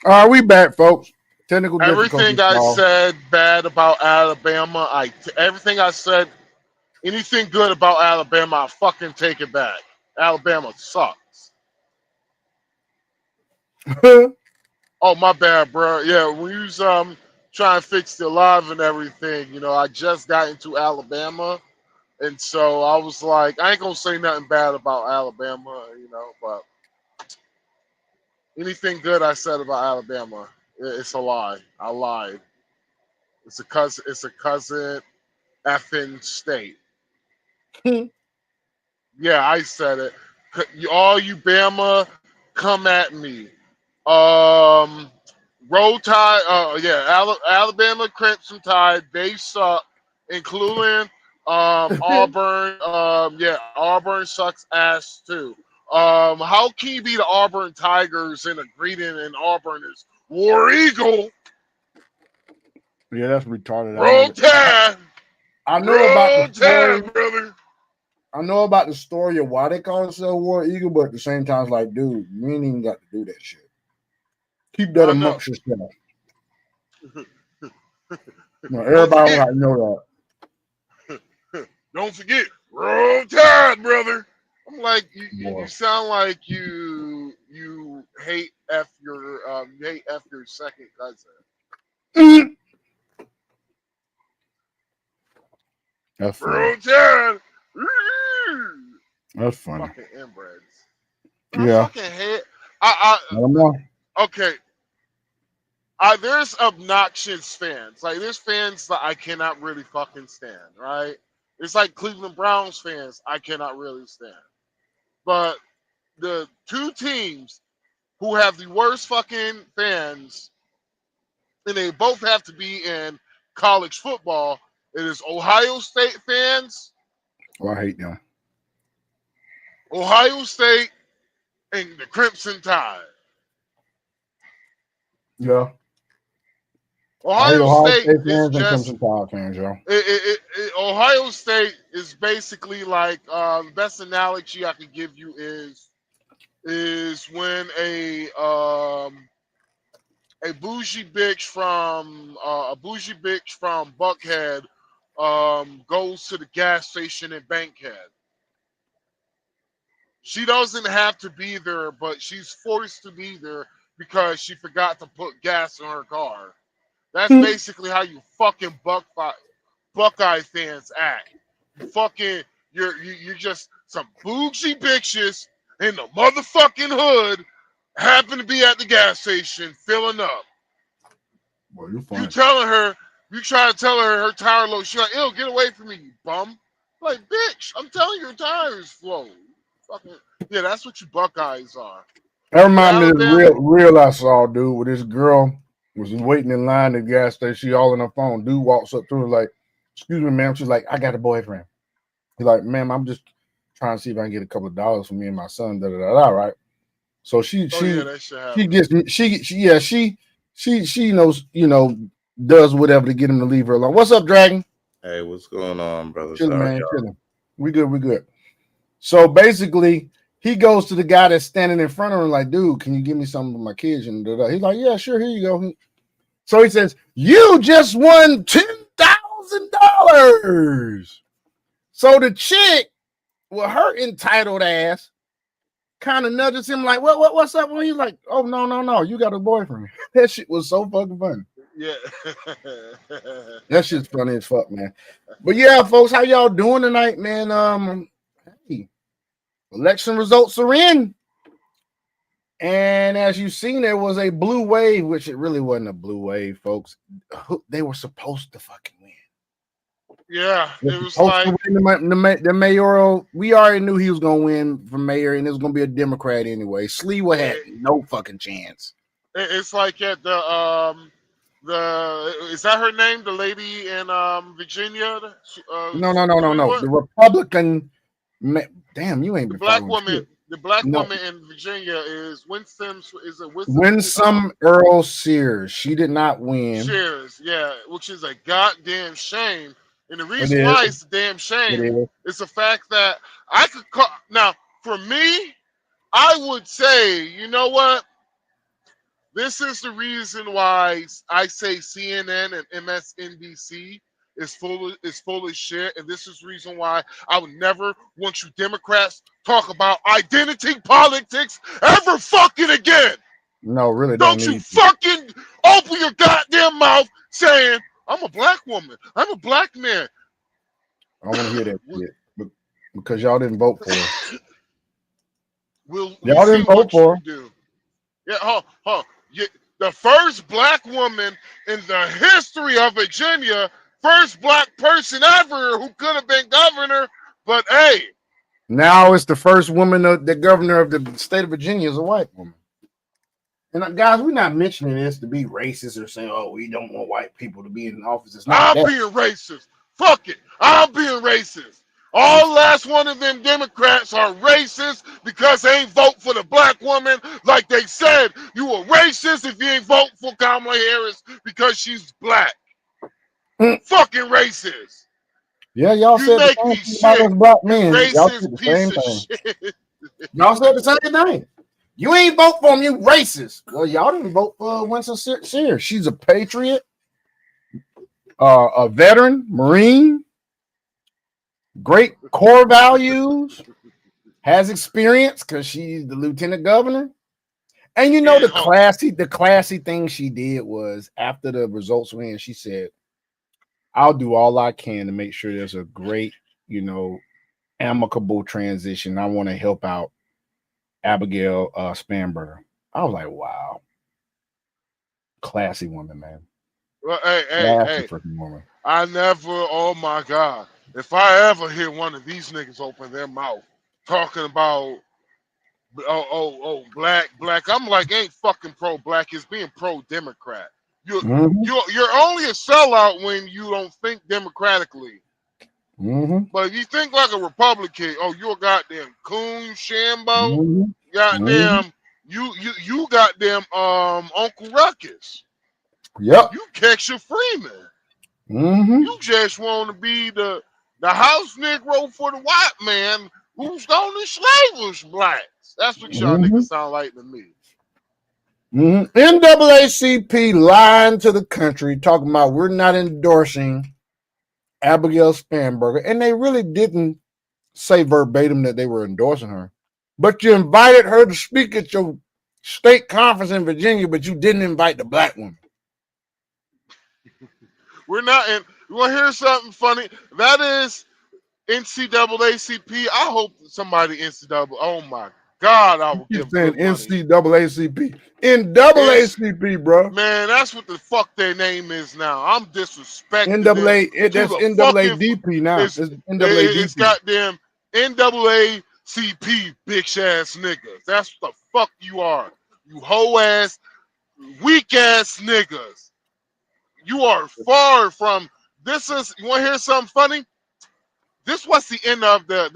All right, we back, folks. Technical difficulties Everything I solved. said bad about Alabama, everything I said, anything good about Alabama, I fucking take it back. Alabama sucks. Oh my bad, bro. Yeah, we was trying to fix the live and everything. I just got into Alabama, and so I was like, I ain't gonna say nothing bad about Alabama, but anything good I said about Alabama, it's a lie. I lied. It's a cousin. It's a cousin effing state. Yeah, I said it. All you Bama, come at me. Um, Roll Tide. Yeah, Alabama Crimson Tide. They suck, including Auburn. Yeah, Auburn sucks ass too. How can you be the Auburn Tigers and a greeting and Auburn is War Eagle? Yeah, that's retarded. I Roll know. Tide. I know about the Roll story. Tide, brother. I know about the story of why they call themselves War Eagle, but at the same time, it's like, dude, you ain't even got to do that shit. Keep that I know. amongst yourself. No, Don't everybody don't forget. got to know Don't forget. Roll Tide, brother. I'm like, that. you Boy, sound like you hate your second cousin. that's funny. Roll Tide. That's funny. Fucking inbreds. I Yeah, fucking hate. I I don't know. okay. There's obnoxious fans. Like there's fans that I cannot really fucking stand. Right? It's like Cleveland Browns fans I cannot really stand. But the two teams who have the worst fucking fans, and they both have to be in college football. It is Ohio State fans, Oh, I hate them. Ohio State, and the Crimson Tide. Yeah, I hate Ohio Ohio State State is fans and just Crimson Tide fans, yo. Ohio State is basically like the best analogy I could give you is when a bougie bitch from Buckhead goes to the gas station in Bankhead. She doesn't have to be there, but she's forced to be there because she forgot to put gas in her car. That's basically how you fucking Buckeye fans act. You fucking you're just some bougie bitches in the motherfucking hood happen to be at the gas station filling up. Boy, you You funny. telling her, you try to tell her tire low. She's like, ew, get away from me, you bum. Like, bitch, I'm telling you, your tire is low. Fucking, yeah, that's what you Buckeyes are. That You reminded me of this Alabama, real I saw, dude, where this girl was waiting in line at the gas station. She all on her phone. Dude walks up to her like, "Excuse me, ma'am." She's like, "I got a boyfriend." He's like, "Ma'am, I'm just trying to see if I can get a couple of dollars for me and my son." Da da da da. Right. So she oh yeah, she that shit she happened. gets she yeah she knows does whatever to get him to leave her alone. What's up, Dragon? Hey, what's going on, brothers? Chilling, How are man, y'all? chilling. We good, we good. So basically, he goes to the guy that's standing in front of him, like, "Dude, can you give me something for my kids?" And da, da. He's like, "Yeah, sure, here you go." So he says, "You just won $10,000." So the chick, with her entitled ass, kind of nudges him like, what's up?" Well, he's like, "Oh, no, no, no, you got a boyfriend." That shit was so fucking funny. Yeah. That shit's funny as fuck, man. But yeah, folks, how y'all doing tonight, man? Hey, election results are in. And as you've seen, there was a blue wave, which it really wasn't a blue wave, folks. They were supposed to fucking win. Yeah, They're it was supposed to like win the mayoral. We already knew he was going to win for mayor, and it was going to be a Democrat anyway. Sleewa had it, no fucking chance. it's like at the is that her name? The lady in Virginia, No, no, no, no, no. Sleewa? The Republican, damn, you ain't The been black following woman, shit. the black No, woman in Virginia is Winston. Is it Winston? Winsome Earl Sears. She did not win. Shares, yeah, which is a goddamn shame. And the It reason is. why it's a damn It shame is. is the fact that I could now for me, I would say, you know what? This is the reason why I say CNN and MSNBC is full of shit, and this is the reason why I would never want you Democrats talk about identity politics ever fucking again. No, really Don't you fucking open your goddamn mouth saying I'm a black woman, I'm a black man. I want to hear that shit because y'all didn't vote for it. Y'all didn't vote for it. Yeah, the first black woman in the history of Virginia, first black person ever who could have been governor, but hey. Now it's the first woman, the governor of the state of Virginia is a white woman. And guys, we're not mentioning this to be racist or saying, oh, we don't want white people to be in office. It's not I'm being racist. Fuck it. I'm being racist. All last one of them Democrats are racist because they ain't vote for the black woman. Like they said, you a racist if you ain't vote for Kamala Harris because she's black. Fucking racist. Yeah, y'all you said the same thing about us black men. Y'all said the same thing. Y'all said the same thing. You ain't vote for him, you racist. Well, y'all didn't vote for Winston Sears. She's a patriot, a veteran, Marine, great core values, has experience because she's the lieutenant governor. And you know, the classy thing she did was after the results were in, she said, I'll do all I can to make sure there's a great, amicable transition. I want to help out Abigail Spanberger. I was like, wow. Classy woman, man. Well, hey. Woman. I never, oh my God. If I ever hear one of these niggas open their mouth talking about black, I'm like, ain't fucking pro-black, it's being pro-democrat. You're only a sellout when you don't think democratically. But if you think like a Republican, you're a goddamn coon, Shambo, goddamn, you goddamn Uncle Ruckus. Yep. You Kexia Freeman. You just want to be the house Negro for the white man who's only slaves blacks. That's what y'all niggas sound like to me. NAACP lying to the country, talking about we're not endorsing Abigail Spanberger, and they really didn't say verbatim that they were endorsing her. But you invited her to speak at your state conference in Virginia, but you didn't invite the black woman. We're not in. You want to hear something funny? That is NCAACP. I hope somebody NCAA. Oh my God, I will give them NCAACP. NAACP, bro. Man, that's what the fuck their name is now. I'm disrespecting that's NAADP now. It's NAADP. It's goddamn NAACP, bitch ass niggas. That's what the fuck you are. You hoe ass, weak ass niggas. You are far from. This is. You want to hear something funny? This was the end of that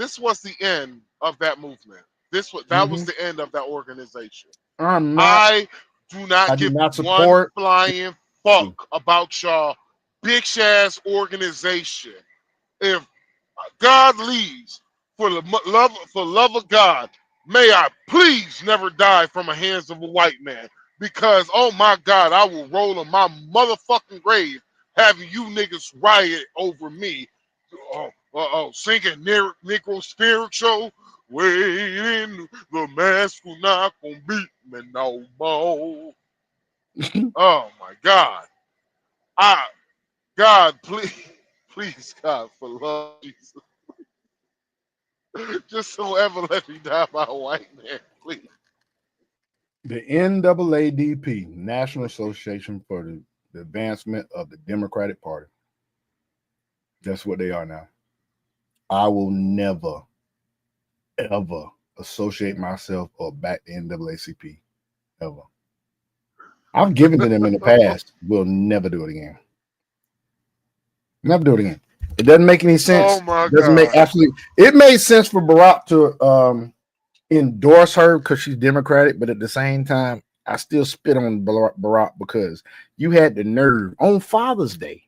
movement. That was the end of that organization. I do not give one flying fuck about y'all bitch ass organization. If God leads, for love of God, may I please never die from the hands of a white man. Because oh my God, I will roll on my motherfucking grave having you niggas riot over me. Singing Negro spiritual. Waiting, the mask will not gonna beat me no more. Oh my God. God, please, God, for love Jesus. Just so ever let me die by a white man, please. The NAADP, National Association for the Advancement of the Democratic Party. That's what they are now. I will never, ever associate myself or back the NAACP. Ever. I've given to them in the past. We'll never do it again. Never do it again. It doesn't make any sense. Oh my it doesn't God. Make absolutely. It made sense for Barack to endorse her because she's Democratic, but at the same time, I still spit on Barack because you had the nerve on Father's Day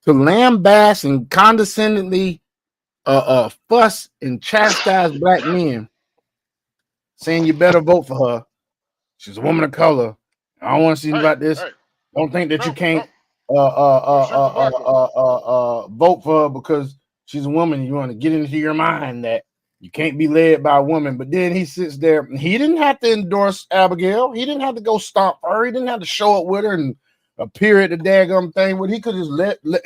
to lambaste and condescendingly fuss and chastise black men, saying you better vote for her. She's a woman of color. I don't want to see about this. Hey. Don't think that No, you can't she's a black woman. vote for her because she's a woman. You want to get into your mind that you can't be led by a woman. But then he sits there. He didn't have to endorse Abigail. He didn't have to go stomp her. He didn't have to show up with her and appear at the daggum thing. But he could just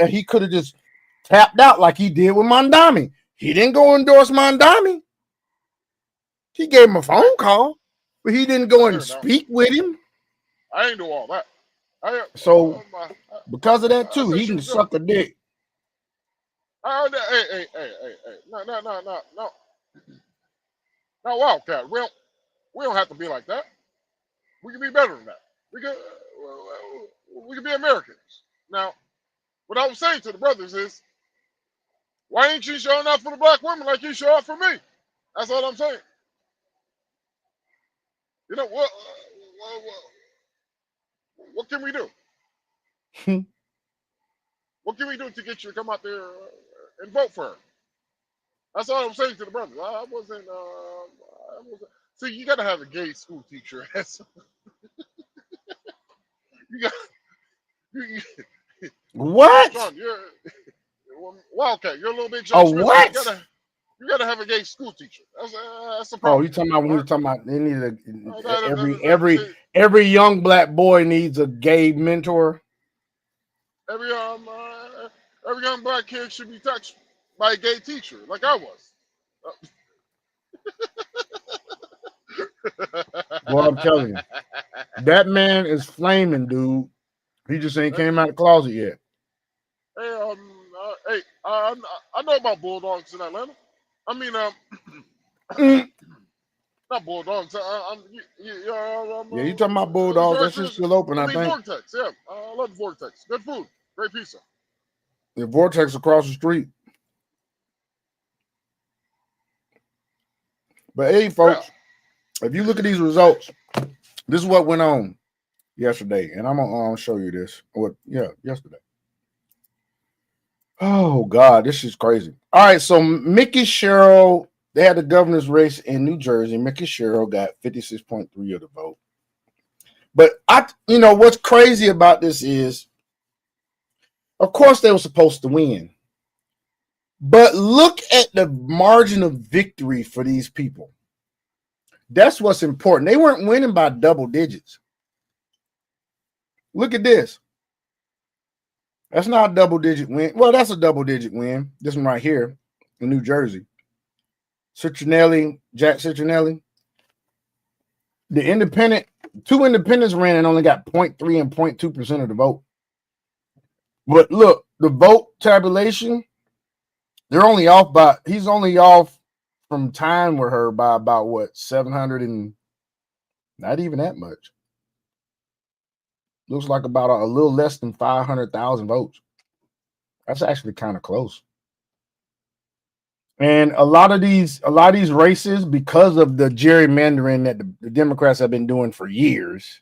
he could have just tapped out like he did with Mondami. He didn't go endorse Mondami. He gave him a phone call, but he didn't go and speak with him. I ain't do all that. Because of that too, he can suck a dick. Hey. No. No, Wildcat. We don't have to be like that. We can be better than that. We can be Americans. Now, what I was saying to the brothers is, why ain't you showing up for the black women like you show up for me? That's all I'm saying. You know what can we do? What can we do to get you to come out there and vote for her? That's all I'm saying to the brothers. I wasn't. See, you got to have a gay school teacher. you got. What? John, Wildcat, you're a little bit. Oh, what? You gotta have a gay school teacher. That's the problem. Oh, you talking about when you're talking about they need every young black boy needs a gay mentor. Every young black kid should be touched by a gay teacher, like I was. Well, I'm telling you, that man is flaming, dude. He just ain't came out of the closet yet. Hey, I know about Bulldogs in Atlanta. I mean, not Bulldogs. Yeah, you talking about Bulldogs? That shit's still open, I think. Vortex, yeah. I love Vortex. Good food, great pizza. The Vortex across the street. But hey, folks, if you look at these results, this is what went on yesterday, and I'm gonna show you this. Yesterday. Oh God, this is crazy. All right, so Mickey Sherrill, they had the governor's race in New Jersey. Mickey Sherrill got 56.3% of the vote. But what's crazy about this is, of course, they were supposed to win. But look at the margin of victory for these people. That's what's important. They weren't winning by double digits. Look at this. That's not a double-digit win. Well, that's a double-digit win. This one right here in New Jersey. Jack Citronelli. Two independents ran and only got 0.3 and 0.2% of the vote. But look, the vote tabulation, he's only off from time with her by about what, 700 and not even that much. Looks like about a little less than 500,000 votes. That's actually kind of close. And a lot of these races, because of the gerrymandering that the Democrats have been doing for years,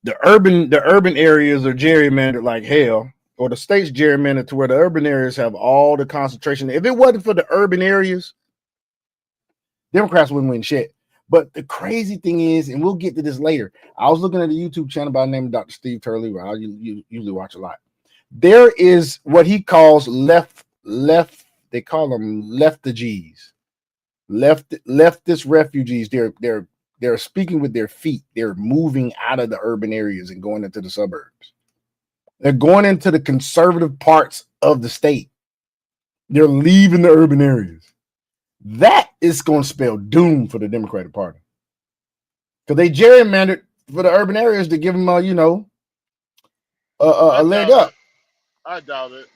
the urban areas are gerrymandered like hell, or the state's gerrymandered to where the urban areas have all the concentration. If it wasn't for the urban areas, Democrats wouldn't win shit. But the crazy thing is, and we'll get to this later, I was looking at a YouTube channel by the name of Dr. Steve Turley, where I usually watch a lot. There is what he calls left. They call them leftagees, leftist refugees. They're speaking with their feet. They're moving out of the urban areas and going into the suburbs. They're going into the conservative parts of the state. They're leaving the urban areas. That is going to spell doom for the Democratic Party, because they gerrymandered for the urban areas to give them a leg up. I doubt it.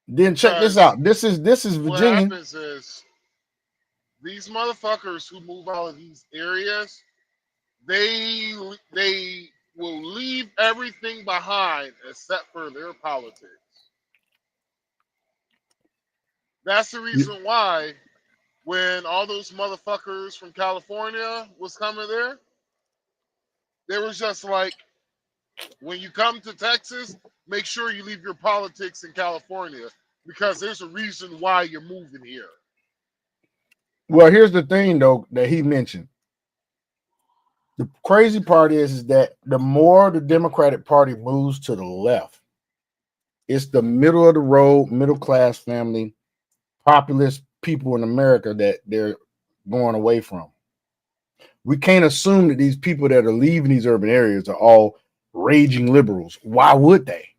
Then check this out. This is Virginia. What happens is these motherfuckers who move out of these areas, they will leave everything behind except for their politics. That's the reason why when all those motherfuckers from California was coming there, they was just like, when you come to Texas, make sure you leave your politics in California, because there's a reason why you're moving here. Well, here's the thing, though, that he mentioned. The crazy part is that the more the Democratic Party moves to the left, it's the middle of the road, middle class family, populist people in America that they're going away from. We can't assume that these people that are leaving these urban areas are all raging liberals. Why would they?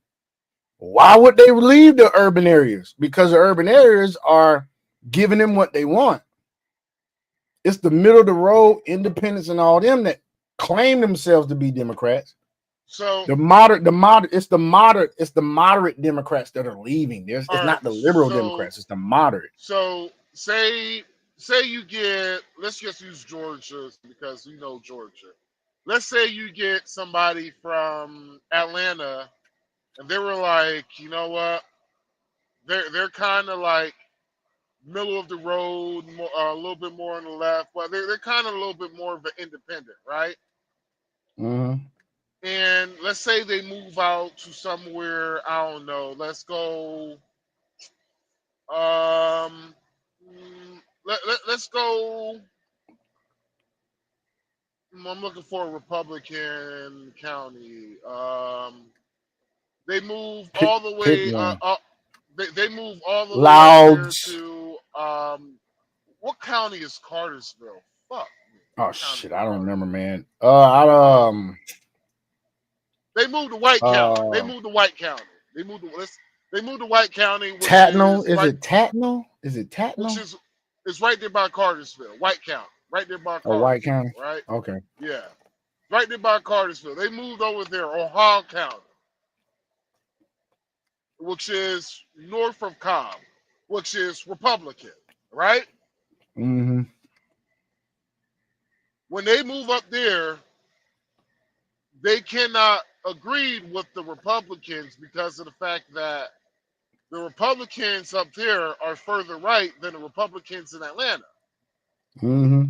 Why would they leave the urban areas? Because the urban areas are giving them what they want. It's the middle of the road, independents and all them that claim themselves to be Democrats. So it's the moderate Democrats that are leaving. It's not the liberal Democrats, it's the moderate. So say you get, let's just use Georgia because you know Georgia. Let's say you get somebody from Atlanta and they were like, you know what? They're kind of like middle of the road, a little bit more on the left, but they're kind of a little bit more of an independent, right? Mm-hmm. And let's say they move out to somewhere, I don't know. Let's go. Let's go. I'm looking for a Republican county. They move all the way up. They move all the way up there to what county is Cartersville? Fuck. Oh shit, I don't remember, man. They moved to White County. They moved to White County. They moved to White County. Which Tatnall? Is it Tatnall? Is it Tatnall? Which is right there by Cartersville, White County. Right there by Cartersville. Oh, White County. Right? Okay. Yeah. Right there by Cartersville. They moved over there, Ohio County, which is north of Cobb, which is Republican, right? Mm-hmm. When they move up there, they cannot agree with the Republicans because of the fact that the Republicans up there are further right than the Republicans in Atlanta. Mm-hmm.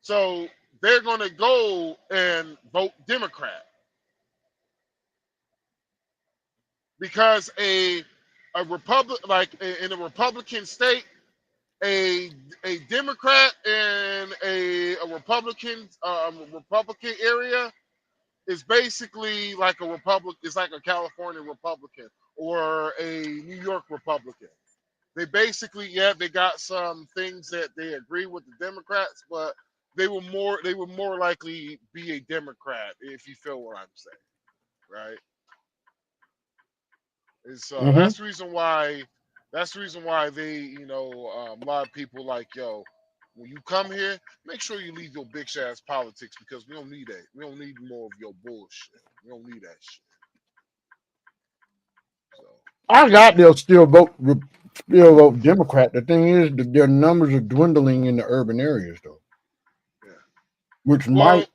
So they're going to go and vote Democrat because a Republic, like in a Republican state, a Democrat in a Republican area is basically like a Republic. It's like a California Republican or a New York Republican. They basically, they got some things that they agree with the Democrats, but they would more likely be a Democrat, if you feel what I'm saying, right? And so that's the reason why they, a lot of people like, yo, when you come here, make sure you leave your bitch ass politics because we don't need that. We don't need more of your bullshit. We don't need that shit. So they'll still vote Democrat. The thing is that their numbers are dwindling in the urban areas, though. Yeah. Which might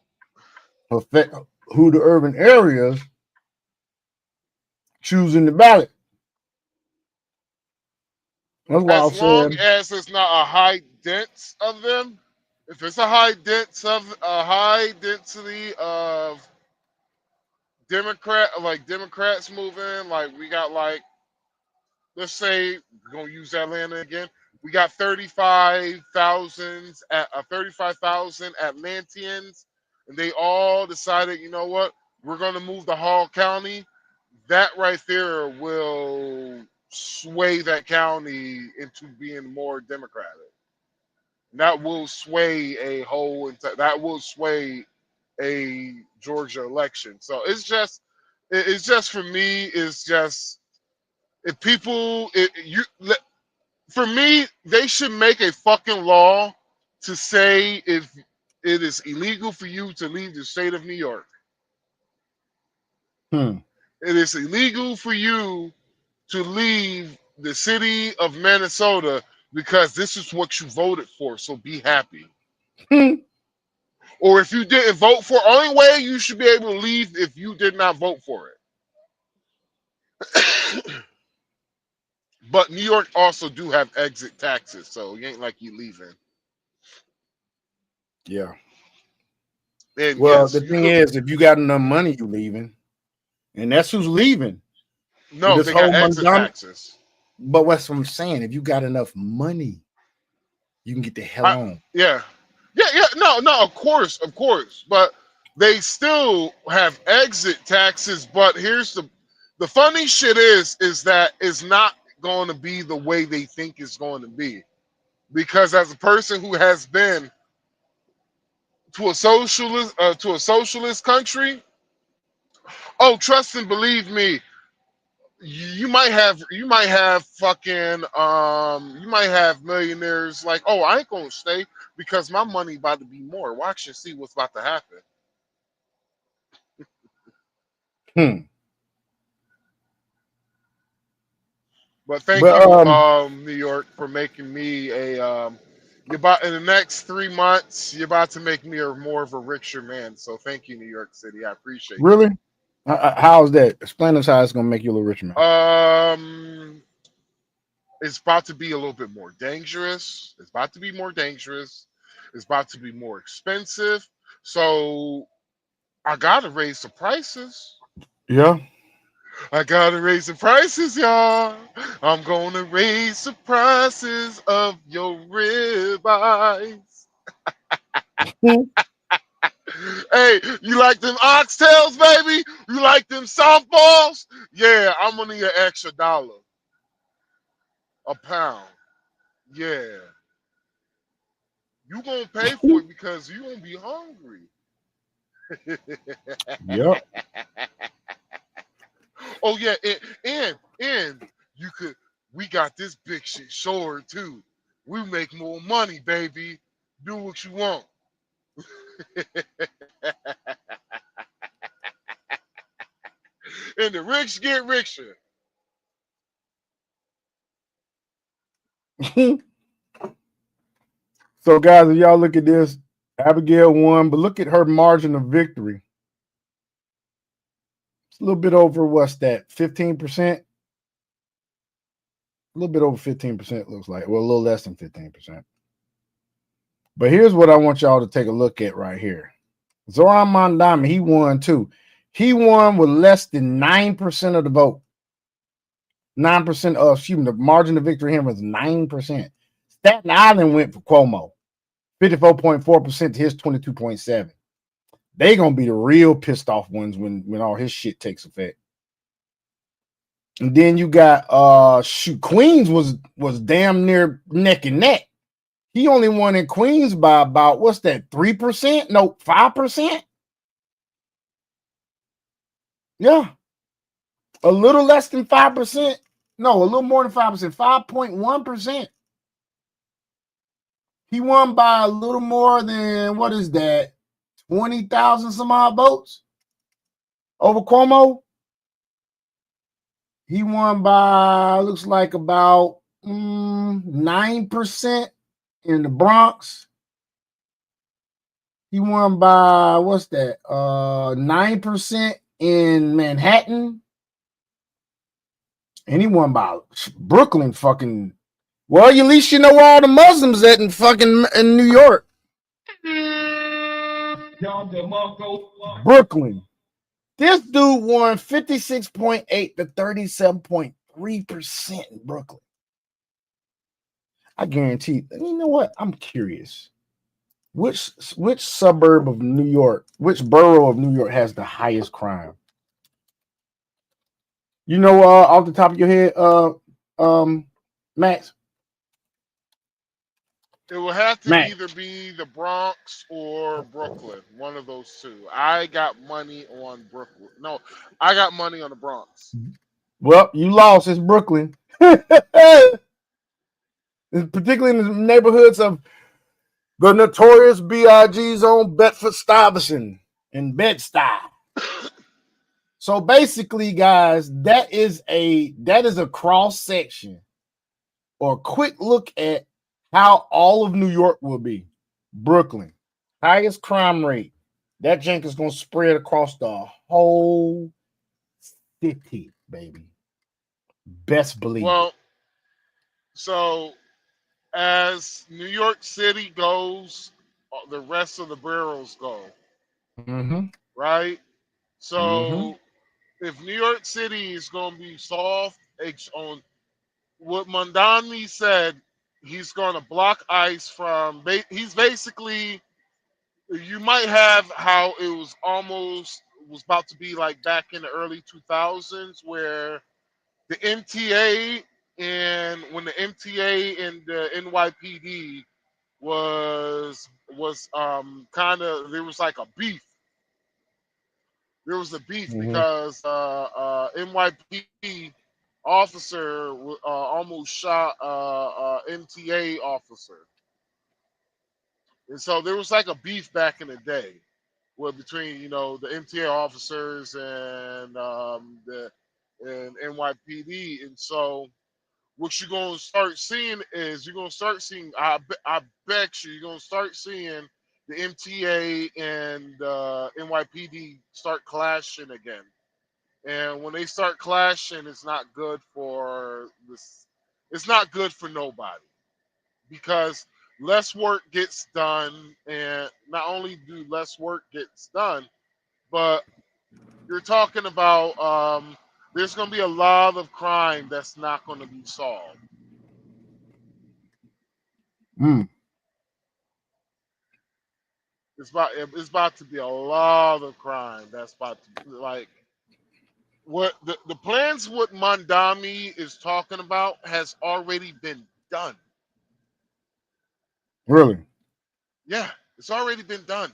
affect who the urban areas choose in the ballot. That's why as long as it's not a high dense of them, if it's a high density of Democrats moving, like we got let's say we're gonna use Atlanta again. We got 35,000 Atlanteans, and they all decided, you know what, we're gonna move to Hall County. That right there will sway that county into being more Democratic. And that will sway a Georgia election. So it's just for me, it's just if people for me, they should make a fucking law to say if it is illegal for you to leave the state of New York. It is illegal for you to leave the city of Minnesota because this is what you voted for, so be happy. Or if you didn't vote for, only way you should be able to leave if you did not vote for it. But New York also do have exit taxes, so you ain't like you leaving. Yeah. And well, the thing is, if you got enough money, you leaving, and that's who's leaving. No, they got exit taxes. But what's what I'm saying? If you got enough money, you can get the hell on. Yeah. No, of course. But they still have exit taxes. But here's the funny shit is that it's not going to be the way they think it's going to be. Because as a person who has been to a socialist country, oh, trust and believe me, you might have fucking you might have millionaires like, oh, I ain't gonna stay because my money about to be more. Watch and see what's about to happen. But thank But you, New York, for making me a you're about in the next 3 months, you're about to make me a more of a richer man. So thank you, New York City. I appreciate really, how's that? Explain us how it's gonna make you a little richer, man. you. It's about to be a little bit more dangerous. It's about to be more dangerous. It's about to be more expensive. So I gotta raise the prices. Yeah. I gotta raise the prices, y'all. I'm gonna raise the prices of your ribeyes. Hey, you like them oxtails, baby? You like them softballs? Yeah, I'm gonna need an extra $1 a pound. Yeah. You gonna pay for it because you gonna be hungry. Yep. Oh yeah, and you could. We got this big shit short too. We make more money, baby. Do what you want. And the rich get richer. So, guys, if y'all look at this, Abigail won, but look at her margin of victory. It's a little bit over, what's that, 15%? A little bit over 15%, looks like. Well, a little less than 15%. But here's what I want y'all to take a look at right here. Zoran Mondami, he won too. He won with less than 9% of the vote. 9% of, excuse me, the margin of victory here was 9%. Staten Island went for Cuomo, 54.4% to his 22.7%. They gonna be the real pissed off ones when all his shit takes effect. And then you got Queens was damn near neck and neck. He only won in Queens by about, what's that, 3%? No, 5%? Yeah. A little less than 5%. No, a little more than 5%, 5.1%. He won by a little more than, what is that, 20,000 some odd votes over Cuomo. He won by, looks like about 9% in the Bronx. He won by, what's that, 9% in Manhattan. And he won by Brooklyn fucking. Well, at least you know where all the Muslims at in fucking in New York. Brooklyn. This dude won 56.8 to 37.3% in Brooklyn. I guarantee. You know what? I'm curious. Which suburb of New York, which borough of New York has the highest crime? You know, off the top of your head, Max? It will have to either be the Bronx or Brooklyn. One of those two. I got money on Brooklyn. No, I got money on the Bronx. Well, you lost. It's Brooklyn. Particularly in the neighborhoods of the notorious B.I.G.'s own Bedford-Stuyvesant and Bed-Stuy. So basically, guys, that is a cross section or a quick look at how all of New York will be. Brooklyn, highest crime rate. That jank is going to spread across the whole city, baby. Best believe. Well, so as New York City goes, the rest of the boroughs go. Mm-hmm. Right? So if New York City is going to be soft, on what Mondani said, he's going to block ICE from. He's basically You might have how it was about to be like back in the early 2000s where the MTA and when the MTA and the NYPD was kind of, there was like a beef. There was a beef because NYPD officer almost shot MTA officer, and so there was like a beef back in the day, between the MTA officers and NYPD, and so what you're gonna start seeing is I bet you're gonna start seeing the MTA and NYPD start clashing again. And when they start clashing, it's not good for this. It's not good for nobody because less work gets done, and not only do less work gets done, but you're talking about there's going to be a lot of crime that's not going to be solved. It's about to be a lot of crime that's about to be like what the plans what Mandami is talking about has already been done. Really? Yeah, it's already been done,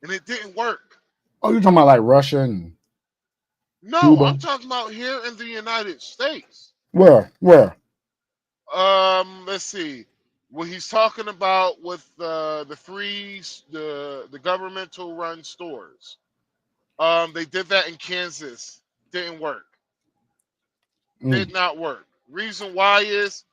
and it didn't work. Oh, you're talking about like Russia and No, Cuba? I'm talking about here in the United States. Where? Let's see. What he's talking about with the governmental run stores. They did that in Kansas. Didn't work. Did not work. Reason why is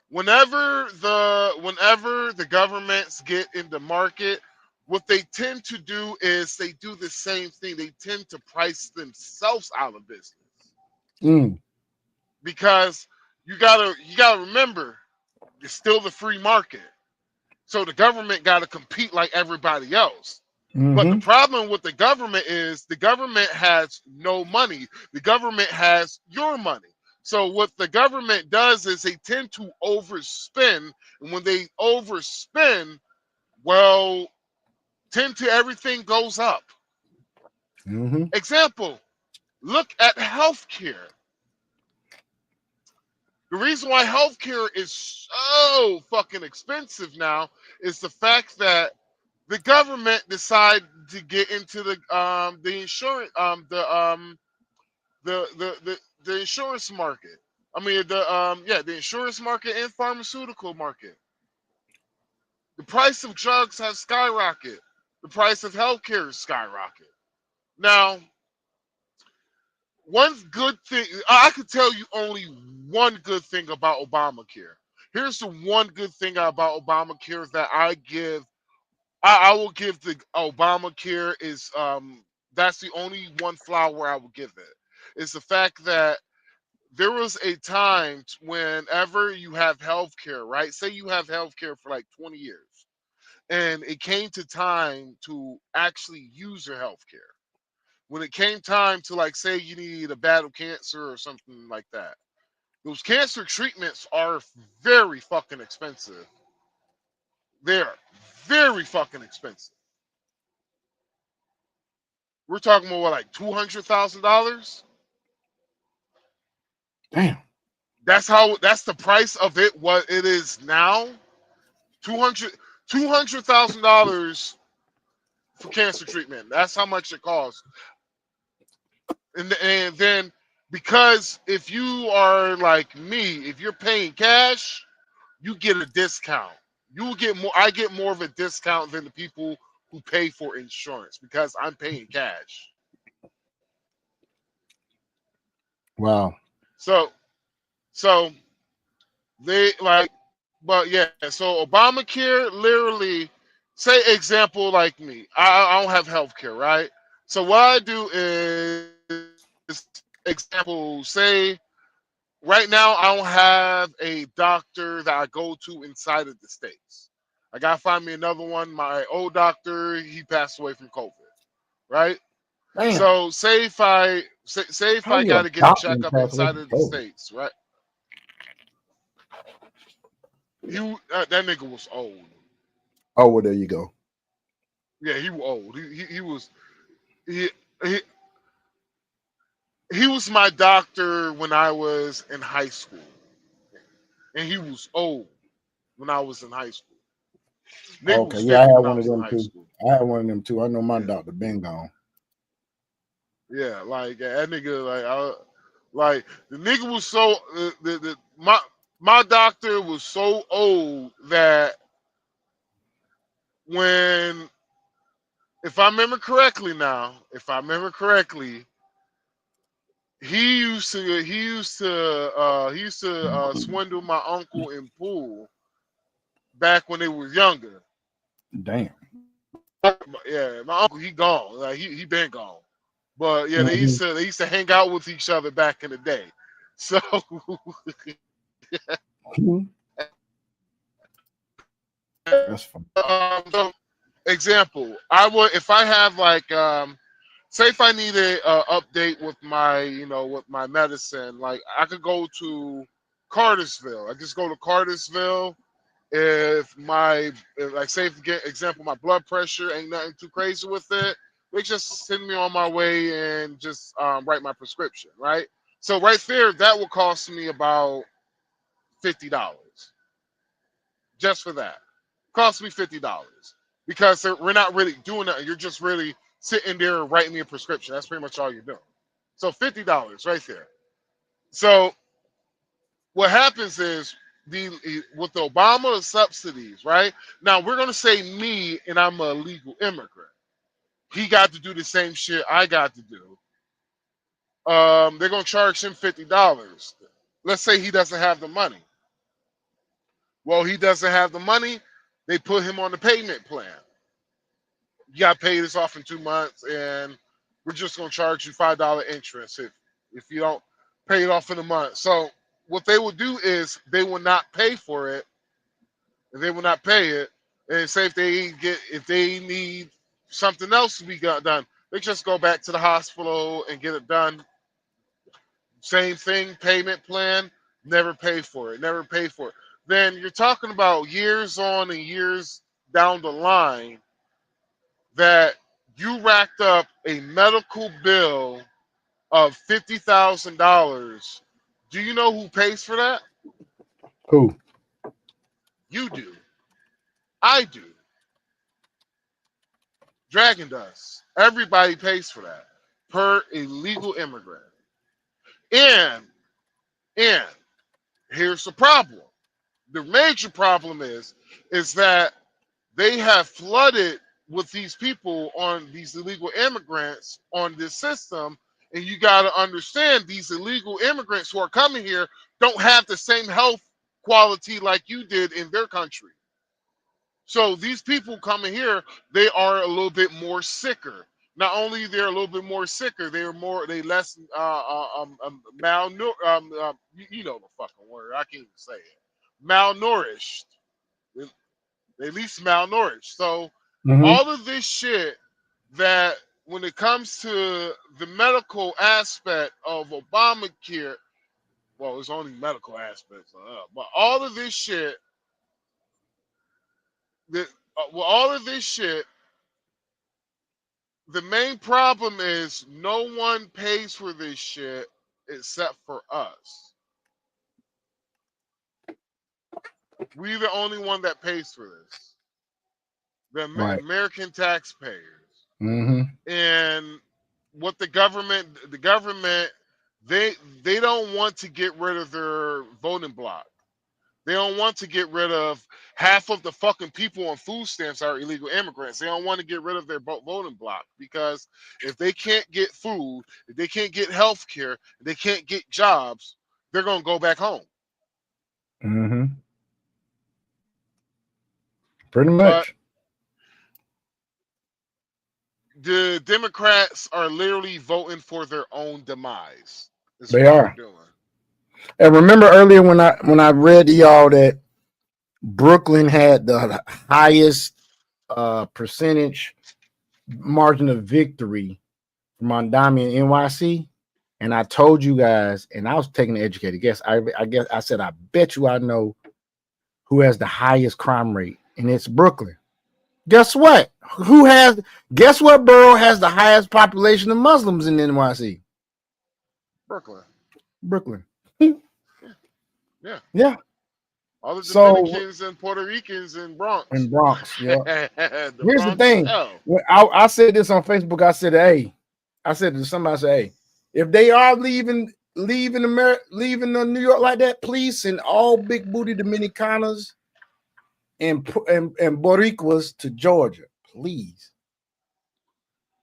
whenever the governments get in the market, what they tend to do is they do the same thing. They tend to price themselves out of business. Because you gotta remember, it's still the free market. So the government gotta compete like everybody else. But the problem with the government is the government has no money. The government has your money. So what the government does is they tend to overspend. And when they overspend, well, tend to everything goes up. Example, look at healthcare. The reason why healthcare is so fucking expensive now is the fact that the government decided to get into the insurance the insurance market. I mean the insurance market and pharmaceutical market. The price of drugs has skyrocketed. The price of healthcare is skyrocketed. Now, one good thing I could tell you only one good thing about Obamacare. Here's the one good thing about Obamacare that I will give the Obamacare is that's the only one flower I will give it. Is the fact that there was a time whenever you have health care, right? Say you have health care for like 20 years, and it came to time to actually use your health care. When it came time to, like, say you need a battle cancer or something like that, those cancer treatments are very fucking expensive. They're very fucking expensive. We're talking about what, like $200,000. Damn. That's the price of it. What it is now, $200,000 for cancer treatment. That's how much it costs. And then because if you are like me, if you're paying cash, you get a discount. You will get more. I get more of a discount than the people who pay for insurance because I'm paying cash. Wow. So they like, but yeah. So Obamacare, literally, say example like me. I don't have health care, right? So what I do is example. Say right now I don't have a doctor that I go to inside of the States. I gotta find me another one. My old doctor, he passed away from COVID, right? Damn. So say if I gotta get a checkup inside of the States, right? That nigga was old. Oh, well, there you go. Yeah, he was old. He he he was my doctor when I was in high school, and he was old when I was in high school. Nigga Okay, was yeah, I 50 had when I one of was in them high too. school. I had one of them too. I know my Yeah, doctor been gone. yeah, like that nigga, like the nigga was so my doctor was so old that when, if I remember correctly now, he used to swindle my uncle in pool back when they was younger. Damn. Yeah, my uncle, he gone. Like he been gone. But yeah, they used Mhm. to they used to hang out with each other back in the day. So That's fun. so example, I would, if I have like say if I need a update with my, with my medicine, like I could go to Cartersville. I just go to Cartersville. Like say for example, my blood pressure ain't nothing too crazy with it, they just send me on my way and just write my prescription, right? So right there, that will cost me about $50 just for that. Cost me $50 because we're not really doing that. You're just really sitting there writing me a prescription. That's pretty much all you're doing. So $50 right there. So what happens is with the Obama subsidies, right? Now we're gonna say me and I'm a legal immigrant. He got to do the same shit I got to do. They're gonna charge him $50. Let's say he doesn't have the money. Well, he doesn't have the money. They put him on the payment plan. You got to pay this off in 2 months, and we're just gonna charge you $5 interest if you don't pay it off in a month. So what they will do is they will not pay for it, and they will not pay it. And say if they need something else to be done, they just go back to the hospital and get it done. Same thing, payment plan, never pay for it, never pay for it. Then you're talking about years on and years down the line that you racked up a medical bill of $50,000. Do you know who pays for that? Cool. You do. I do. Dragon does. Everybody pays for that per illegal immigrant. And and here's the problem. The major problem is that they have flooded with these people on these illegal immigrants on this system. And you got to understand these illegal immigrants who are coming here don't have the same health quality like you did in their country. So these people coming here, they are a little bit more sicker. Not only they're a little bit more sicker, they less malnourished. You know the fucking word. I can't even say it. Malnourished. They least malnourished. So Mm-hmm. all of this shit that when it comes to the medical aspect of Obamacare, well, it's only medical aspects, but all of this shit, all of this shit, the main problem is no one pays for this shit except for us. We the only one that pays for this. The Right. American taxpayers. Mm-hmm. And what the government, they don't want to get rid of their voting block. They don't want to get rid of half of the fucking people on food stamps are illegal immigrants. They don't want to get rid of their voting block because if they can't get food, if they can't get health care, if they can't get jobs, they're going to go back home. Mm-hmm. Pretty But much. the Democrats are literally voting for their own demise. Is They what they're are. doing. And remember earlier when I read to y'all that Brooklyn had the highest percentage margin of victory for Mondami and NYC, and I told you guys, and I was taking an educated guess. I guess I said I bet you I know who has the highest crime rate, and it's Brooklyn. Guess what? Guess what borough has the highest population of Muslims in NYC? Brooklyn. Brooklyn. Yeah. Yeah. All the So Dominicans and Puerto Ricans in Bronx. in Bronx, yeah. The Here's the Bronx thing. hell. When I said this on Facebook, I said to somebody, I said, hey, if they are leaving New York like that, please send all big booty Dominicanas and Boricuas to Georgia, please.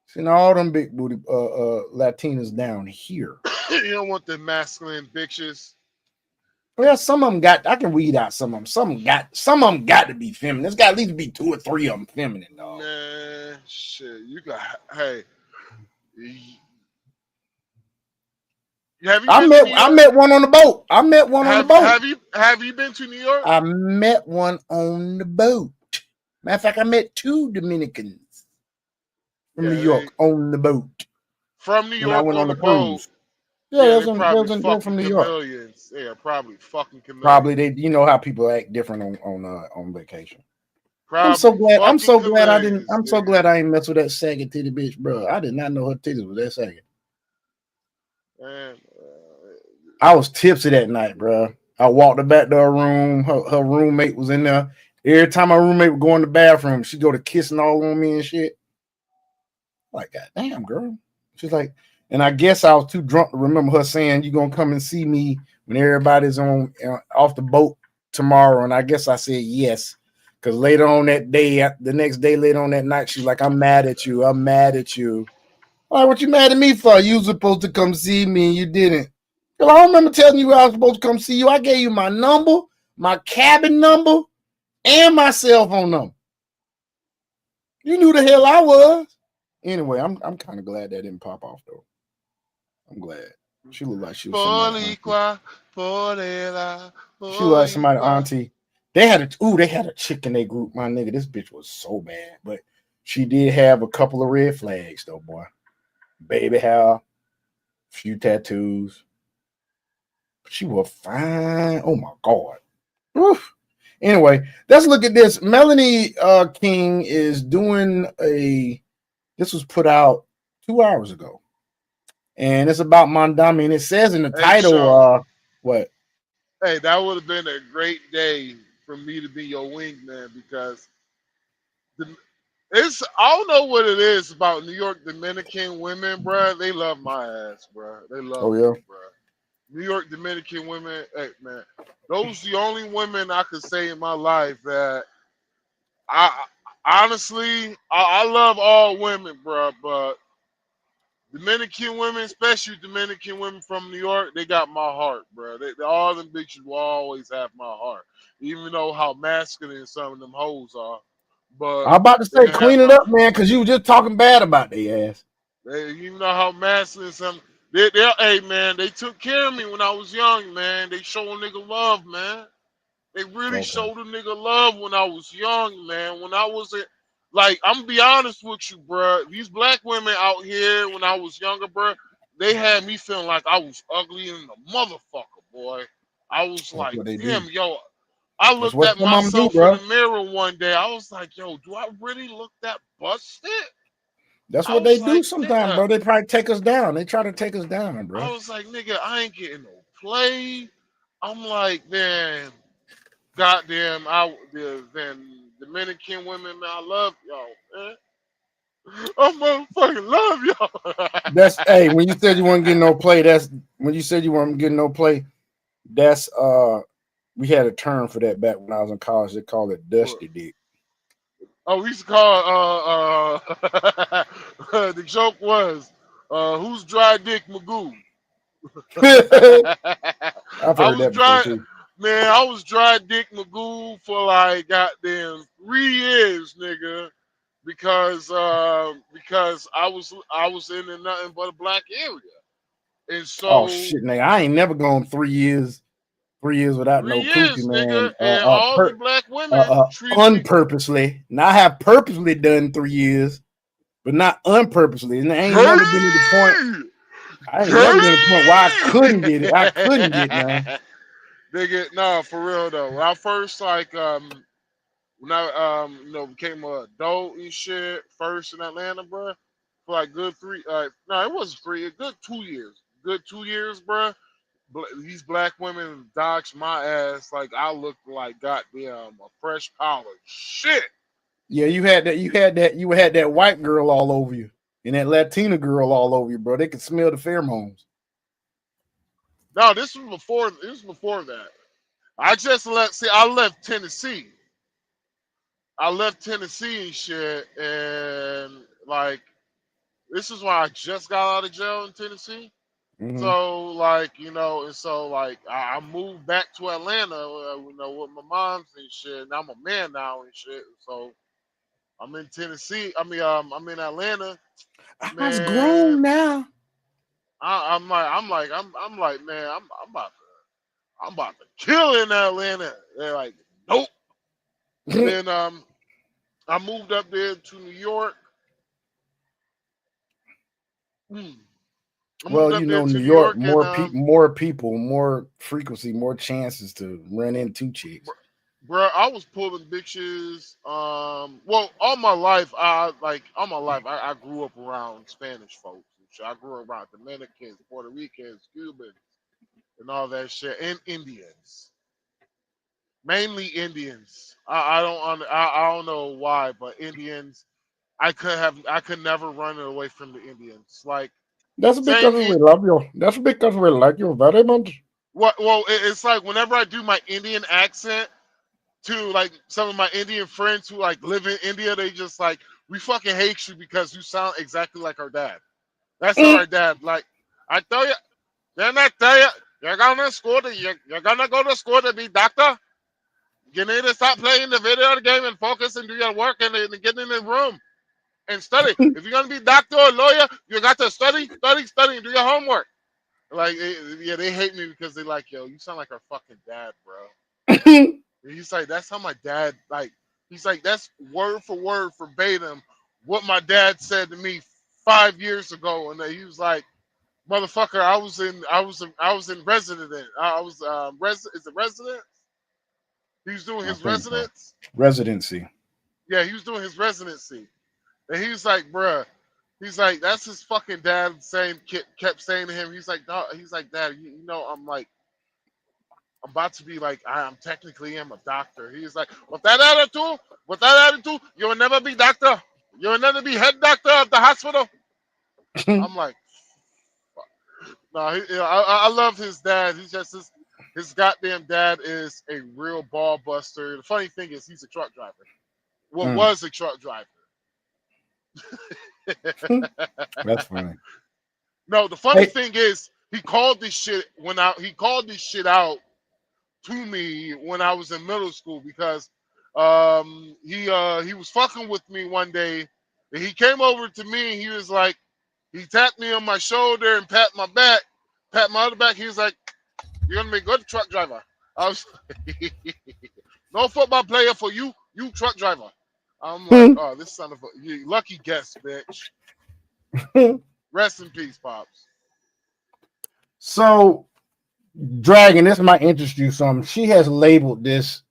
Send all them big booty Latinas down here. You don't want the masculine bitches. Well, some of them got. I can weed out some of them. Some of them got to be feminine. There's got at least be 2 or 3 of them feminine, dog. Man, shit. You got. Hey. I met one on the boat. On the boat. Have you been to New York? I met one on the boat. Matter of fact, I met 2 Dominicans from New York on the boat. From New York, I went on the boat. cruise. Yeah, they're from New York. Chameleons. They are probably fucking chameleons. Probably they. You know how people act different on vacation. Probably I'm so glad I didn't. chameleons, So glad I ain't mess with that saggy titty bitch, bro. I did not know her titties was that saggy. Man, I was tipsy that night, bro. I walked her back to her room. Her roommate was in there. Every time my roommate would go in the bathroom, she'd go to kissing all on me and shit. Like, God damn, girl. She's like, and I guess I was too drunk to remember her saying, "You gonna come and see me when everybody's on off the boat tomorrow?" And I guess I said yes, because later on that day, the next day, later on that night, she's like, "I'm mad at you. I'm mad at you." All right, what you mad at me for? You was supposed to come see me and you didn't. Well, I don't remember telling you I was supposed to come see you. I gave you my number, my cabin number, and my cell phone number. You knew the hell I was. Anyway, I'm kind of glad that didn't pop off though. I'm glad. She looked like she was somebody. She looked like somebody auntie. They had a chick in their group, my nigga. This bitch was so bad, but she did have a couple of red flags though, boy. Baby hair, few tattoos. She was fine. Oh my God. Oof. Anyway, let's look at this. Melanie King is doing this was put out 2 hours ago. And it's about Mondami. And it says in the title, Sean, what? Hey, that would have been a great day for me to be your wingman because I don't know what it is about New York Dominican women, bro. They love my ass, bro. They love me, bro. New York Dominican women, hey man, those are the only women I could say in my life that I honestly I love all women, bro, but Dominican women, especially Dominican women from New York, they got my heart, bro. All them bitches will always have my heart, even though how masculine some of them hoes are. But I'm about to say, clean it up, man, because you were just talking bad about their ass. You know how masculine some. Hey man, they took care of me when I was young, man. They show a nigga love, man. They really showed a nigga love when I was young, man. When I was like, I'm gonna be honest with you, bro. These black women out here, when I was younger, bro, they had me feeling like I was ugly in the motherfucker, boy. I was like, damn, yo. I looked at myself in the mirror one day. I was like, yo, do I really look that busted? That's what they do sometimes, bro. They probably take us down. They try to take us down, bro. I was like, nigga, I ain't getting no play. I'm like, man, goddamn, then Dominican women, man, I love y'all, man. I motherfucking love y'all. That's when you said you weren't getting no play. That's when you said you weren't getting no play. That's we had a term for that back when I was in college. They called it dusty dick. Oh, we used to call the joke was who's dry dick Magoo? I've heard that before too. Man, I was dry dick Magoo for like goddamn 3 years, nigga, because I was in nothing but a black area, and so oh shit, nigga, I ain't never gone 3 years. 3 years without no coochie, man. Nigga, and all the black women unpurposely. Now I have purposely done 3 years, but not unpurposely. And I ain't never been to the point. I ain't never been to the point where I couldn't get it. I couldn't get, man. Nigga, no, for real though. When I first when I became an adult and shit first in Atlanta, bro, for like good three. No, it wasn't 3. A good 2 years. Good 2 years, bro. These black women doxed my ass like I looked like goddamn a fresh polished shit. Yeah, you had that white girl all over you and that Latina girl all over you, bro. They could smell the pheromones. No, this was before. This was before that. I left Tennessee. I left Tennessee and shit, and like this is why I just got out of jail in Tennessee. Mm-hmm. So like and so like I moved back to Atlanta, with my mom's and shit. And I'm a man now and shit. So I'm in Tennessee. I'm in Atlanta. I was Man, grown now. I'm like, man, I'm about to kill in Atlanta. They're like, nope. And then I moved up there to New York. Well, New York, more people, more frequency, more chances to run into chicks. Bro, I was pulling bitches. Well, all my life, I grew up around Spanish folks. I grew up around Dominicans, Puerto Ricans, Cubans, and all that shit, and Indians. Mainly Indians. I don't know why, but Indians. I could never run away from the Indians. Like that's because we love you. That's because we like you very much. Well, it's like whenever I do my Indian accent to like some of my Indian friends who like live in India, they just like, we fucking hate you because you sound exactly like our dad. That's how our dad. Like I tell you, then I tell you, you're gonna go to school to be doctor. You need to stop playing the video game and focus and do your work and get in the room and study. If you're gonna be doctor or lawyer, you got to study, and do your homework. Like, yeah, they hate me because they like, yo, you sound like our fucking dad, bro. He's like, that's how my dad, like, he's like, that's word for word, verbatim, what my dad said to me 5 years ago. And he was like, motherfucker, I was in resident. Is it residence? He was doing his residence. Residency. Yeah, he was doing his residency. And he was like, bruh, he's like, that's his fucking dad kept saying to him. He's like, no, Dad, I'm about to be like, I'm technically am a doctor. He's like, with that attitude, you will never be doctor. You will never be head doctor of the hospital. I'm like, fuck. No, I love his dad. He's just his goddamn dad is a real ball buster. The funny thing is, he's a truck driver. Well, was a truck driver. That's funny. No, the funny thing is, he called this shit out to me when I was in middle school because he was fucking with me one day. And he came over to me and he was like, he tapped me on my shoulder and pat my other back. He was like, "You're gonna be a good truck driver." I was like, no football player for you truck driver. I'm like, oh, this son of a you lucky guess, bitch. Rest in peace, Pops. So, Dragon, this might interest you some. She has labeled this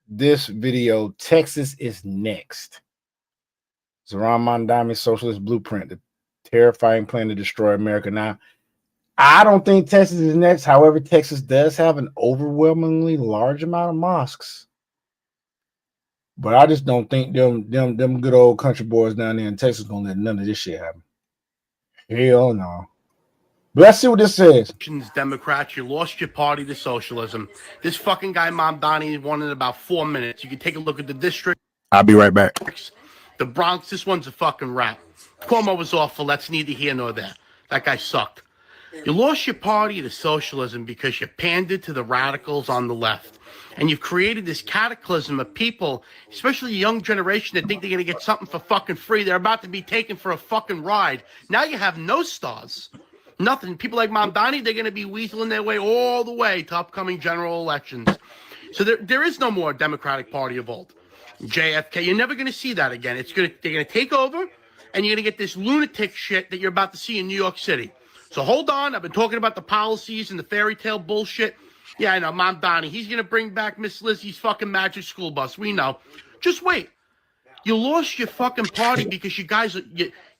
video, Texas is Next. Zohran Mamdani's Socialist Blueprint, the terrifying plan to destroy America. Now, I don't think Texas is next. However, Texas does have an overwhelmingly large amount of mosques. But I just don't think them good old country boys down there in Texas gonna let none of this shit happen. Hell no. But let's see what this says. Democrats, you lost your party to socialism. This fucking guy, Mamdani, won in about 4 minutes. You can take a look at the district. I'll be right back. The Bronx, this one's a fucking rap. Cuomo was awful. That's neither here nor there. That guy sucked. You lost your party to socialism because you pandered to the radicals on the left. And you've created this cataclysm of people, especially the young generation, that think they're going to get something for fucking free. They're about to be taken for a fucking ride. Now you have no stars. Nothing. People like Mamdani, they're going to be weaseling their way all the way to upcoming general elections. So there is no more Democratic Party of old. JFK, you're never going to see that again. They're going to take over, and you're going to get this lunatic shit that you're about to see in New York City. So hold on. I've been talking about the policies and the fairy tale bullshit. Yeah, I know. Mamdani, he's going to bring back Miss Lizzie's fucking magic school bus. We know. Just wait. You lost your fucking party because you guys,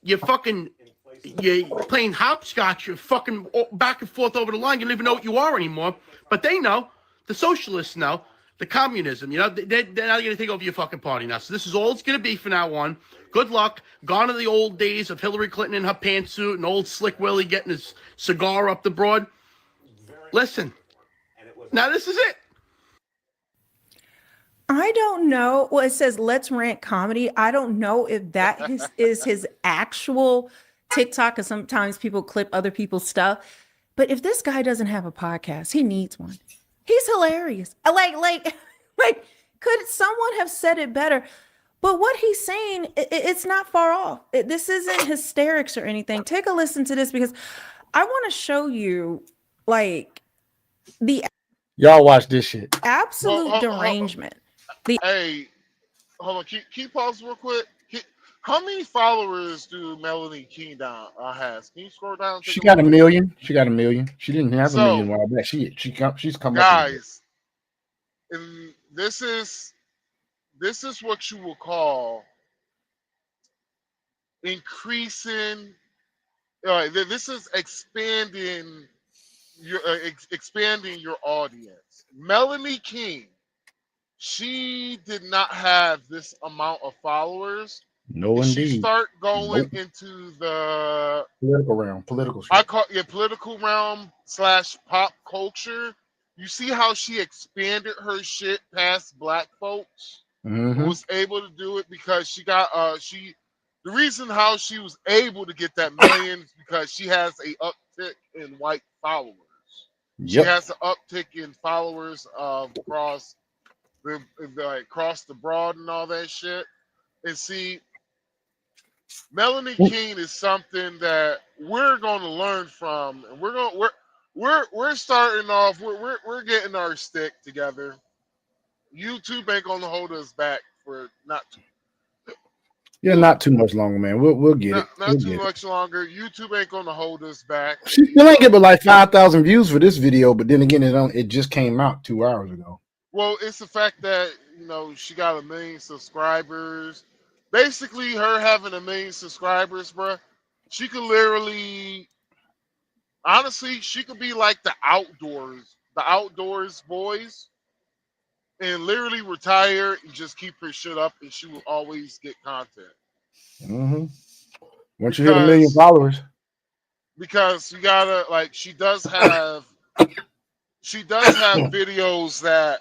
you're playing hopscotch. You're fucking back and forth over the line. You don't even know what you are anymore. But they know. The socialists know. The communism, they're now going to take over your fucking party now. So this is all it's going to be from now on. Good luck. Gone are the old days of Hillary Clinton in her pantsuit and old Slick Willie getting his cigar up the broad. Listen, now this is it. I don't know. Well, it says Let's Rant Comedy. I don't know if that is his actual TikTok, because sometimes people clip other people's stuff. But if this guy doesn't have a podcast, he needs one. He's hilarious. Like, could someone have said it better? But what he's saying, it's not far off. This isn't hysterics or anything. Take a listen to this, because I want to show you, like, the Y'all watch this shit. absolute derangement. Hey, hold on. Can you pause real quick? How many followers do Melanie King has? Can you scroll down? She got 1 million. She got 1 million. She didn't have 1 million while back. She's come guys, and this is what you will call increasing. This is expanding your audience. Melanie King, she did not have this amount of followers. No, indeed. She start going into the political realm, political realm / pop culture. You see how she expanded her shit past black folks? Mm-hmm. Was able to do it because she got the reason how she was able to get that million is because she has a uptick in white followers. Yep. She has an uptick in followers across the broad and all that shit. And see, Melanie King is something that we're going to learn from, and we're starting off. We're getting our stick together. YouTube ain't going to hold us back for not too much longer, man. We'll get it. Not too much longer. YouTube ain't going to hold us back. She still ain't get but like 5,000 views for this video, but then again, it just came out 2 hours ago. Well, it's the fact that she got 1 million subscribers. Basically, her having 1 million subscribers, bro, she could literally, honestly, she could be like the outdoors boys, and literally retire and just keep her shit up, and she will always get content. Mm-hmm. Once you hit 1 million followers, because you gotta she does have videos that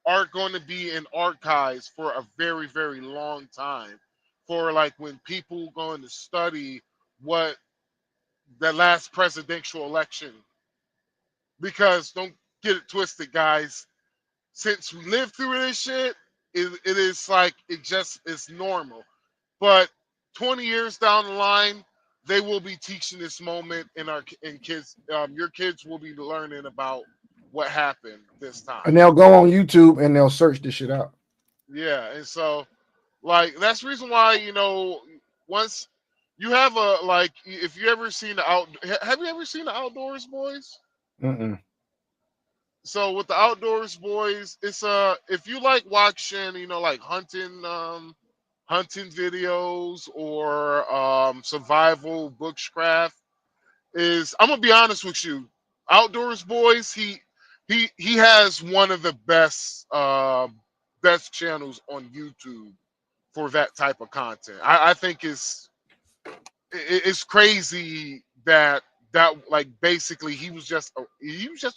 are going to be in archives for a very, very long time. For when people going to study what the last presidential election, because don't get it twisted, guys. Since we lived through this shit, it is it's normal. But 20 years down the line, they will be teaching this moment in kids. Your kids will be learning about what happened this time. And they'll go on YouTube and they'll search this shit out. Yeah, and so that's the reason why, once you have if you ever seen have you ever seen the Outdoors Boys? Mm-mm. So with the Outdoors Boys, it's if you like watching, hunting videos or survival bushcraft, I'm gonna be honest with you, Outdoors Boys, he has one of the best channels on YouTube for that type of content. I think it's crazy that basically he was just a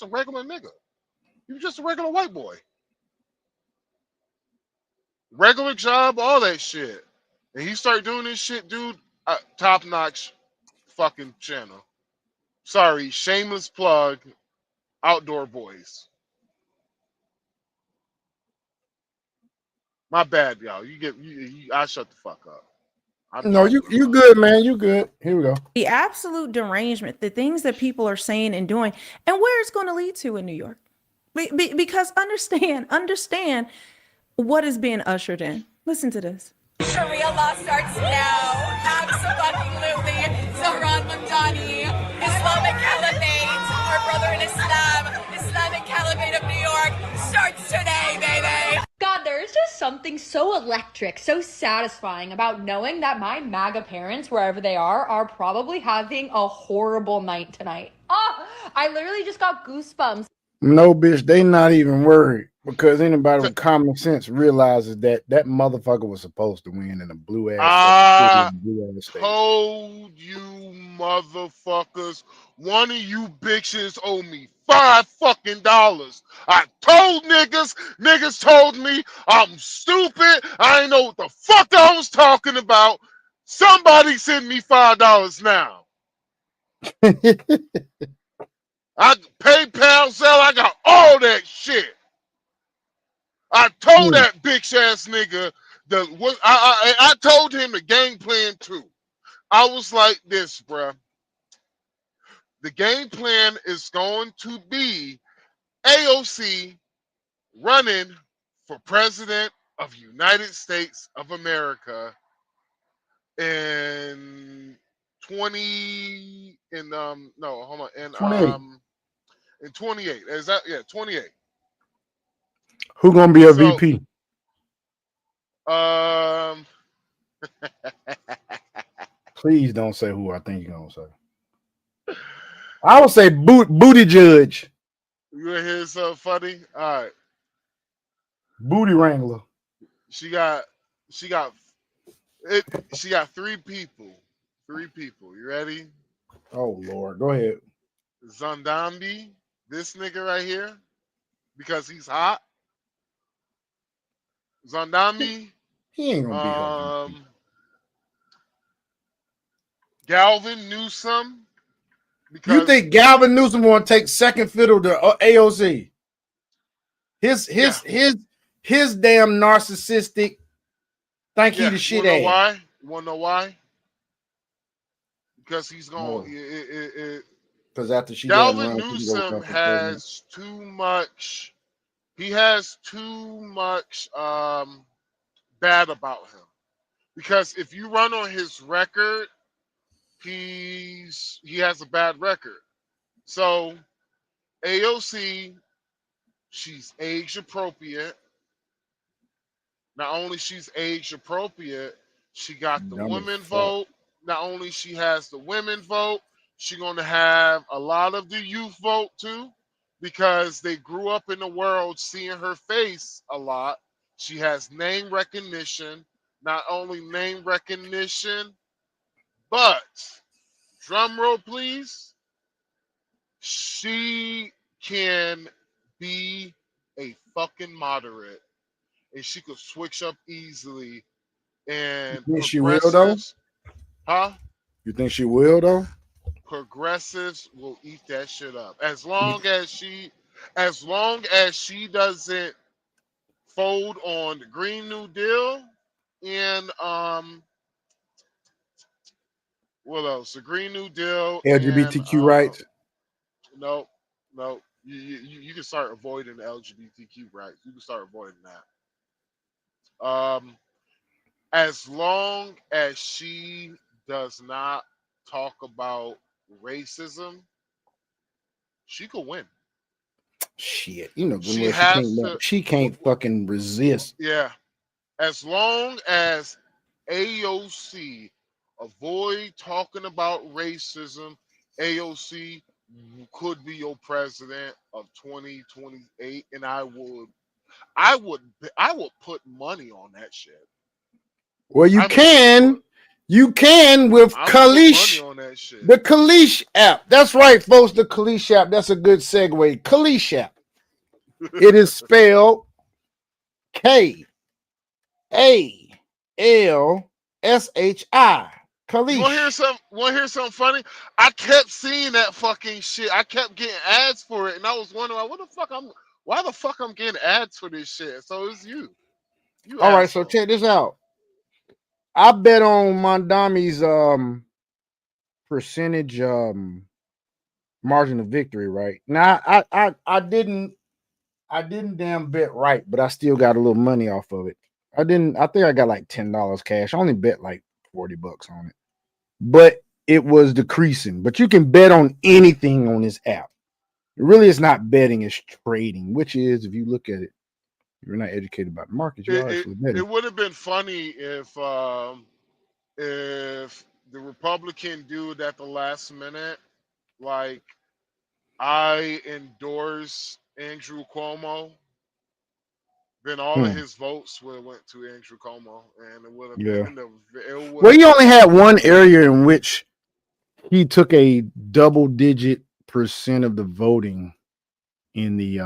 regular nigga. He was just a regular white boy. Regular job, all that shit. And he started doing this shit, dude. Top notch fucking channel. Sorry, shameless plug. Outdoor Boys. My bad, y'all. I shut the fuck up. No, you good, man. You good. Here we go. The absolute derangement, the things that people are saying and doing, and where it's going to lead to in New York. Because understand what is being ushered in. Listen to this. Sharia law starts now. Absolutely. Zohran Mamdani, Islamic Caliphate, our brother in Islam, Islamic Caliphate of New York starts today, baby. God, there's just so something so electric, so satisfying about knowing that my MAGA parents, wherever they are probably having a horrible night tonight. I literally just got goosebumps. No, bitch, they not even worried because anybody T- with common sense realizes that that motherfucker was supposed to win in a blue ass I blue ass state. told you motherfuckers, one of you bitches owe me $5 I told niggas told me I'm stupid. I ain't know what the fuck I was talking about. Somebody send me $5 now. I PayPal, Zelle, I got all that shit. I told that bitch ass nigga I told him the game plan too. I was like this, bruh. The game plan is going to be AOC running for president of United States of America in 28. In 28. Is that 28? Who gonna be a So, VP? Please don't say who I think you're gonna say. I would say booty judge, You wanna hear something funny? All right. booty wrangler. She got three people. You ready? Oh Lord, go ahead. Zandambi, this nigga right here, because he's hot. Zandambi, He ain't gonna be her VP. Galvin Newsom. Because You think Galvin Newsom gonna take second fiddle to AOC? His damn narcissistic. Think he the shit You ass. wanna know why? Because he's going. Because after she Galvin Newsom has too much. He has too much bad about him. Because if you run on his record, he has a bad record. So AOC, she's age appropriate. Not only she's age appropriate, she got the women vote. Not only she has the women vote, she's gonna have a lot of the youth vote too, because they grew up in the world seeing her face a lot. She has name recognition. Not only name recognition, but drum roll please, she can be a fucking moderate, and she could switch up easily. And you think she will though? Huh? You think she will though? Progressives will eat that shit up as long as she doesn't fold on the Green New Deal and what else? The Green New Deal, LGBTQ rights. No. You can start avoiding the LGBTQ rights. You can start avoiding that. As long as she does not talk about racism, she could win. Shit, you know, she can't fucking resist. Yeah. As long as AOC avoid talking about racism, AOC could be your president of 2028, and I would put money on that shit. Well, you can with Kalish, the Kalish app. That's right, folks. The Kalish app. That's a good segue. Kalish app. It is spelled K-A-L-S-H-I. Kalish. You want to hear something funny? I kept seeing that fucking shit. I kept getting ads for it, and I was wondering, why the fuck I'm getting ads for this shit? So it's you. All right, so check this out. I bet on Mondami's percentage margin of victory, right? Now I didn't damn bet right, but I still got a little money off of it. I think I got like $10 cash. I only bet like $40 on it. But it was decreasing. But you can bet on anything on this app. It really is not betting, it's trading, which is, if you look at it, You're not educated about the market. You are actually betting. It would have been funny if the Republican dude at the last minute, like, I endorse Andrew Cuomo, then all of his votes would have went to Andrew Cuomo, and it would have been Well, he only had one area in which he took a double-digit % of the voting in the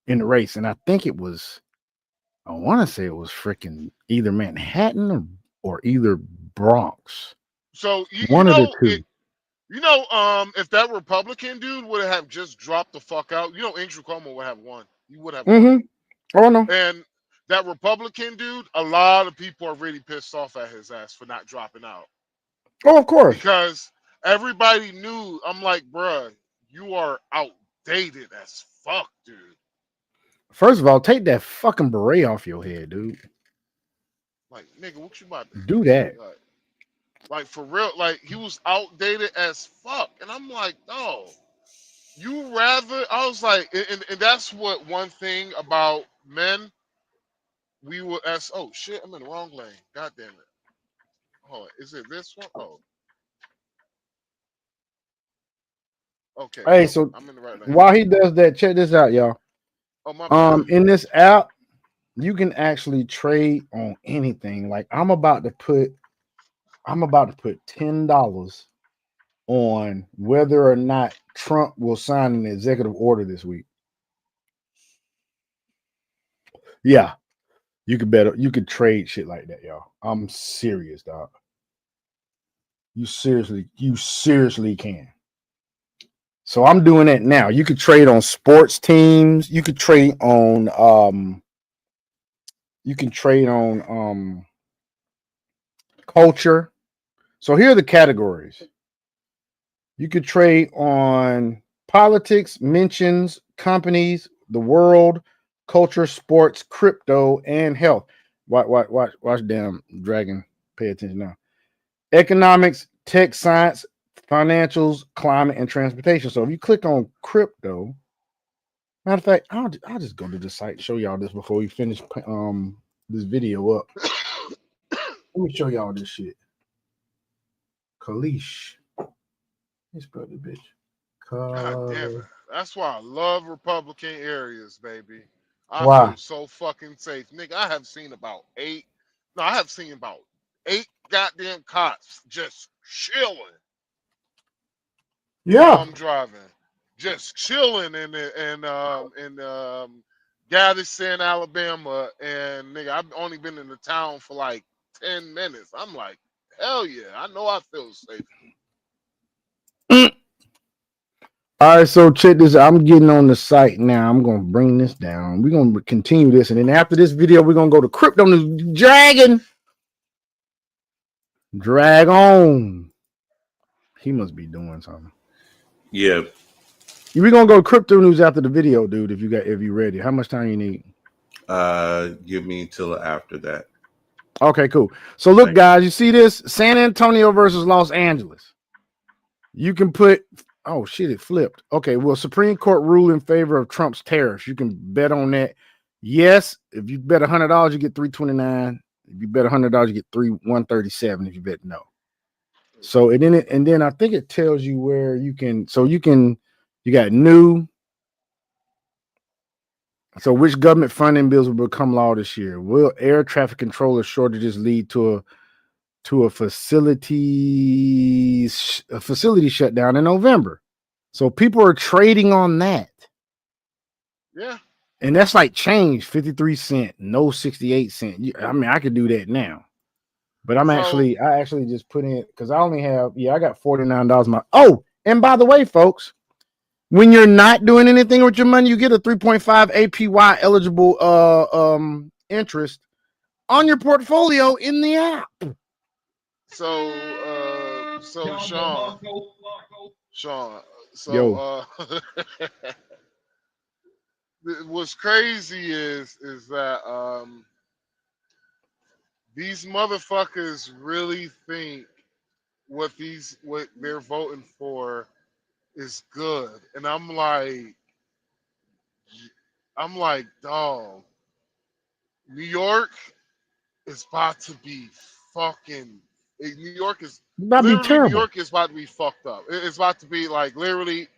race, and I think it was, I want to say it was freaking either Manhattan or either Bronx. So one of the two. If that Republican dude would have just dropped the fuck out, Andrew Cuomo would have won. He would have won. Oh no. And that Republican dude, a lot of people are really pissed off at his ass for not dropping out. Oh, of course. Because everybody knew. I'm like, bruh, you are outdated as fuck, dude. First of all, take that fucking beret off your head, dude. Like, nigga, what you about to do that? Like for real, like he was outdated as fuck. And I'm like, no. I was like, and that's what one thing about men, we will ask, oh shit, I'm in the wrong lane. God damn it. Oh, is it this one? Oh. Okay. Hey, so I'm in the right lane. while he does that, check this out, y'all. Oh, my bad. In this app, you can actually trade on anything. Like I'm about to put $10 on whether or not Trump will sign an executive order this week. Yeah, you could trade shit like that, y'all. I'm serious, dog. You seriously can. So I'm doing that now. You could trade on sports teams. You could trade on culture. So here are the categories. You could trade on politics, mentions, companies, the world, culture, sports, crypto, and health. Watch damn dragon. Pay attention now. Economics, tech, science, financials, climate, and transportation. So if you click on crypto, matter of fact, I'll just go to the site and show y'all this before we finish this video up. Let me show y'all this shit. Kalish. Let's spell the bitch. God damn it. That's why I love Republican areas, baby. I feel so fucking safe. Nigga, I have seen about 8 goddamn cops just chilling. Yeah. I'm driving. Just chilling in Gadsden, Alabama. And nigga, I've only been in the town for like 10 minutes. I'm like, hell yeah, I know I feel safe. All right, so check this out. I'm getting on the site now. I'm going to bring this down. We're going to continue this. And then after this video, we're going to go to Crypto News. Dragon. He must be doing something. Yeah. We're going to go to Crypto News after the video, dude, if you ready. How much time you need? Give me till after that. Okay, cool. So look, guys, you see this? San Antonio versus Los Angeles. You can put... Oh, shit, it flipped. Okay, well, Supreme Court ruled in favor of Trump's tariffs. You can bet on that. Yes, if you bet $100, you get $329. If you bet $100, you get $137 if you bet no. So, and then I think it tells you where you can, you got new. So which government funding bills will become law this year? Will air traffic controller shortages lead to a facility shutdown in November? So people are trading on that. Yeah. And that's like change, 53 cents, no 68 cents. I mean, I could do that now. But I actually just put in, because I only have, I got $49. Oh, and by the way, folks, when you're not doing anything with your money, you get a 3.5 APY eligible interest on your portfolio in the app. So Sean, what's crazy is that these motherfuckers really think what they're voting for is good, and I'm like, I'm like, dog, New York is about to be fucking. New York is That'd be literally New terrible. York is about to be fucked up. It's about to be like literally.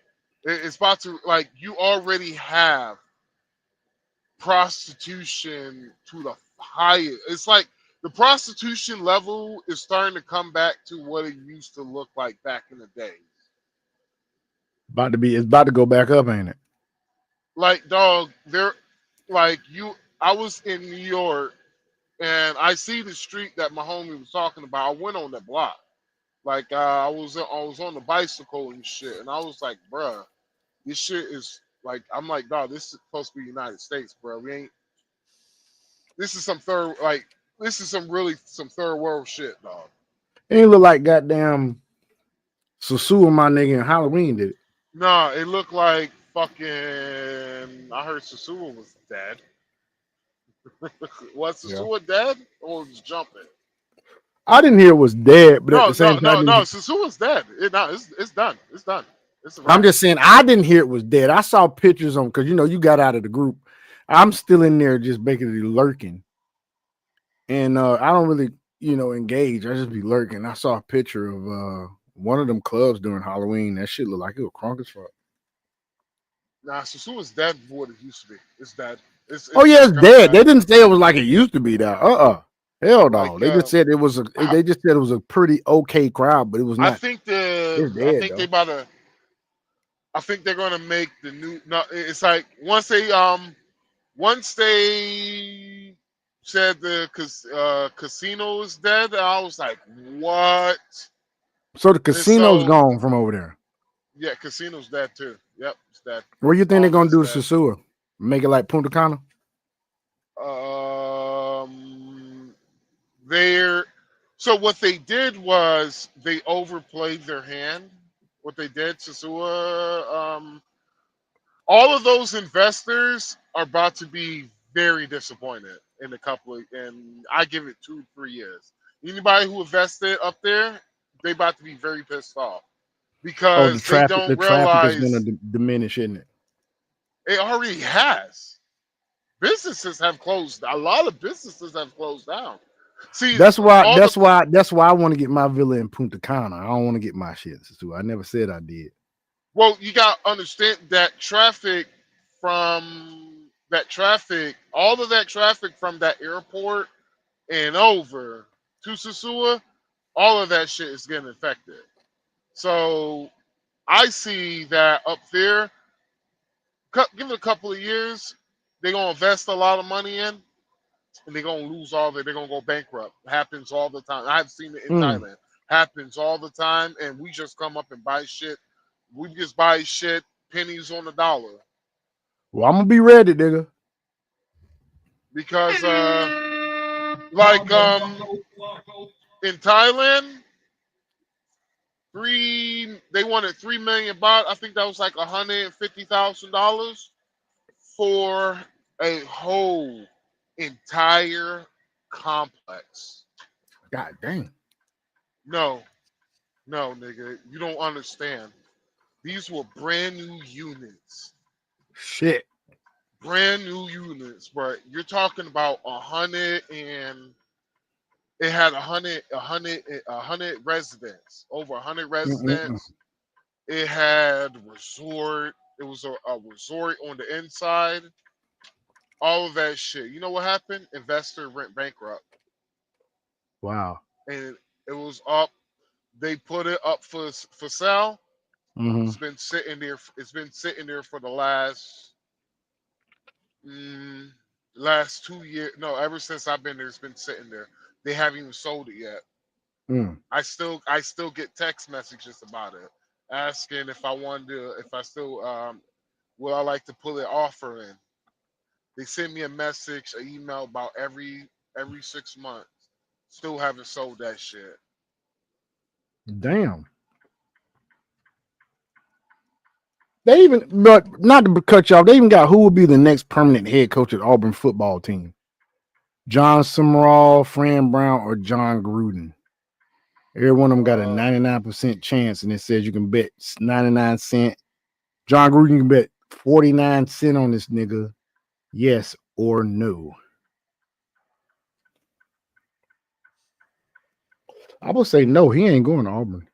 It's about to like you already have prostitution to the highest. It's like the prostitution level is starting to come back to what it used to look like back in the day. It's about to go back up, ain't it? Like, dog, there, like you. I was in New York, and I see the street that my homie was talking about. I went on that block. Like, I was on the bicycle and shit, and I was like, bruh, this shit is like. I'm like, dog, this is supposed to be United States, bro. We ain't. This is some third, like, this is some third world shit, dog. It ain't look like goddamn Susu and my nigga in Halloween did it. Nah, it looked like fucking. I heard Sasua was dead. Was Sasua dead or was jumping? I didn't hear it was dead, but at No, the same time, Sasua's dead. It's done. It's done. It's a wrap. I'm just saying I didn't hear it was dead. I saw pictures on because you got out of the group. I'm still in there just basically lurking. And I don't really, engage. I just be lurking. I saw a picture of one of them clubs during Halloween. That shit looked like it was crunk as fuck. Nah, Sasua's dead for what it used to be. It's dead. It's It's dead. They didn't say it was like it used to be though. Hell no. Like, they just said it was they just said it was a pretty okay crowd, but it was not. I think they're gonna make the new. No, it's like once they said the casino is dead, I was like, what? So the casino's gone from over there. Yeah, casino's dead too. Yep, it's dead. What do you think they're gonna do to Sasua? Make it like Punta Cana? So what they did was they overplayed their hand. What they did, Sasua, all of those investors are about to be very disappointed in and I give it 2-3 years. Anybody who invested up there, they about to be very pissed off because they don't realize traffic is going to diminish, isn't it? It already has. Businesses have closed. A lot of businesses have closed down. See, that's why I want to get my villa in Punta Cana. I don't want to get my shit. I never said I did. Well, you got to understand that all of that traffic from that airport and over to Sasua, all of that shit is getting affected. So I see that up there, give it a couple of years, they're going to invest a lot of money in, and they're going to lose all of it. They're going to go bankrupt. Happens all the time. I've seen it in Thailand. Happens all the time, and we just come up and buy shit. We just buy shit pennies on the dollar. Well, I'm gonna be ready, nigga. Because in Thailand, they wanted 3 million baht. I think that was like $150,000 for a whole entire complex. God dang. No, nigga, you don't understand. These were brand new units. Shit. Brand new units, bro. You're talking about 100 and it had 100 residents, over 100 residents. It had resort. It was a resort on the inside. All of that shit. You know what happened? Investor went bankrupt. Wow. And it was up. They put it up for sale. Mm-hmm. It's been sitting there. It's been sitting there for the last 2 years. No, ever since I've been there, it's been sitting there. They haven't even sold it yet. I still get text messages about it, asking if I wanted to, if I still would I like to pull an offer in. They send me a message, an email about every 6 months. Still haven't sold that shit. Damn. They even, but not to cut you off, they even got who will be the next permanent head coach at Auburn football team. John Summerall, Fran Brown, or John Gruden. Every one of them got a 99% chance, and it says you can bet 99 cents. John Gruden, you can bet 49 cents on this nigga. Yes or no? I would say no. He ain't going to Auburn.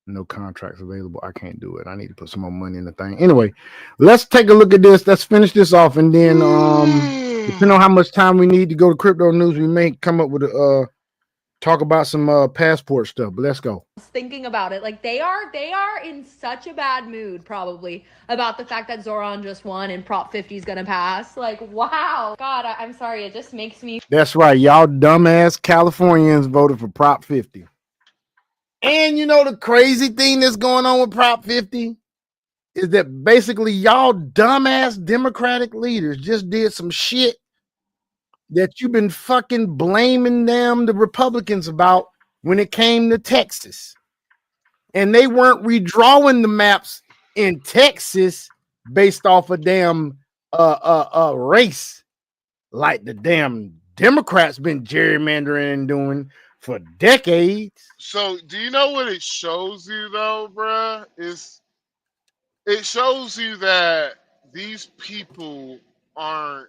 No contracts available. I can't do it. I need to put some more money in the thing. Anyway, let's take a look at this. Let's finish this off, and then depending on how much time we need to go to crypto news, we may come up with a talk about some passport stuff. But let's go. Thinking about it, like they are in such a bad mood probably about the fact that Zoran just won and Prop 50 is gonna pass. Like, wow, God, I'm sorry, it just makes me. That's right, y'all dumbass Californians voted for Prop 50. And you know the crazy thing that's going on with Prop 50 is that basically y'all dumbass Democratic leaders just did some shit that you've been fucking blaming the Republicans about when it came to Texas. And they weren't redrawing the maps in Texas based off a damn race like the damn Democrats been gerrymandering and doing for decades. So, do you know what it shows you, though, bruh? It shows you that these people aren't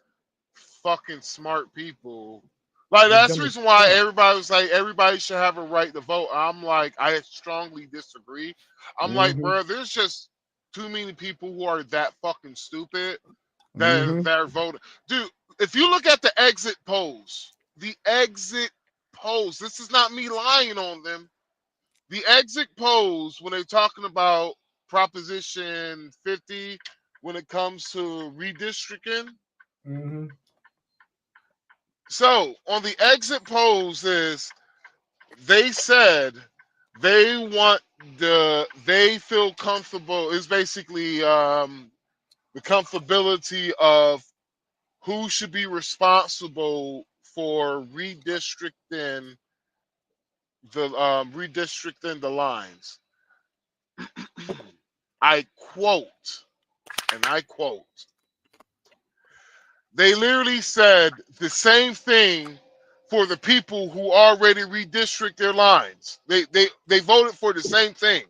fucking smart people. Like, that's the reason why everybody was like, everybody should have a right to vote. I'm like, I strongly disagree. I'm like, bruh, there's just too many people who are that fucking stupid that are voting. Dude, if you look at the exit polls, this is not me lying on them. The exit polls, when they're talking about Proposition 50, when it comes to redistricting. So on the exit polls they said they feel comfortable. It's basically the comfortability of who should be responsible for redistricting the lines. I quote, they literally said the same thing for the people who already redistrict their lines. They voted for the same thing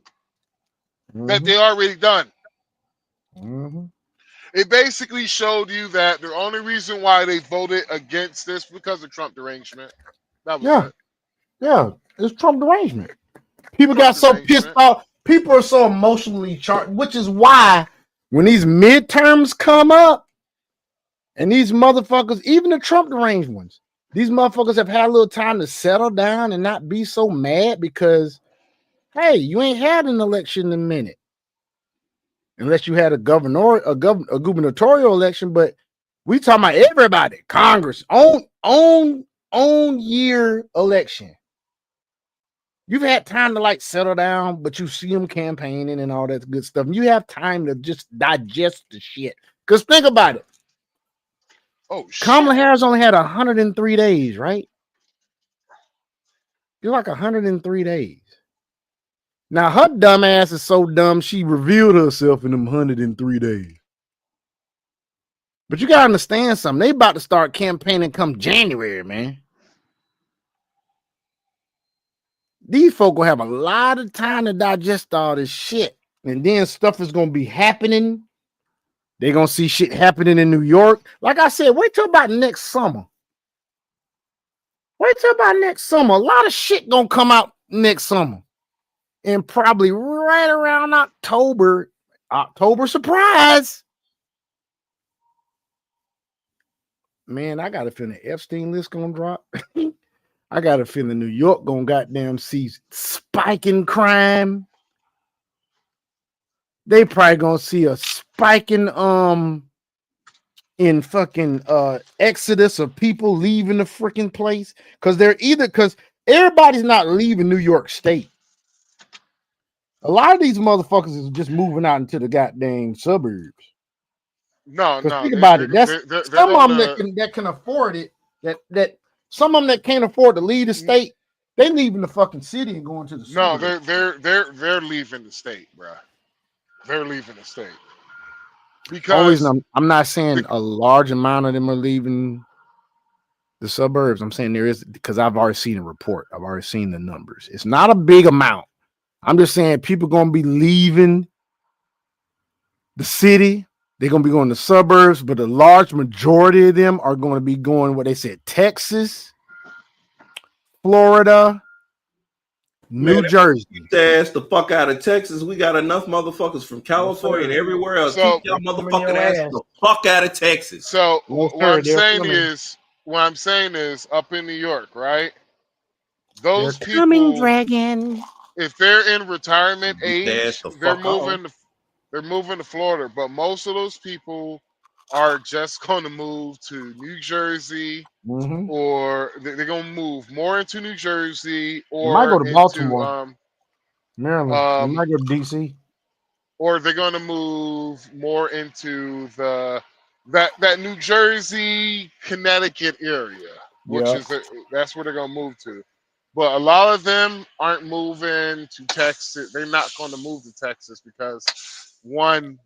that they already done. It basically showed you that the only reason why they voted against this because of Trump derangement. That was it. Yeah, it's Trump derangement. People got so pissed off. People are so emotionally charged, which is why when these midterms come up and these motherfuckers, even the Trump deranged ones, these motherfuckers have had a little time to settle down and not be so mad because, hey, you ain't had an election in a minute. Unless you had a gubernatorial election, but we talking about everybody, Congress, own year election. You've had time to like settle down, but you see them campaigning and all that good stuff. And you have time to just digest the shit. Because think about it. Oh, shit. Kamala Harris only had 103 days, right? You're like 103 days. Now, her dumb ass is so dumb, she revealed herself in them 103 days. But you got to understand something. They about to start campaigning come January, man. These folk will have a lot of time to digest all this shit. And then stuff is going to be happening. They're going to see shit happening in New York. Like I said, wait till about next summer. Wait till about next summer. A lot of shit going to come out next summer. And probably right around October surprise. Man, I got a feeling the Epstein list going to drop. I got a feeling New York gonna goddamn see spiking crime. They probably gonna see a spiking in fucking exodus of people leaving the freaking place because everybody's not leaving New York State. A lot of these motherfuckers is just moving out into the goddamn suburbs. No. Think about it. That's some of them that can afford it. That some of them that can't afford to leave the state, they leaving the fucking city and going to the suburbs. No, they're leaving the state, bro. They're leaving the state because I'm not saying a large amount of them are leaving the suburbs. I'm saying there is because I've already seen a report. I've already seen the numbers. It's not a big amount. I'm just saying people gonna be leaving the city. They're gonna be going to suburbs, but a large majority of them are going to be going what they said: Texas, Florida, New Jersey. Keep the ass the fuck out of Texas. We got enough motherfuckers from California and everywhere else. So- Keep y'all motherfucking ass the fuck out of Texas. So Yes, what sir, I'm they're saying coming. is, up in New York, right? Those They're people, coming, Dragon. if they're in retirement Get their ass age, the they're fuck off. moving to Florida. But most of those people are just going to move to New Jersey, Mm-hmm. or they're going to move more into New Jersey, or might go to into, Baltimore. Maryland. um, You might go to DC. or they're going to move more into that New Jersey, Connecticut area, which Yeah. is that's where they're going to move to. But a lot of them aren't moving to Texas. They're not going to move to Texas because one,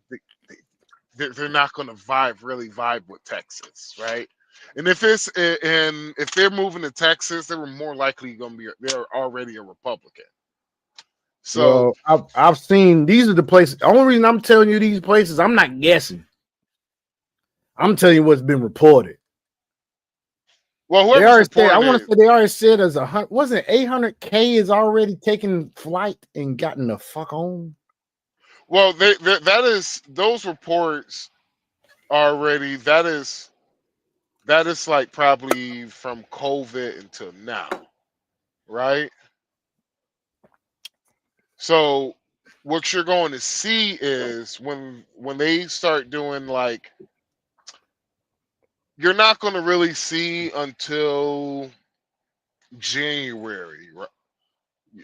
they're not going to really vibe with Texas, right? And if they're moving to Texas, they were more likely they're already a Republican. So well, I've seen these are the places. The only reason I'm telling you these places, I'm not guessing. I'm telling you what's been reported. well, They already whoever's said. I reporting want to it, say they already said as 100. Wasn't 800K is already taking flight and gotten the fuck on. well, that is those reports already. That is like probably from COVID until now, right? So what you're going to see is when they start doing like, you're not going to really see until January, right?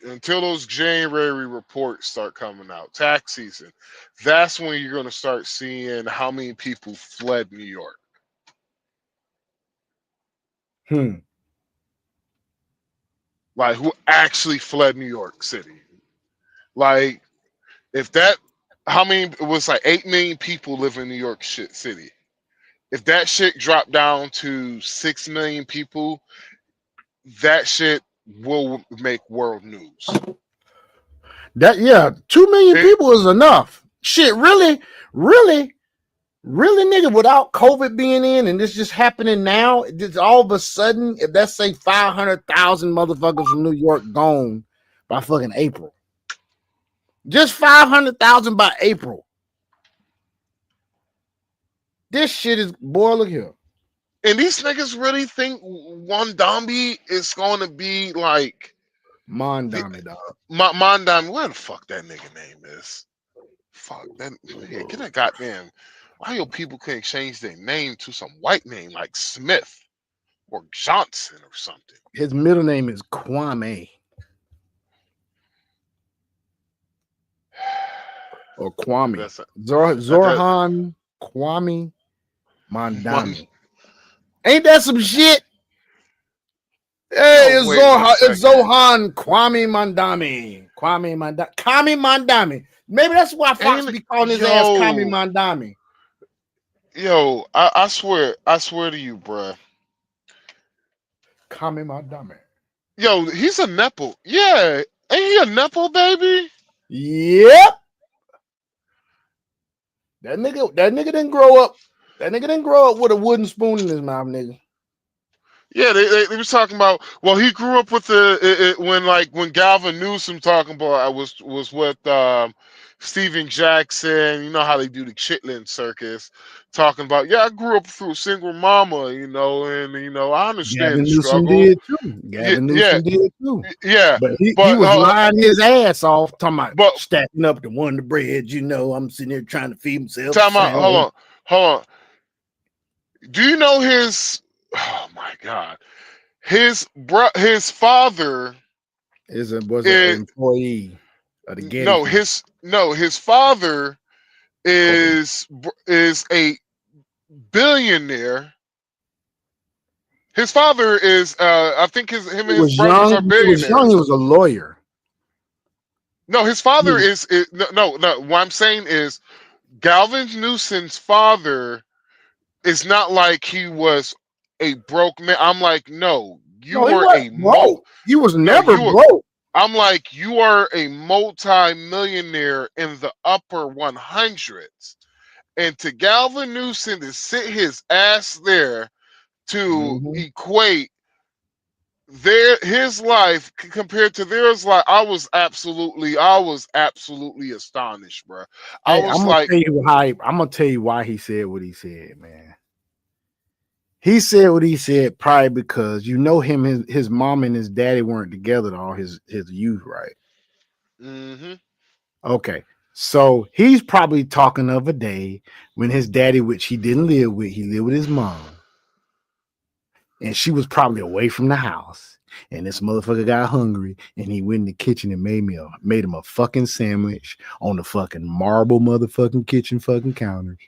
Until those January reports start coming out, tax season. That's when you're going to start seeing how many people fled New York. Like who actually fled New York City. Like how many, it was like 8 million people live in New York City. If that shit dropped down to 6 million people, that shit will make world news. That 2 million people is enough. Shit, really, nigga. Without COVID being in and this just happening now, just all of a sudden, if let's say 500,000 motherfuckers from New York gone by fucking April, just 500,000 by April. This shit is, boy, look here. And these niggas really think Wandambi is going to be like Mondami, dog. Mondami. Where the fuck that nigga name is? Fuck that. Yeah, get that goddamn. Why your people can't change their name to some white name like Smith or Johnson or something? His middle name is Kwame. Or Kwame. Zorhan Kwame Mondami. Ain't that some shit? Hey, it's Zohan Kwame Mondami. Kwame Mondami. Maybe that's why Fox be calling his ass Kwame Mondami. Yo, I swear to you, bruh. Kwame Mondami. Yo, he's a Nepo. Yeah, ain't he a Nepo baby? Yep. That nigga didn't grow up. That nigga didn't grow up with a wooden spoon in his mouth, nigga. Yeah, they was talking about. Well, he grew up with when Galvin Newsom talking about. I was with Steven Jackson. You know how they do the Chitlin circus, talking about. Yeah, I grew up through a single mama. And I understand the struggle. Gavin Newsom did too. Yeah, but he was lying his ass off, talking about stacking up the Wonder Bread. I'm sitting here trying to feed himself. Hold on. Do you know his? Oh my God, his father was an employee of the Getty. His father is a billionaire. His father is I think him and his brothers are billionaires. He was a lawyer. No, his father is no. What I'm saying is Galvin Newsom's father is not like he was a broke man. I'm like, no, he was never broke. I'm like, you are a multi-millionaire in the upper 100s. And to Galvin Newsom to sit his ass there to equate his life compared to theirs, like I was absolutely astonished, bro. I'm gonna tell you why he said what he said, man. He said what he said probably because his mom and his daddy weren't together all his youth, right? Mm-hmm. Okay, so he's probably talking of a day when his daddy, which he didn't live with, he lived with his mom, and she was probably away from the house. And this motherfucker got hungry, and he went in the kitchen and made him a fucking sandwich on the fucking marble motherfucking kitchen fucking counters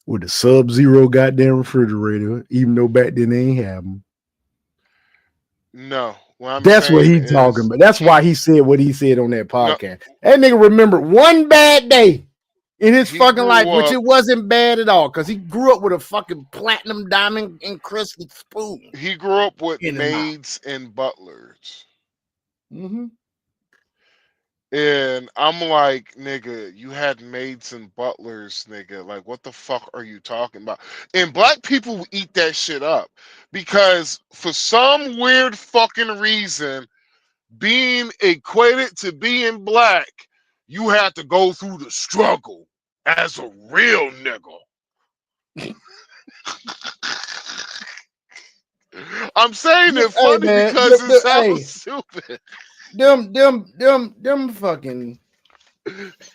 with the Sub-Zero goddamn refrigerator, even though back then they ain't have them. No, that's what he's talking about. That's why he said what he said on that podcast. That nigga remembered one bad day in his fucking life, which it wasn't bad at all, because he grew up with a fucking platinum diamond encrusted spoon. He grew up with maids and butlers. Mm-hmm. And I'm like, nigga, you had maids and butlers, nigga. Like, what the fuck are you talking about? And black people eat that shit up because for some weird fucking reason, being equated to being black, you had to go through the struggle as a real nigga. I'm saying it funny because it sounds stupid. Them fucking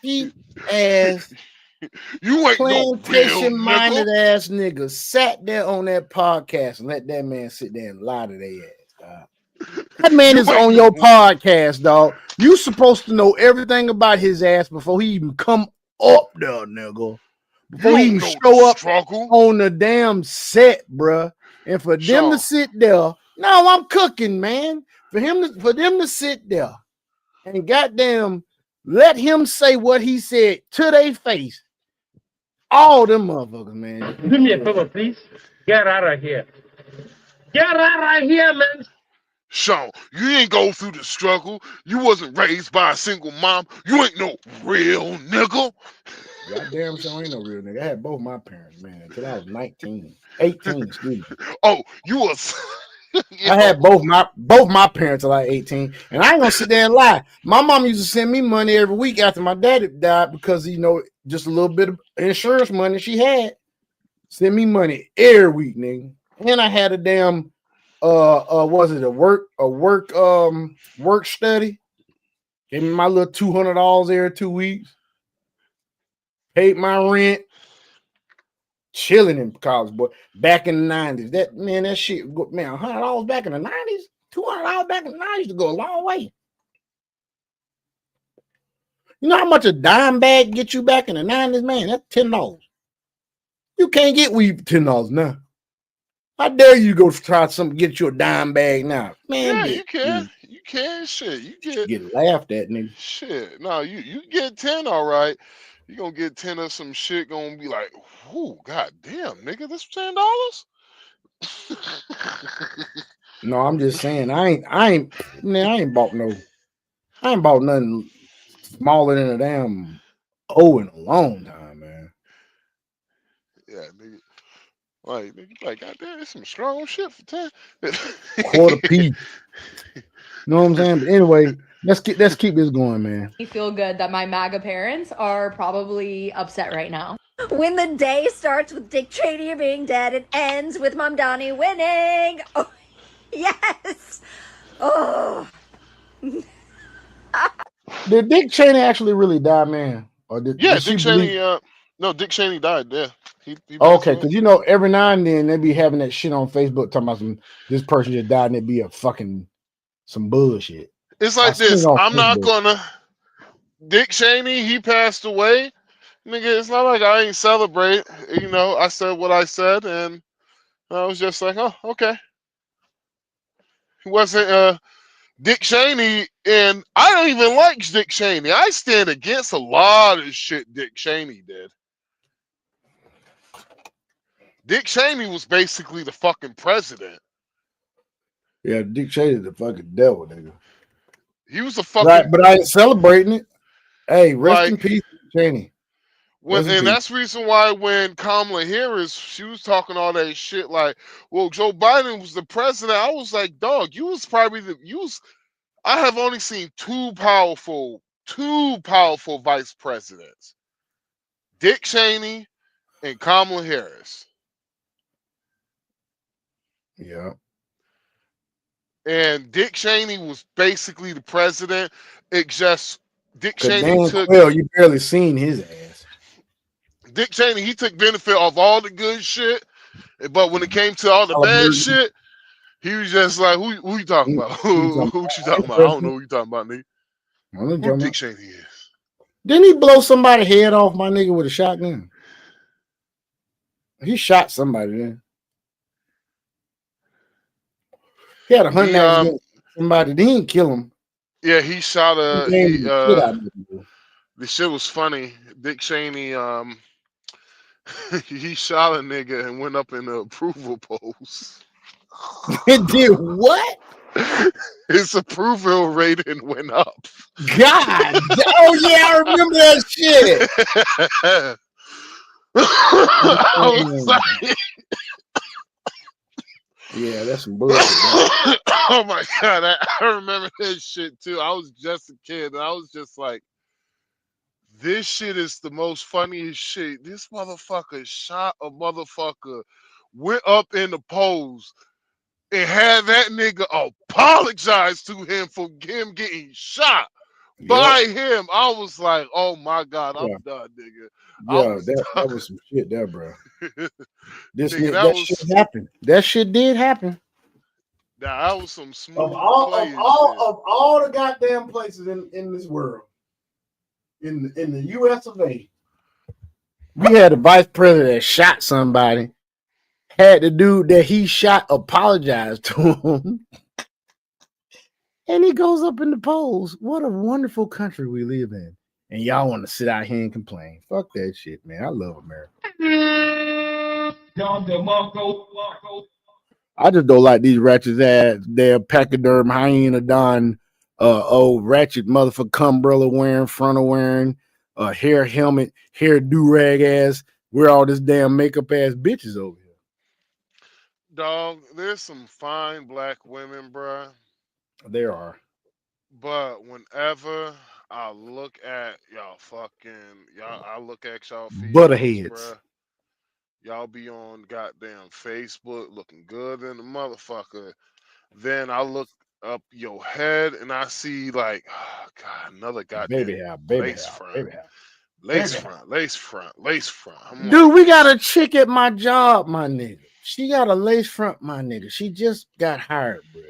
cheap ass, you ain't plantation minded ass niggas sat there on that podcast and let that man sit there and lie to their ass, dog. That man is on your podcast, dog. You supposed to know everything about his ass before he even come up there, nigga. Before he even show up on the damn set, bruh. And for them to sit there, no, I'm cooking, man. For them to sit there and goddamn let him say what he said to their face. All them motherfuckers, man. Do me a favor, please. Get out of here. Get out of here, man. Sean, you ain't go through the struggle. You wasn't raised by a single mom. You ain't no real nigga. Goddamn, Sean ain't no real nigga. I had both my parents, man, until I was 18, excuse me. Oh, you was... I had both my parents till I was 18, and I ain't gonna sit there and lie. My mom used to send me money every week after my daddy died because just a little bit of insurance money she had. Send me money every week, nigga. And I had a damn was it a work study? Gave me my little $200 every 2 weeks. Paid my rent. Chilling in college, boy. Back in the 90s, that shit, man, $100 back in the 90s, $200 back in the 90s to go a long way. You know how much a dime bag get you back in the 90s, man? That's $10. You can't get weed for $10 now. How dare you go try something, get you a dime bag now, man? Yeah, you can. You can. Shit, you get laughed at, nigga. Shit, no, you get 10, all right. You gonna get 10 of some shit, gonna be like, "Whoo, goddamn, nigga, this $10?" No, I'm just saying, I ain't bought nothing smaller than a damn O in a long time, man. Yeah, nigga. Like, goddamn, it's some strong shit for 10. Quarter piece. You know what I'm saying? But anyway, let's keep this going, man. I feel good that my MAGA parents are probably upset right now. When the day starts with Dick Cheney being dead, it ends with Mamdani winning. Oh, yes. Oh. Did Dick Cheney actually really die, man? Or did Dick Cheney? No, Dick Cheney died. Yeah. He okay, because every now and then they be having that shit on Facebook talking about this person just died and it be a fucking some bullshit. It's like this. I'm not gonna. Dick Cheney, he passed away. Nigga, it's not like I ain't celebrate. I said what I said, and I was just like, oh, okay. He wasn't Dick Cheney, and I don't even like Dick Cheney. I stand against a lot of shit Dick Cheney did. Dick Cheney was basically the fucking president. Yeah, Dick Cheney the fucking devil, nigga. He was a fucking right, but I ain't celebrating it. Hey, rest in peace, Dick Cheney. Rest in And peace. that's the reason why when Kamala Harris, she was talking all that shit like, well, Joe Biden was the president. I was like, dog, I have only seen two powerful vice presidents, Dick Cheney and Kamala Harris. Yeah. And Dick Cheney was basically the president. It just Dick Cause Cheney damn took well, you barely seen his ass. Dick Cheney, he took benefit of all the good shit, but when it came to all the bad Halliburton. shit, he was just like, who you talking about? Who you talking about? I don't know who you talking about, nigga. I don't know Who what Dick you're talking Cheney is? about. Didn't he blow somebody's head off, my nigga, with a shotgun? He shot somebody then. He had a hunting accident with somebody. They didn't kill him. Yeah, he shot He aimed the shit out of him. the shit was funny. Dick Cheney, he shot a nigga and went up in the approval pose. It did what? His approval rating went up. God. Oh yeah, I remember that shit. I was like, yeah, that's some bullshit. oh my god, I remember this shit too. I was just a kid and I was just like, this shit is the most funniest shit. This motherfucker shot a motherfucker, went up in the pose, and had that nigga apologize to him for him getting shot by him. I was like, oh my god, I'm done, nigga. Yeah, that was some shit there, bro. This Nigga, that shit happened. That shit did happen. Nah, that was some smooth Of all the goddamn places in this world, in the US of A, we had a vice president that shot somebody, had the dude that he shot apologize to him, and he goes up in the polls. What a wonderful country we live in. And y'all want to sit out here and complain. Fuck that shit, man. I love America. I just don't like these ratchets ass, their pachyderm hyena don old ratchet motherfucker umbrella wearing, frontal wearing, hair helmet, hair do-rag ass, wear all this damn makeup ass bitches over here. Dog, there's some fine black women, bruh. There are. But whenever I look at y'all I look at y'all Butterheads. bruh. Y'all be on goddamn Facebook looking good in the motherfucker. Then I look up your head and I see like, oh God, another goddamn lace front. Lace front. I'm Dude, like, we got a chick at my job, my nigga. She got a lace front, my nigga. She just got hired, bro.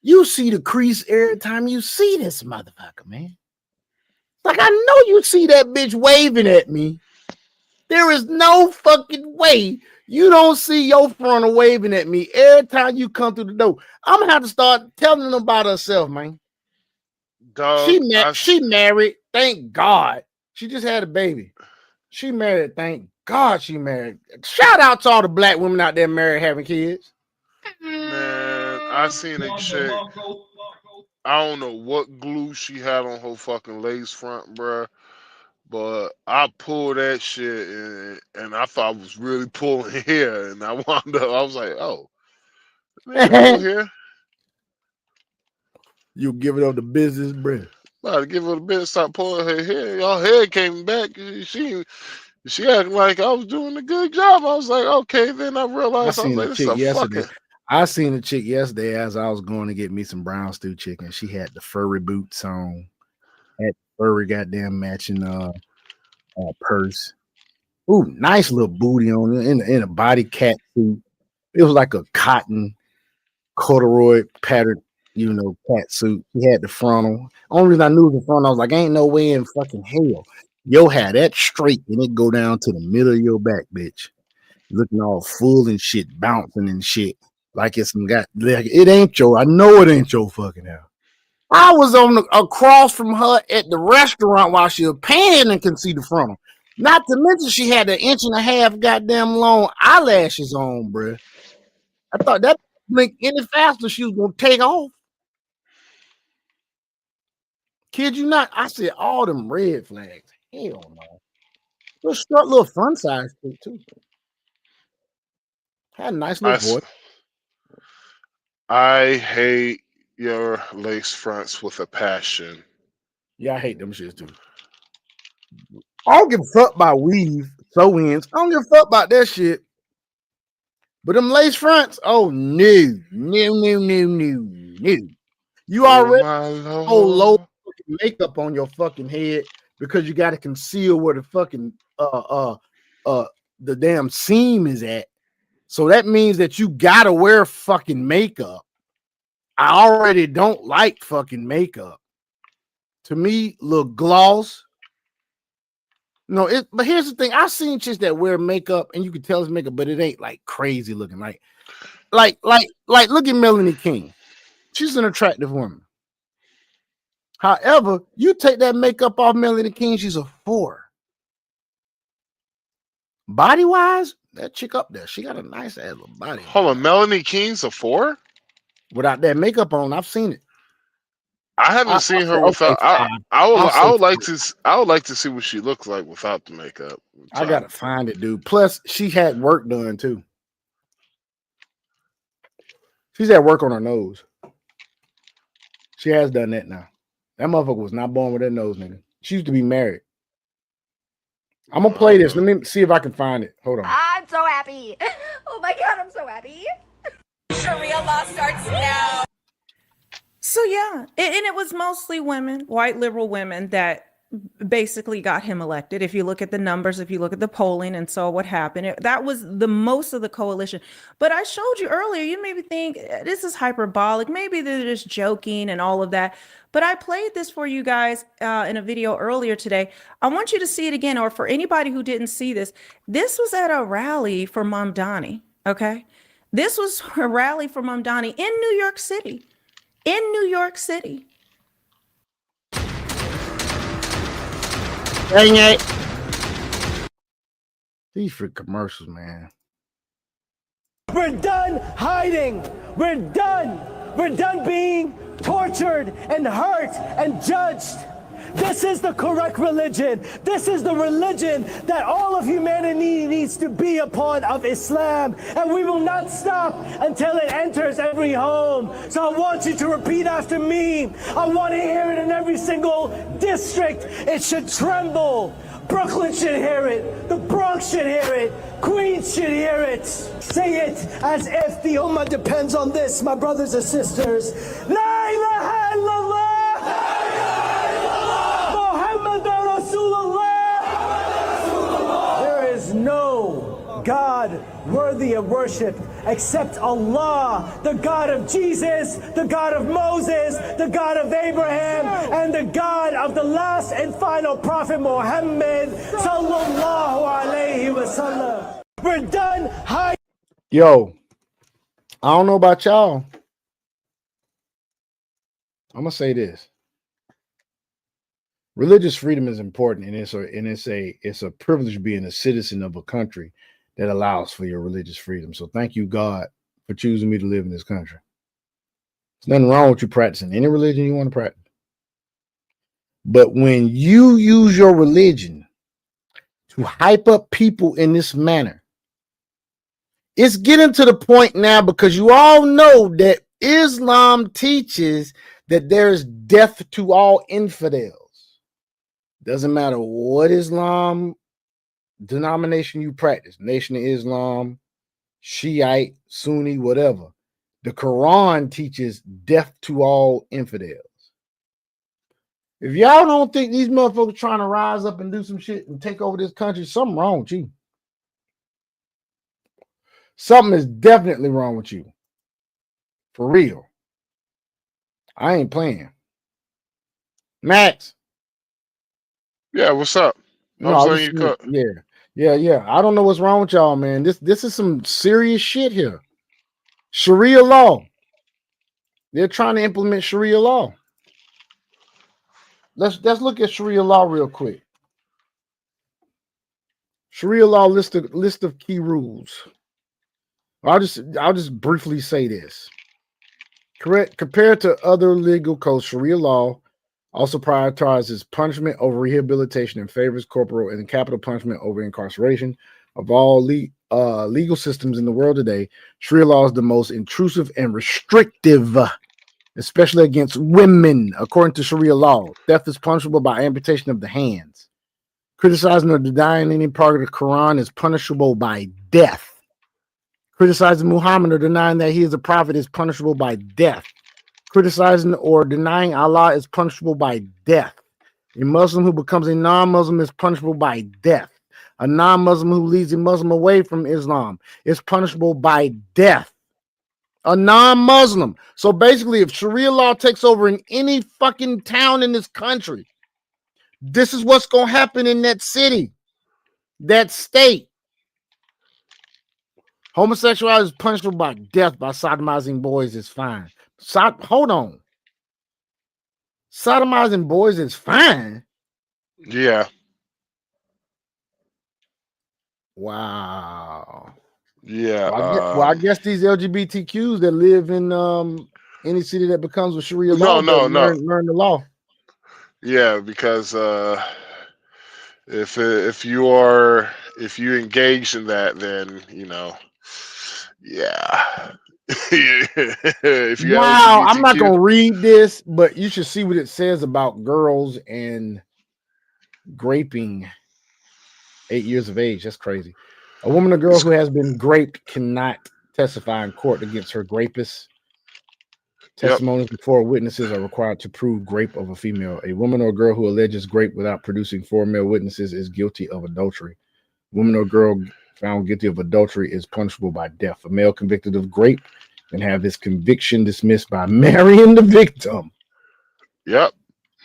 You see the crease every time you see this motherfucker, man. Like, I know you see that bitch waving at me. There is no fucking way you don't see your frontal waving at me every time you come through the door. I'm gonna have to start telling them about herself, man. dog, She married, thank God. She just had a baby. She married, thank God she married. Shout out to all the black women out there married having kids. Man, I seen a chick. I don't know what glue she had on her fucking lace front, bruh. But I pulled that shit and I thought I was really pulling hair. And I wound up, I was like, oh, here. You give it up the business, bro. About to give her the business, stop pulling her hair. Y'all hair came back. She acted like I was doing a good job. I was like, okay, then I realized I was like, this is a fucking. I seen a chick yesterday as I was going to get me some brown stew chicken. She had the furry boots on, had furry goddamn matching purse. Ooh, nice little booty on it in a body cat suit. It was like a cotton corduroy pattern, cat suit. She had the frontal. Only reason I knew it was the frontal, I was like, ain't no way in fucking hell. Yo had that straight and it go down to the middle of your back, bitch. Looking all full and shit, bouncing and shit. Like it's some guy. Like it ain't your. I know it ain't your fucking house. I was across from her at the restaurant while she was paying and can see the frontal. Not to mention she had an 1.5 inch goddamn long eyelashes on, bruh. I thought that blink any faster she was gonna take off. Kid you not? I said all them red flags. Hell no. Little short, little fun size thing too. Had a nice little voice. I hate your lace fronts with a passion. Yeah, I hate them shits too. I don't give a fuck about weave, sew-ins. I don't give a fuck about that shit. But them lace fronts, oh no. You already low makeup on your fucking head because you got to conceal where the fucking the damn seam is at. So that means that you gotta wear fucking makeup. I already don't like fucking makeup. To me, look gloss. No, but here's the thing. I've seen chicks that wear makeup and you can tell it's makeup, but it ain't like crazy looking. Like look at Melanie King. She's an attractive woman. However, you take that makeup off Melanie King, she's a 4. Body wise, that chick up there, she got a nice ass little body. Hold on, Melanie King's a 4? Without that makeup on, I've seen it. I haven't seen her without. I would like to see what she looks like without the makeup. I gotta find it, dude. Plus, she had work done too. She's had work on her nose. She has done that now. That motherfucker was not born with that nose, nigga. She used to be married. I'm gonna play this. Let me see if I can find it. Hold on. I'm so happy. Oh my God, I'm so happy. Sharia law starts now. So yeah, and it was mostly women, white liberal women, that basically got him elected. If you look at the numbers, if you look at the polling and saw what happened, that was the most of the coalition. But I showed you earlier, you maybe think this is hyperbolic. Maybe they're just joking and all of that. But I played this for you guys in a video earlier today. I want you to see it again, or for anybody who didn't see this. This was at a rally for Mamdani, okay? This was a rally for Mamdani in New York City. In New York City. Dang it. These freak commercials, man. We're done hiding. We're done. We're done being tortured and hurt and judged. This is the correct religion. This is the religion that all of humanity needs to be a part of, Islam. And we will not stop until it enters every home. So I want you to repeat after me. I want to hear it in every single district. It should tremble. Brooklyn should hear it. The Bronx should hear it. Queens should hear it. Say it as if the Ummah depends on this, my brothers and sisters. La ilaha illallah. There is no God worthy of worship except Allah, the God of Jesus, the God of Moses, the God of Abraham, and the God of the last and final prophet Muhammad sallallahu alayhi wa sallam. We're done hiding. Yo, I don't know about y'all. I'm gonna say this. Religious freedom is important, and it's a privilege being a citizen of a country that allows for your religious freedom. So thank you, God, for choosing me to live in this country. There's nothing wrong with you practicing any religion you want to practice. But when you use your religion to hype up people in this manner, it's getting to the point now, because you all know that Islam teaches that there's death to all infidels. Doesn't matter what Islam denomination you practice, Nation of Islam, Shiite, Sunni, whatever. The Quran teaches death to all infidels. If y'all don't think these motherfuckers trying to rise up and do some shit and take over this country, something wrong with you. Something is definitely wrong with you. For real. I ain't playing. Max. Yeah, what's up? Yeah. I don't know what's wrong with y'all, man. This is some serious shit here. Sharia law. They're trying to implement Sharia law. Let's look at Sharia law real quick. Sharia law list of key rules. I'll just briefly say this. Correct. Compared to other legal codes, Sharia law Also prioritizes punishment over rehabilitation and favors corporal and capital punishment over incarceration. Of all legal systems in the world today, Sharia law is the most intrusive and restrictive, especially against women. According to Sharia law, theft is punishable by amputation of the hands. Criticizing or denying any part of the Quran is punishable by death. Criticizing Muhammad or denying that he is a prophet is punishable by death. Criticizing or denying Allah is punishable by death. A Muslim who becomes a non-Muslim is punishable by death. A non-Muslim who leads a Muslim away from Islam is punishable by death. A non-Muslim. So basically, if Sharia law takes over in any fucking town in this country, this is what's going to happen in that city, that state. Homosexuality is punishable by death. By sodomizing boys is fine. Hold on. Sodomizing boys is fine. Yeah. Wow. Yeah. I guess these LGBTQs that live in any city that becomes with Sharia law learn the law. Yeah, because if you engage in that, then yeah. If you wow, I'm not gonna read this, but you should see what it says about girls and graping 8 years of age. That's crazy. A woman or girl who has been raped cannot testify in court against her rapist. Testimonies before witnesses are required to prove rape of a female. A woman or girl who alleges rape without producing 4 male witnesses is guilty of adultery. Woman or girl found guilty of adultery is punishable by death. A male convicted of rape can have his conviction dismissed by marrying the victim. Yep.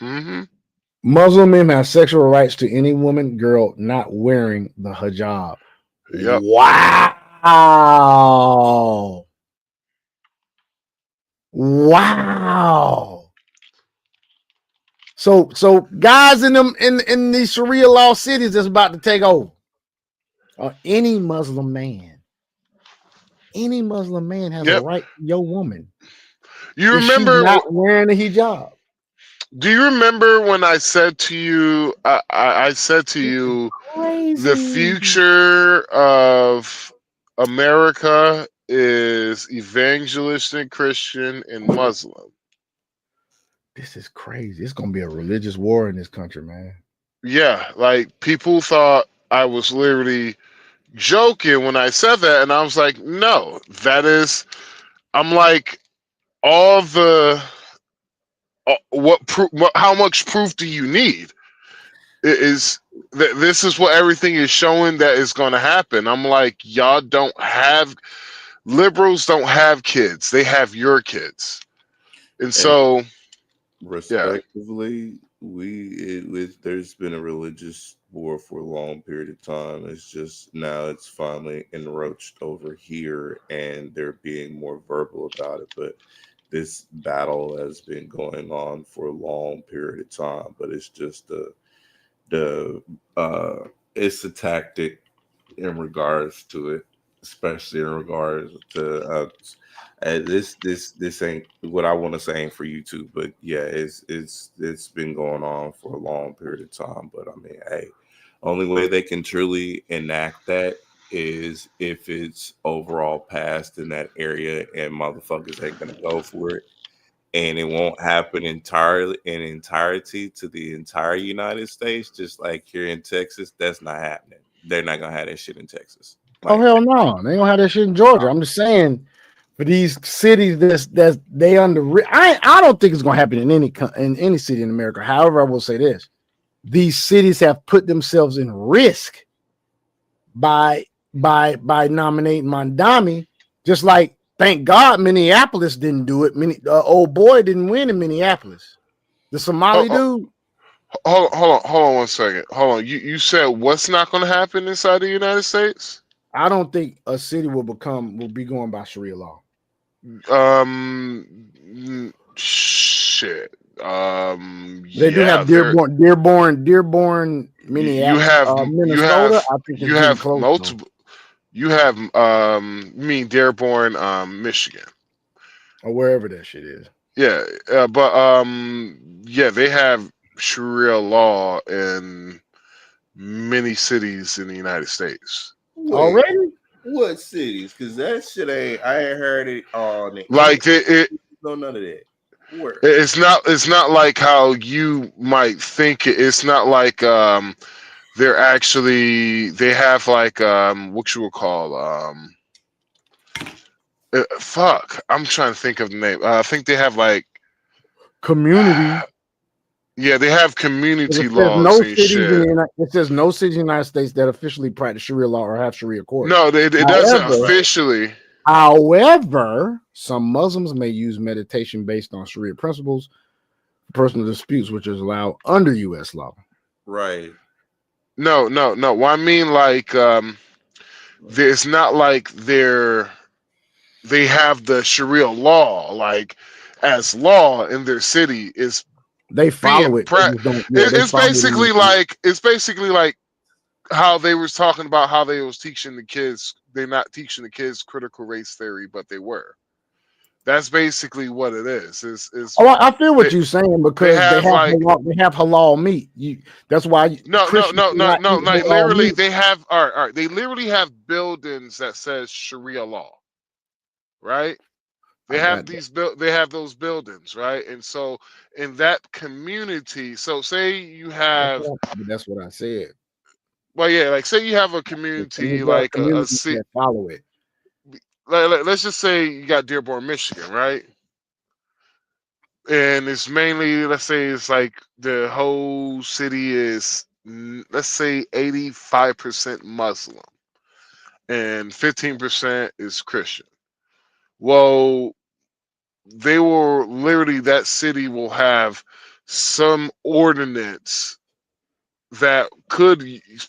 Mm-hmm. Muslim men have sexual rights to any woman, girl not wearing the hijab. Yep. Wow. Wow. So guys in these Sharia law cities that's about to take over. Any Muslim man has a right to your woman. You remember not wearing a hijab? Do you remember when I said to you, I said to you, the future of America is evangelistic, Christian, and Muslim. This is crazy. It's going to be a religious war in this country, man. Yeah, like people thought I was literally joking when I said that, and I was like, no, I'm like, all the how much proof do you need? This is what everything is showing that is going to happen. I'm like, liberals don't have kids, they have your kids. And so respectively, there's been a religious war for a long period of time. It's just now it's finally enroached over here and they're being more verbal about it, but this battle has been going on for a long period of time. But it's just it's a tactic in regards to it, especially in regards to this ain't what I want to say ain't for YouTube, but yeah, it's been going on for a long period of time. But I mean, hey, only way they can truly enact that is if it's overall passed in that area and motherfuckers ain't gonna go for it, and it won't happen entirety to the entire United States, just like here in Texas. That's not happening. They're not gonna have that shit in Texas. Oh hell no, they don't have that shit in Georgia. I'm just saying, for these cities that's they under, I don't think it's gonna happen in any city in America. However, I will say this: these cities have put themselves in risk by nominating Mamdani, just like, thank God Minneapolis didn't do it. Old boy didn't win in Minneapolis. The Somali dude. Hold on 1 second. Hold on. You said what's not going to happen inside the United States? I don't think a city will be going by Sharia law. Shit. They do have Dearborn, Minneapolis, Minnesota. I think you have multiple. You have Dearborn, Michigan, or wherever that shit is. Yeah, but yeah, they have Sharia law in many cities in the United States. Wait, Already? what cities? Because that shit ain't. I ain't heard it on the Like no none of that. Where? it's not like how you might think it. It's not like they're actually they have like what you would call fuck. I'm trying to think of the name. I think they have like Community. yeah, they have It community says laws no and cities in shit. it says no cities in the United States that officially practice Sharia law or have Sharia courts. No, it doesn't However- officially. However, some Muslims may use meditation based on Sharia principles for personal disputes, which is allowed under U.S. law. Right. No. Well, I mean, like, it's not like they have the Sharia law like as law in their city. Is They follow it. It's basically like how they was talking about how they was teaching the kids. They're not teaching the kids critical race theory, but they were. That's basically what it is. I feel what you're saying because they have halal meat. That's why. No. Like literally, they have all right. They literally have buildings that says Sharia law, right? They have they have those buildings, right? And so in that community, so say you have. That's what I said. Well, yeah, like say you have a community like a city. Follow it. Let's just say you got Dearborn, Michigan, right? And it's mainly, let's say it's like the whole city is, let's say 85% Muslim and 15% is Christian. Well, they will literally, that city will have some ordinance that could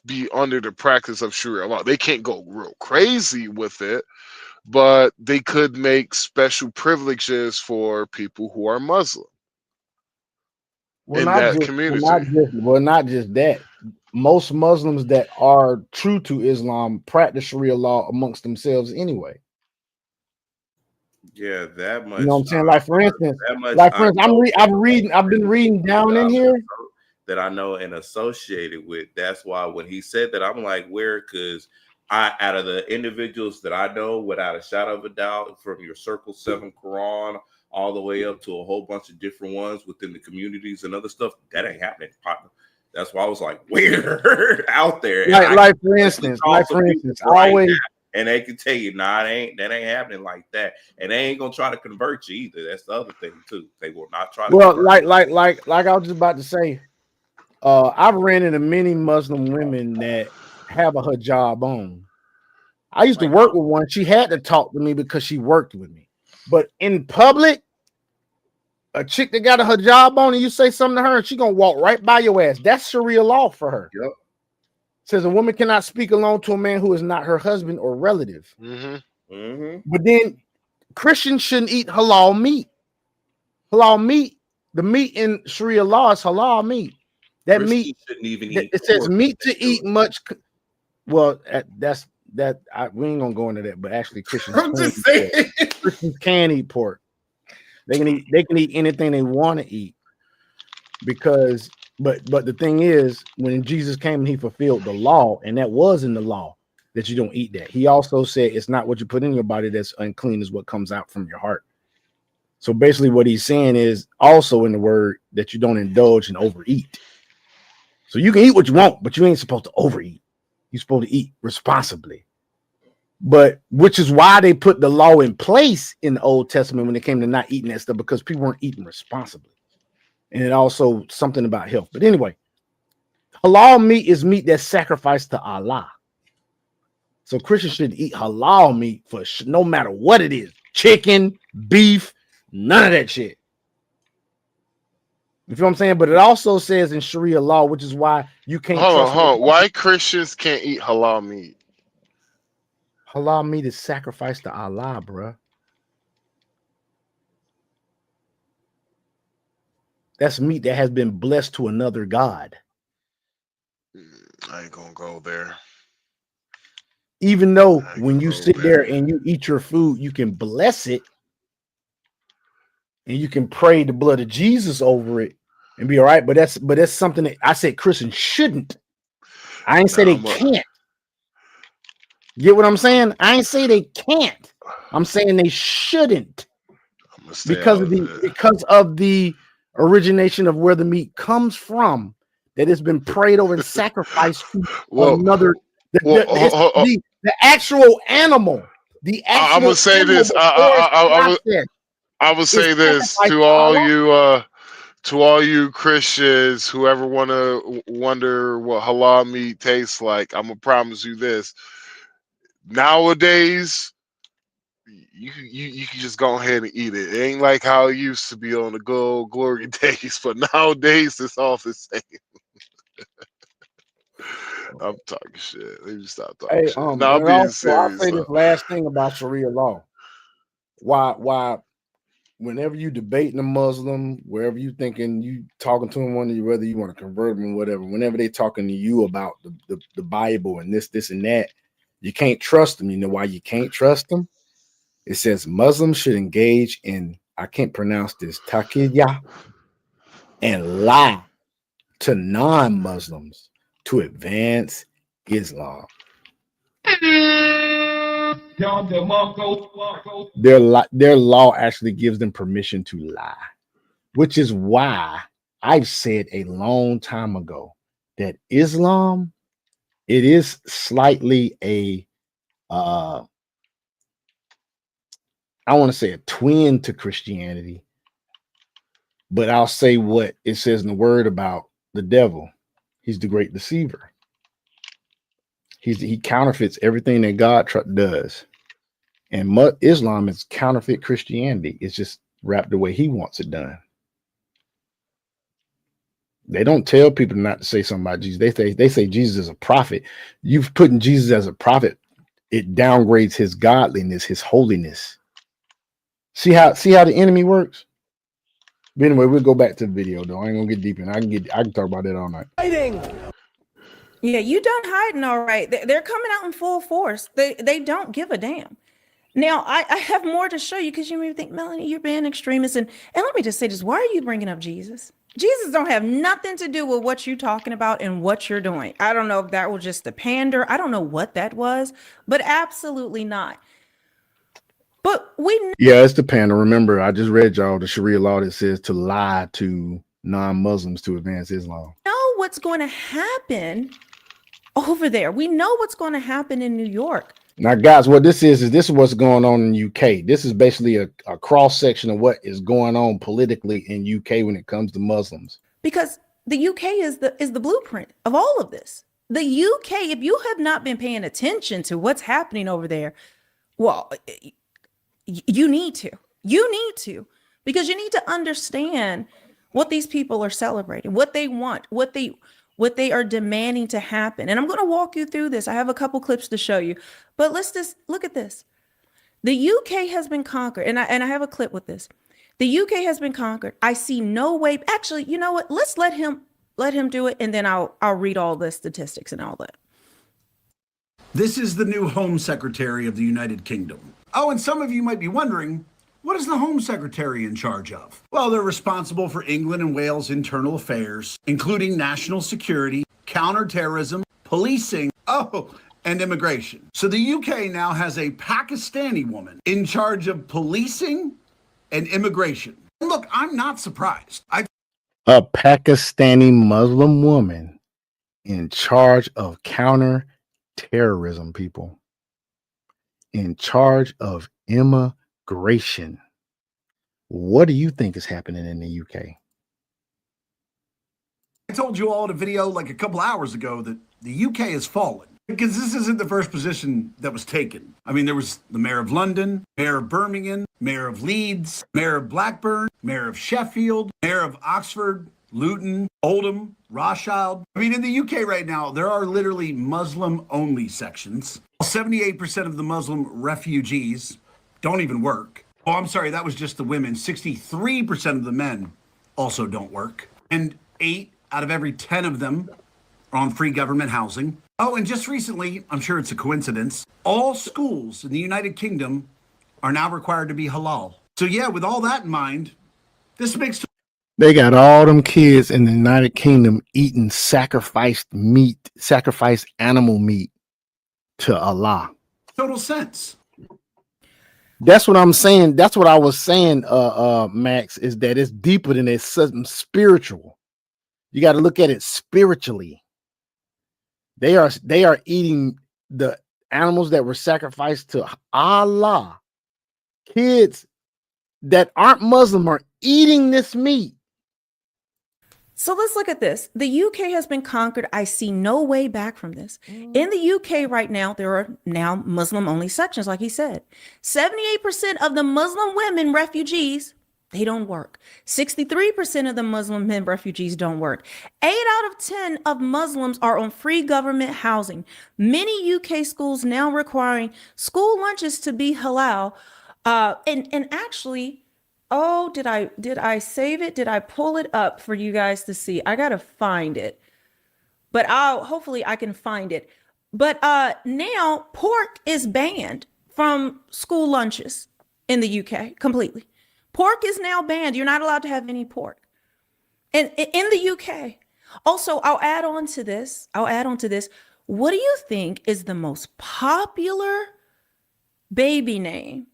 be under the practice of Sharia law. They can't go real crazy with it, but they could make special privileges for people who are Muslim in that community. Not just that. Most Muslims that are true to Islam practice Sharia law amongst themselves anyway. Yeah, that much. You know what I'm saying? Like for instance, I've been reading down in here that I know and associated with. That's why when he said that, I'm like, where? Because out of the individuals that I know, without a shadow of a doubt, from your Circle 7 Quran all the way up to a whole bunch of different ones within the communities and other stuff, that ain't happening. That's why I was like, where out there? Like for instance, I always. And they can tell you, nah, that ain't happening like that. And they ain't gonna try to convert you either. That's the other thing too. They will not try to. Well, like I was just about to say, I've ran into many Muslim women that have a hijab on. I used to work with one. She had to talk to me because she worked with me. But in public, a chick that got a hijab on and you say something to her, and she gonna walk right by your ass. That's Sharia law for her. Yep. Says a woman cannot speak alone to a man who is not her husband or relative. Mm-hmm. Mm-hmm. But then Christians shouldn't eat halal meat. Halal meat, the meat in Sharia law is halal meat. That Christians meat shouldn't even eat. It says meat to eat much. Well, we ain't gonna go into that, but actually Christians can eat pork. They can eat anything they want to eat because. But the thing is, when Jesus came and he fulfilled the law, and that was in the law that you don't eat that. He also said it's not what you put in your body that's unclean, is what comes out from your heart. So basically what he's saying is also in the word that you don't indulge and overeat. So you can eat what you want, but you ain't supposed to overeat. You're supposed to eat responsibly. But which is why they put the law in place in the Old Testament when it came to not eating that stuff, because people weren't eating responsibly. And it also something about health. But anyway, halal meat is meat that's sacrificed to Allah. So Christians should eat halal meat for no matter what it is. Chicken, beef, none of that shit. You feel what I'm saying? But it also says in Sharia law, which is why you can't. Hold on. Why Christians can't eat halal meat? Halal meat is sacrificed to Allah, bruh. That's meat that has been blessed to another God. I ain't gonna go there. Even though when you sit there and you eat your food, you can bless it. and you can pray the blood of Jesus over it and be all right. But that's something that I said Christians shouldn't. I ain't say they can't. Get what I'm saying? I ain't say they can't. I'm saying they shouldn't because of the origination of where the meat comes from, that it's been prayed over and sacrificed to another. The actual animal. The actual. I'm gonna say this. I would say this to all you Christians who ever want to wonder what halal meat tastes like. I'm gonna promise you this. Nowadays, you can just go ahead and eat it. It ain't like how it used to be on the good old glory days, but nowadays it's all the same. I'm talking shit. Let me stop talking shit. No, I'm being serious. I'll say this last thing about Sharia law. Why whenever you debating a Muslim, wherever you thinking you talking to them, whether you want to convert them or whatever, whenever they talking to you about the Bible and this and that, you can't trust them. You know why you can't trust them? It says Muslims should engage in, I can't pronounce this, taqiyya, and lie to non-Muslims to advance Islam. Their law actually gives them permission to lie, which is why I've said a long time ago that Islam, it is slightly I want to say a twin to Christianity, but I'll say what it says in the word about the devil. He's the great deceiver. He counterfeits everything that God does. And Islam is counterfeit Christianity. It's just wrapped the way he wants it done. They don't tell people not to say something about Jesus. They say Jesus is a prophet. You've putting Jesus as a prophet. It downgrades his godliness, his holiness. See how the enemy works? But anyway, we'll go back to the video though. I ain't gonna get deep in. I can talk about that all night. Yeah, you done hiding all right. They're coming out in full force. They don't give a damn. Now, I have more to show you because you may think, Melanie, you're being extremist. And let me just say this. Why are you bringing up Jesus? Jesus don't have nothing to do with what you're talking about and what you're doing. I don't know if that was just the pander. I don't know what that was, but absolutely not. But yeah, it's the pander. Remember, I just read y'all the Sharia law that says to lie to non-Muslims to advance Islam. Know what's going to happen over there. We know what's going to happen in New York. Now, guys, what this is what's going on in UK. This is basically a cross section of what is going on politically in UK when it comes to Muslims. Because the UK is the blueprint of all of this. The UK, if you have not been paying attention to what's happening over there, well, you need to. You need to, because you need to understand what these people are celebrating, what they want, what they are demanding to happen. And I'm going to walk you through this. I have a couple clips to show you, but let's just look at this. The UK has been conquered. And I have a clip with this. The UK has been conquered. I see no way. Actually, you know what? Let's let him do it. And then I'll read all the statistics and all that. This is the new Home Secretary of the United Kingdom. Oh, and some of you might be wondering, what is the Home Secretary in charge of? Well, they're responsible for England and Wales' internal affairs, including national security, counterterrorism, policing, and immigration. So the UK now has a Pakistani woman in charge of policing and immigration. And look, I'm not surprised. A Pakistani Muslim woman in charge of counterterrorism, people. In charge of immigration. What do you think is happening in the UK? I told you all in a video like a couple hours ago that the UK has fallen because this isn't the first position that was taken. I mean, there was the mayor of London, mayor of Birmingham, mayor of Leeds, mayor of Blackburn, mayor of Sheffield, mayor of Oxford, Luton, Oldham, Rothschild. I mean, in the UK right now, there are literally Muslim-only sections. 78% of the Muslim refugees don't even work. Oh, I'm sorry, that was just the women. 63% of the men also don't work. And 8 out of every 10 of them are on free government housing. Oh, and just recently, I'm sure it's a coincidence, all schools in the United Kingdom are now required to be halal. So yeah, with all that in mind, This makes They got all them kids in the United Kingdom eating sacrificed animal meat to Allah. total sense. That's what I'm saying. That's what I was saying, Max, is that it's deeper than it's something spiritual. You got to look at it spiritually. They are eating the animals that were sacrificed to Allah. Kids that aren't Muslim are eating this meat. So let's look at this. The UK has been conquered. I see no way back from this. In the UK right now, there are now Muslim-only sections, like he said. 78% of the Muslim women refugees, they don't work. 63% of the Muslim men refugees don't work. 8 out of 10 of Muslims are on free government housing. Many UK schools now requiring school lunches to be halal. And actually, oh, did I save it? Did I pull it up for you guys to see? I gotta find it, but hopefully I can find it. But now pork is banned from school lunches in the UK completely. Pork is now banned. You're not allowed to have any pork. And in the UK. Also, I'll add on to this. What do you think is the most popular baby name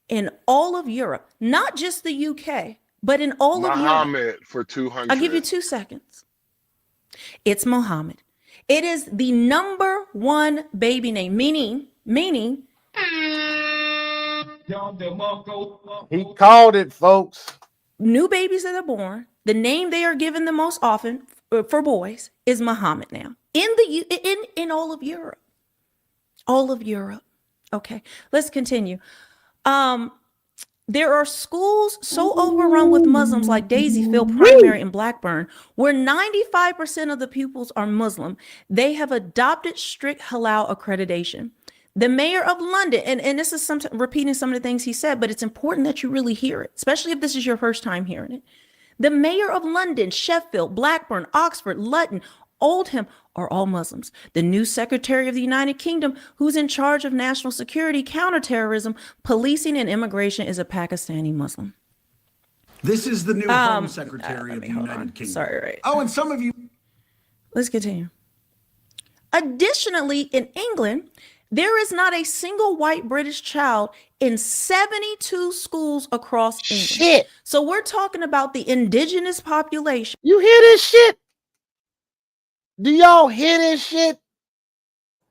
in all of Europe? Not just the UK, but in all of Europe. Muhammad for 200. I'll give you 2 seconds. It's Muhammad. It is the number one baby name, meaning he called it, folks. New babies that are born, the name they are given the most often for boys is Muhammad now. In all of Europe. All of Europe. Okay, let's continue. There are schools so overrun with Muslims like Daisyfield Primary in Blackburn, where 95% of the pupils are Muslim. They have adopted strict halal accreditation. The mayor of London, and this is repeating some of the things he said, but it's important that you really hear it, especially if this is your first time hearing it. The mayor of London, Sheffield, Blackburn, Oxford, Luton, Oldham are all Muslims. The new Secretary of the United Kingdom, who's in charge of national security, counterterrorism, policing, and immigration, is a Pakistani Muslim. This is the new Home Secretary of the United Kingdom. Sorry, right. Oh, and some of you. Let's continue. Additionally, in England, there is not a single white British child in 72 schools across England. Shit. So we're talking about the indigenous population. You hear this shit? Do y'all hear this shit,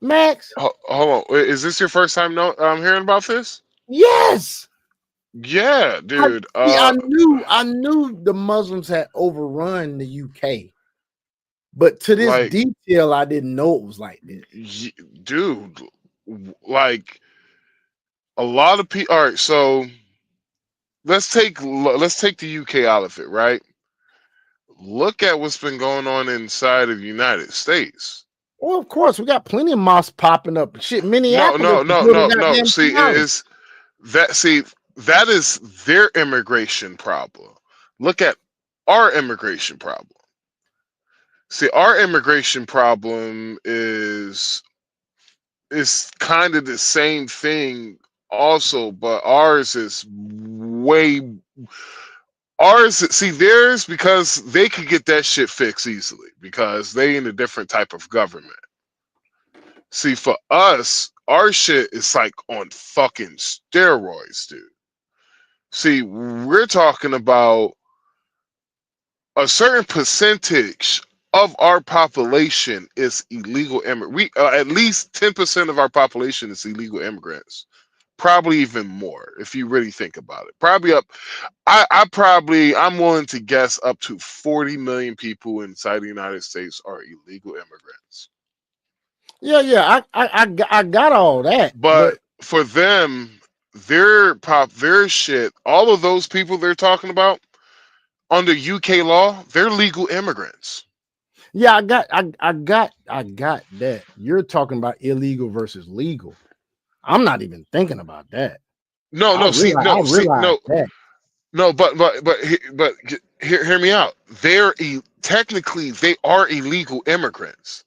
Max? Hold on. Is this your first time hearing about this? Yes. Yeah, dude. I knew the Muslims had overrun the UK, but to this detail, I didn't know it was like this. Dude, like a lot of people. All right, so let's take the UK out of it, right? Look at what's been going on inside of the United States. Well, of course, we got plenty of mosques popping up. Shit, Minneapolis. No. See, that is their immigration problem. Look at our immigration problem. See, our immigration problem is kind of the same thing also, but ours is way. Theirs, because they could get that shit fixed easily because they in a different type of government. See, for us, our shit is like on fucking steroids, dude. See, we're talking about a certain percentage of our population is illegal immigrants. At least 10% of our population is illegal immigrants. Probably even more if you really think about it. Probably up. I'm willing to guess up to 40 million people inside the United States are illegal immigrants. Yeah. I got all that. But for them, their shit, all of those people they're talking about under UK law, they're legal immigrants. Yeah, I got that. You're talking about illegal versus legal. I'm not even thinking about that. But hear me out. Technically they are illegal immigrants,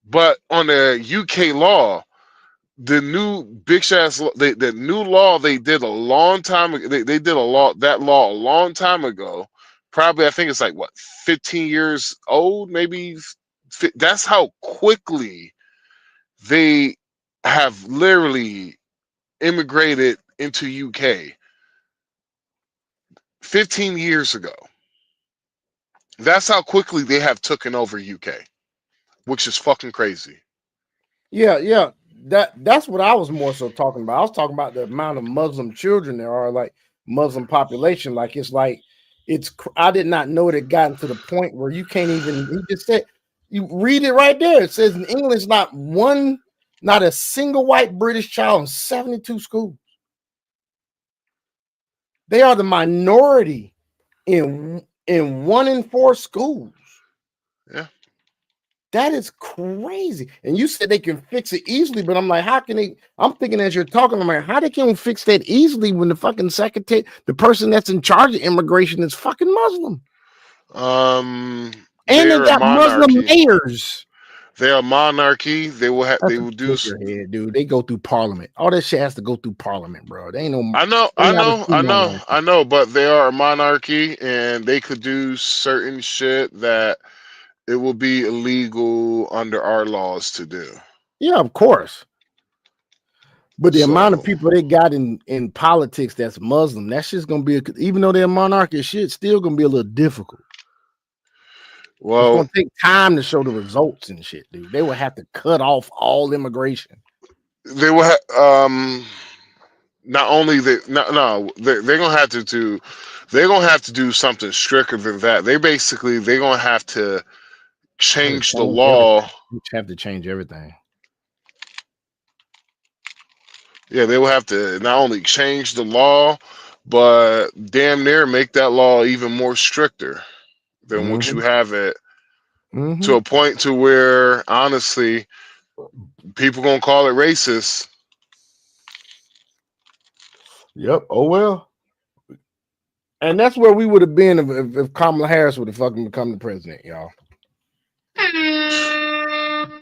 but on the UK law, the new bitch ass the new law they did a long time ago. They did a law a long time ago. Probably I think it's like what 15 years old, maybe. That's how quickly they have literally immigrated into UK 15 years ago. That's how quickly they have taken over UK, which is fucking crazy. Yeah. That's what I was more so talking about. I was talking about the amount of Muslim children there are, like Muslim population. Like I did not know it had gotten to the point where you can't even. He just said, you read it right there. It says in English, not a single white British child in 72 schools. They are the minority in 1 in 4 schools. Yeah. That is crazy. And you said they can fix it easily, but I'm like, how can they? I'm thinking as you're talking, I'm like, how they can fix that easily when the fucking secretary, the person that's in charge of immigration is fucking Muslim. And they got Muslim mayors. They're a monarchy. They will have. They will do. Head, dude. They go through parliament. All that shit has to go through parliament, bro. They ain't no. I know. But they are a monarchy, and they could do certain shit that it will be illegal under our laws to do. Yeah, of course. But the amount of people they got in politics that's Muslim, that's just gonna be even though they're a monarchy, shit still gonna be a little difficult. Well, it's gonna take time to show the results and shit, dude. They will have to cut off all immigration. They will not only they're gonna have to do. They're gonna have to do something stricter than that. They're gonna have to change the law. You have to change everything. Yeah, they will have to not only change the law, but damn near make that law even more stricter than what you have it to a point to where honestly people gonna call it racist. Yep. Oh well. And that's where we would have been if Kamala Harris would have fucking become the president, y'all.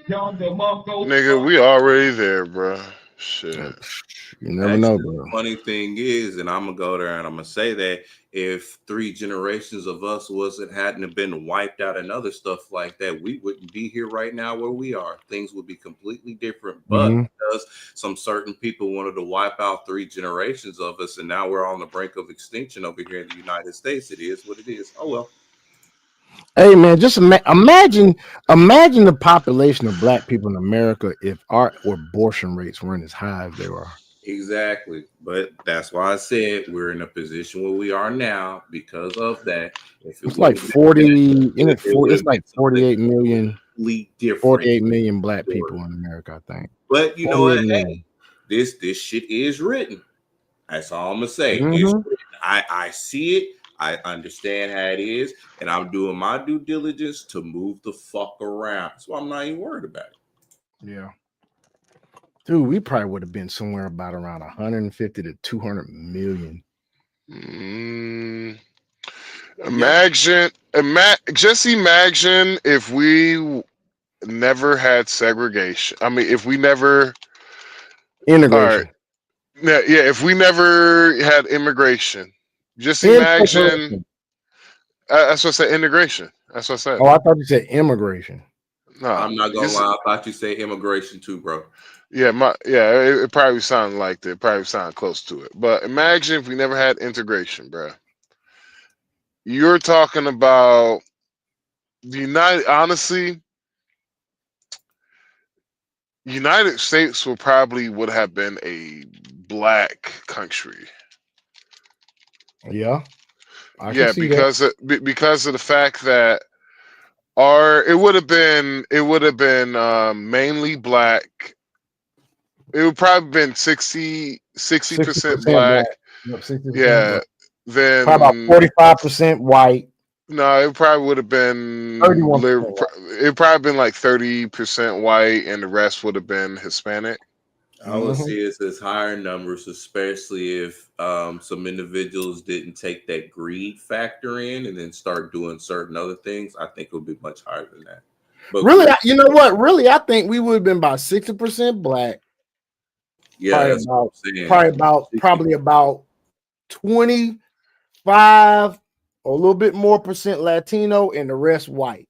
Nigga, we already there, bro. Shit. You never know, bro. The funny thing is, and I'm gonna go there and I'm gonna say that if 3 generations of us hadn't been wiped out and other stuff like that, we wouldn't be here right now where we are. Things would be completely different. But because some certain people wanted to wipe out 3 generations of us, and now we're on the brink of extinction over here in the United States, it is what it is. Oh well. Hey man, just imagine the population of black people in America if our abortion rates weren't as high as they are. Exactly, but that's why I said we're in a position where we are now because of that. It's like 48 million. 48 million black people in America, I think. But you know what? Hey, this shit is written. That's all I'm gonna say. It's written. I see it. I understand how it is, and I'm doing my due diligence to move the fuck around. So I'm not even worried about it. Yeah. Dude, we probably would have been somewhere about around 150 to 200 million. Just imagine if we never had segregation. I mean, if we never integration. Yeah, if we never had immigration. Just imagine. That's what I said. Integration. That's what I said. Oh, I thought you said immigration. No, I'm not gonna lie. I thought you said immigration too, bro. Yeah, it probably sounded like that. It probably sounded close to it. But imagine if we never had integration, bro. You're talking about the United States would have been a black country. Yeah. Because of the fact that it would have been mainly black. It would probably been 60% black. Yep, 60% yeah. black. Then probably about 45% white. No, it probably would have been 31%. It probably been like 30% white, and the rest would have been Hispanic. I would see it as higher numbers, especially if some individuals didn't take that greed factor in and then start doing certain other things. I think it would be much higher than that. But really, you know what? Really, I think we would have been about 60% black, Yeah, that's what I'm saying. Probably about 25 or a little bit more percent Latino and the rest white.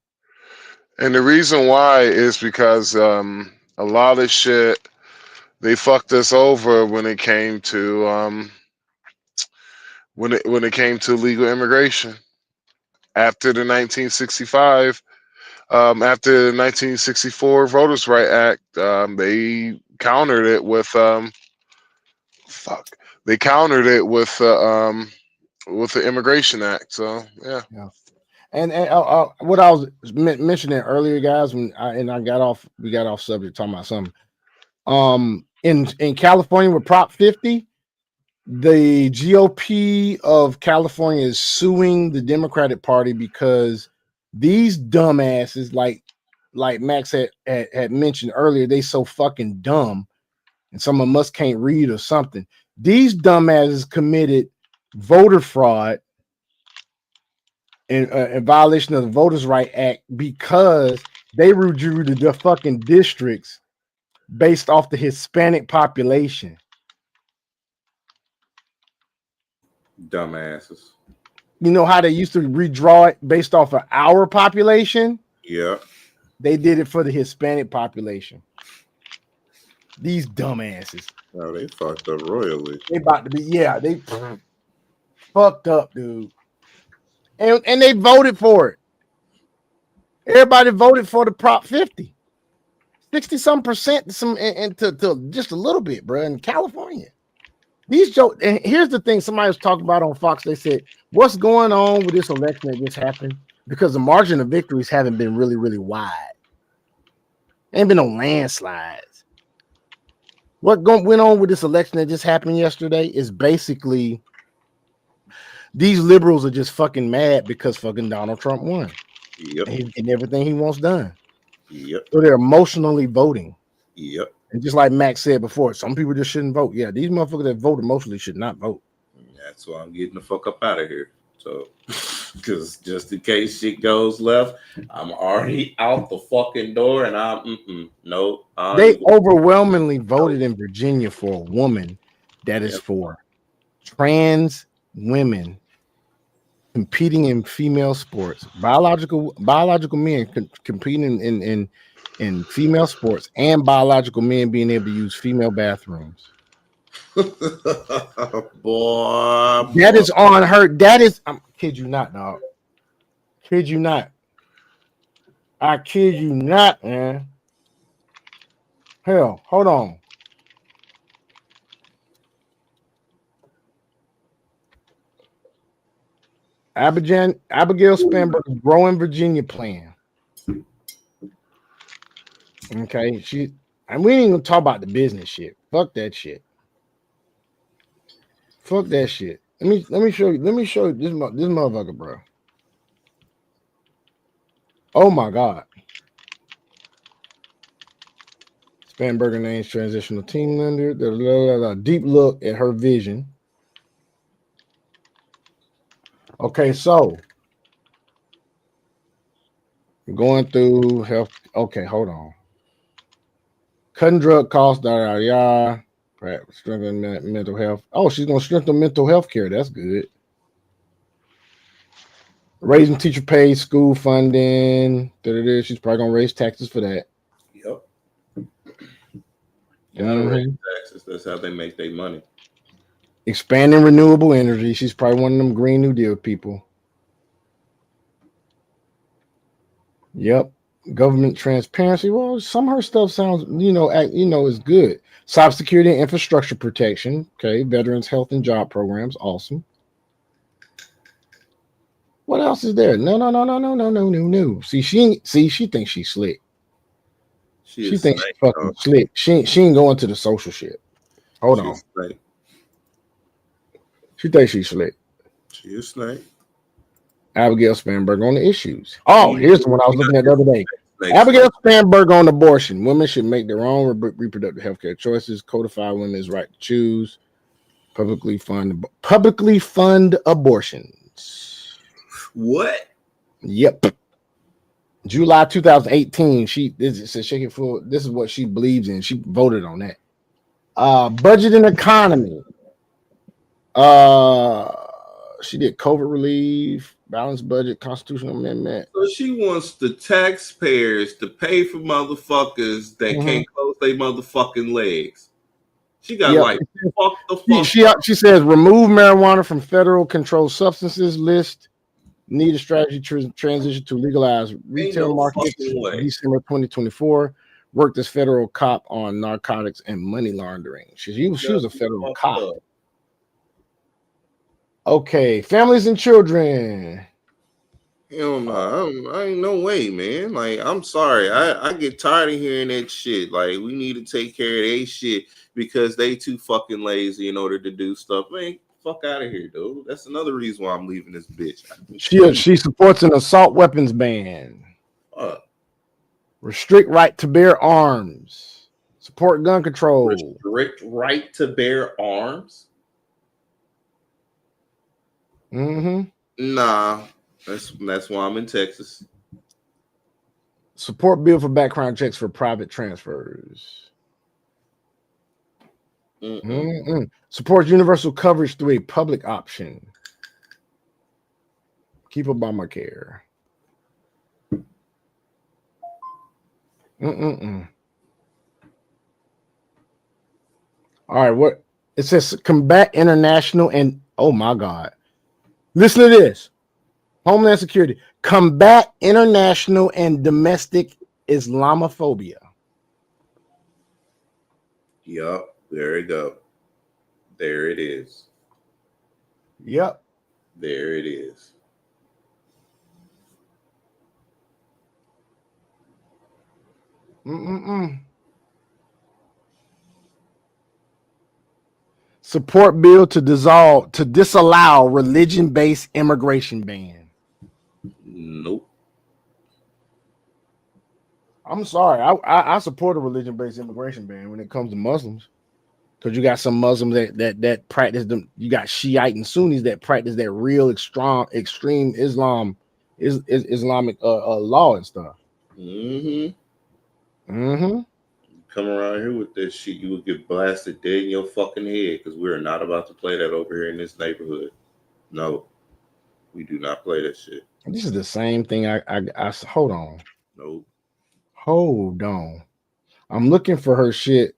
And the reason why is because a lot of shit they fucked us over when it came to when it came to legal immigration after the 1965 after the 1964 Voters' Right Act. They countered it with they countered it with the Immigration Act. So yeah. And what I was mentioning earlier, guys, when we got off subject talking about something. In California with Prop 50, the GOP of California is suing the Democratic Party because these dumbasses, like Max had mentioned earlier, they so fucking dumb, and some of us can't read or something. These dumbasses committed voter fraud in violation of the Voters' Right Act because they redrew the fucking districts based off the Hispanic population. Dumbasses. You know how they used to redraw it based off of our population? Yeah. They did it for the Hispanic population. These dumbasses. Oh, they fucked up royally. They about to be, they fucked up, dude. And they voted for it. Everybody voted for the Prop 50. 60-some percent to just a little bit, bro, in California. These jokes, and here's the thing somebody was talking about on Fox. They said, what's going on with this election that just happened? Because the margin of victories haven't been really, really wide. Ain't been no landslides. What went on with this election that just happened yesterday is basically these liberals are just fucking mad because fucking Donald Trump won. Yep. And he's getting everything he wants done. Yep. So they're emotionally voting. Yep. And just like Max said before, some people just shouldn't vote. Yeah, these motherfuckers that vote emotionally should not vote. That's why I'm getting the fuck up out of here. So, because just in case shit goes left, I'm already out the fucking door, and They overwhelmingly voted in Virginia for a woman that is for trans women competing in female sports, biological men competing in female sports, and biological men being able to use female bathrooms. Boy, that is on her. That is, I kid you not, dog. Kid you not. I kid you not, man. Hell, hold on. Abigail Spanberg's Growing Virginia plan. Okay, and we ain't gonna talk about the business shit. Fuck that shit. Fuck that shit. Let me show you. Let me show you this motherfucker, bro. Oh my god. Spanberger names transitional team lender. Deep look at her vision. Okay, so going through health. Okay, hold on. Cutting drug costs. Strengthen mental health. Oh, she's gonna strengthen mental health care. That's good. Raising teacher pay, school funding. She's probably gonna raise taxes for that. Yep. You know what I mean? Taxes. That's how they make their money. Expanding renewable energy. She's probably one of them Green New Deal people. Yep. Government transparency. Well, some of her stuff sounds, is good. Cybersecurity and infrastructure protection. Okay. Veterans health and job programs. Awesome. What else is there? No. See, she thinks she's slick. She thinks she's fucking slick. She ain't going to the social shit. Hold on. Slick. She thinks she's slick. She is slick. Abigail Spanberg on the issues. Oh, here's the one I was looking at the other day. Abigail Spanberg on abortion. Women should make their own reproductive health care choices. Codify women's right to choose. Publicly fund abortions. What? Yep. July 2018. This is what she believes in. She voted on that. Budget and economy. She did COVID relief, balanced budget, constitutional amendment. So she wants the taxpayers to pay for motherfuckers that can't close their motherfucking legs. She got like fuck the fuck. She says remove marijuana from federal controlled substances list. Need a strategy transition to legalize retail markets. December 2024. Worked as federal cop on narcotics and money laundering. She was a federal cop. Okay, families and children. Hell no, I ain't no way, man. Like, I'm sorry. I get tired of hearing that shit. Like, we need to take care of their shit because they too fucking lazy in order to do stuff. Man, fuck out of here, dude. That's another reason why I'm leaving this bitch. She supports an assault weapons ban. Restrict right to bear arms. Support gun control. Restrict right to bear arms? Nah. That's why I'm in Texas. Support bill for background checks for private transfers. Supports universal coverage through a public option. Keep Obamacare. All right, what it says: combat international and oh my God, listen to this. Homeland Security, combat international and domestic Islamophobia. Yup, there you go. There it is. Yep. There it is. Support bill to disallow religion-based immigration ban. Nope. I'm sorry. I support a religion-based immigration ban when it comes to Muslims, because you got some Muslims that practice them. You got Shiite and Sunnis that practice that real extreme Islamic law and stuff. Come around here with this shit, you will get blasted dead in your fucking head because we're not about to play that over here in this neighborhood. No, we do not play that shit. This is the same thing. I hold on. Nope. Hold on. I'm looking for her shit.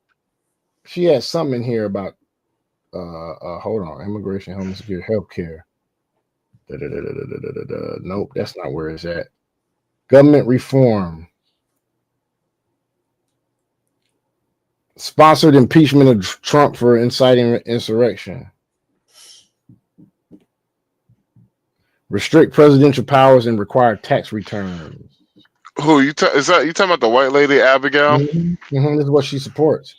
She has something in here about hold on, immigration, homeland security, healthcare. Nope, that's not where it's at. Government reform. Sponsored impeachment of Trump for inciting insurrection. Restrict presidential powers and require tax returns. Who you is that? You talking about the white lady Abigail? This is what she supports.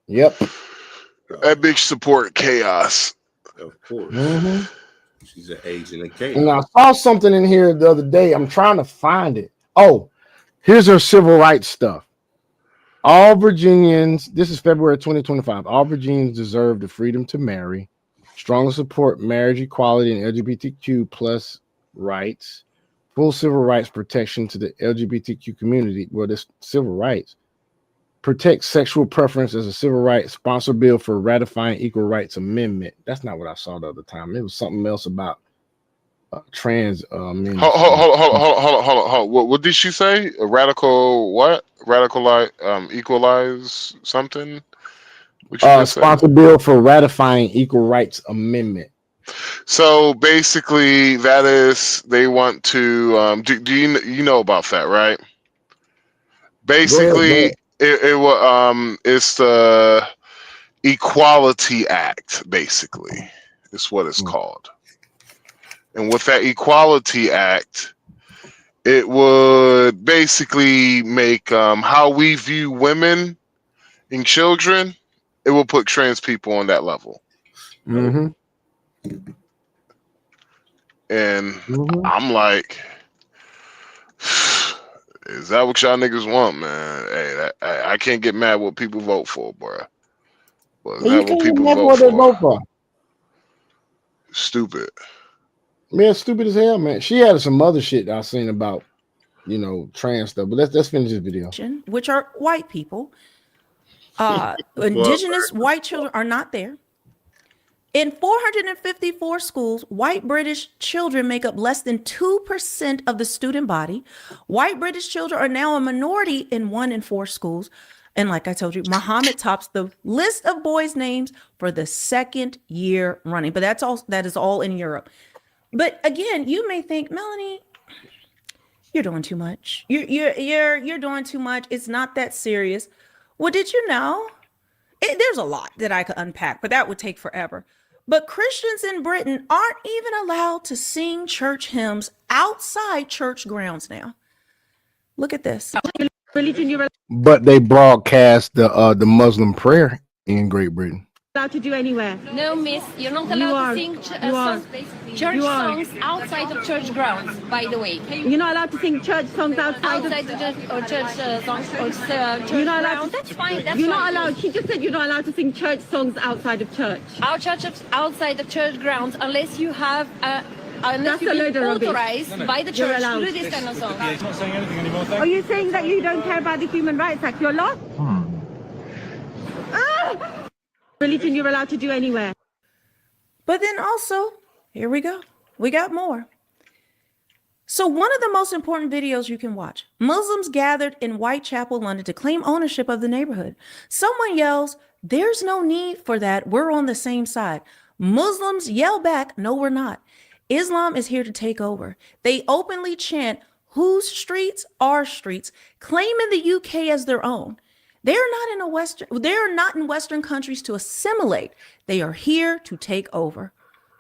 Yep. That bitch support chaos. Of course. She's an agent of chaos. And I saw something in here the other day. I'm trying to find it. Oh, here's her civil rights stuff. All Virginians, this is February 2025. All Virginians deserve the freedom to marry. Strongly support marriage equality and LGBTQ plus rights. Full civil rights protection to the LGBTQ community. Well, this civil rights. Protect sexual preference as a civil right. Sponsor bill for ratifying equal rights amendment. That's not what I saw the other time. It was something else about trans men. Hold on. What did she say? A radical what? Radical equalize something? Sponsor bill for ratifying equal rights amendment. So basically, that is they want to. Do you know about that, right? Basically, it's the Equality Act. Basically, is what it's called. And with that Equality Act, it would basically make how we view women and children. It will put trans people on that level. And I'm like, is that what y'all niggas want, man? Hey, I can't get mad what people vote for, bro. But is that what people vote for? Stupid. Man, stupid as hell, man. She had some other shit I seen about, trans stuff. But let's finish this video. Which are white people Indigenous white children are not there. In 454 schools, white British children make up less than 2% of the student body. White British children are now a minority in 1 in 4 schools. And like I told you, Muhammad tops the list of boys' names for the 2nd year running. But that is all in Europe. But again, you may think, Melanie, you're doing too much. You're doing too much. It's not that serious. Well, did you know? There's a lot that I could unpack, but that would take forever. But Christians in Britain aren't even allowed to sing church hymns outside church grounds now. Look at this. But they broadcast the Muslim prayer in Great Britain. Allowed to do anywhere. No, miss, you're not allowed to sing church songs outside of church grounds, by the way. You're not allowed to sing church songs outside of church songs or church you're not allowed grounds. That's fine. That's you're fine. not allowed. She just said you're not allowed to sing church songs outside of church. Our church outside of church grounds, unless you have unless you've been authorized by the church to do this kind of song. He's not saying anything anymore. Are you saying that you don't care about the Human Rights Act? You're lost? Religion you're allowed to do anywhere. But then also, here we go. We got more. So one of the most important videos you can watch, Muslims gathered in Whitechapel, London to claim ownership of the neighborhood. Someone yells, "There's no need for that. We're on the same side." Muslims yell back, "No, we're not. Islam is here to take over." They openly chant, "Whose streets? Our streets," claiming the UK as their own. They're not in Western countries to assimilate. They are here to take over.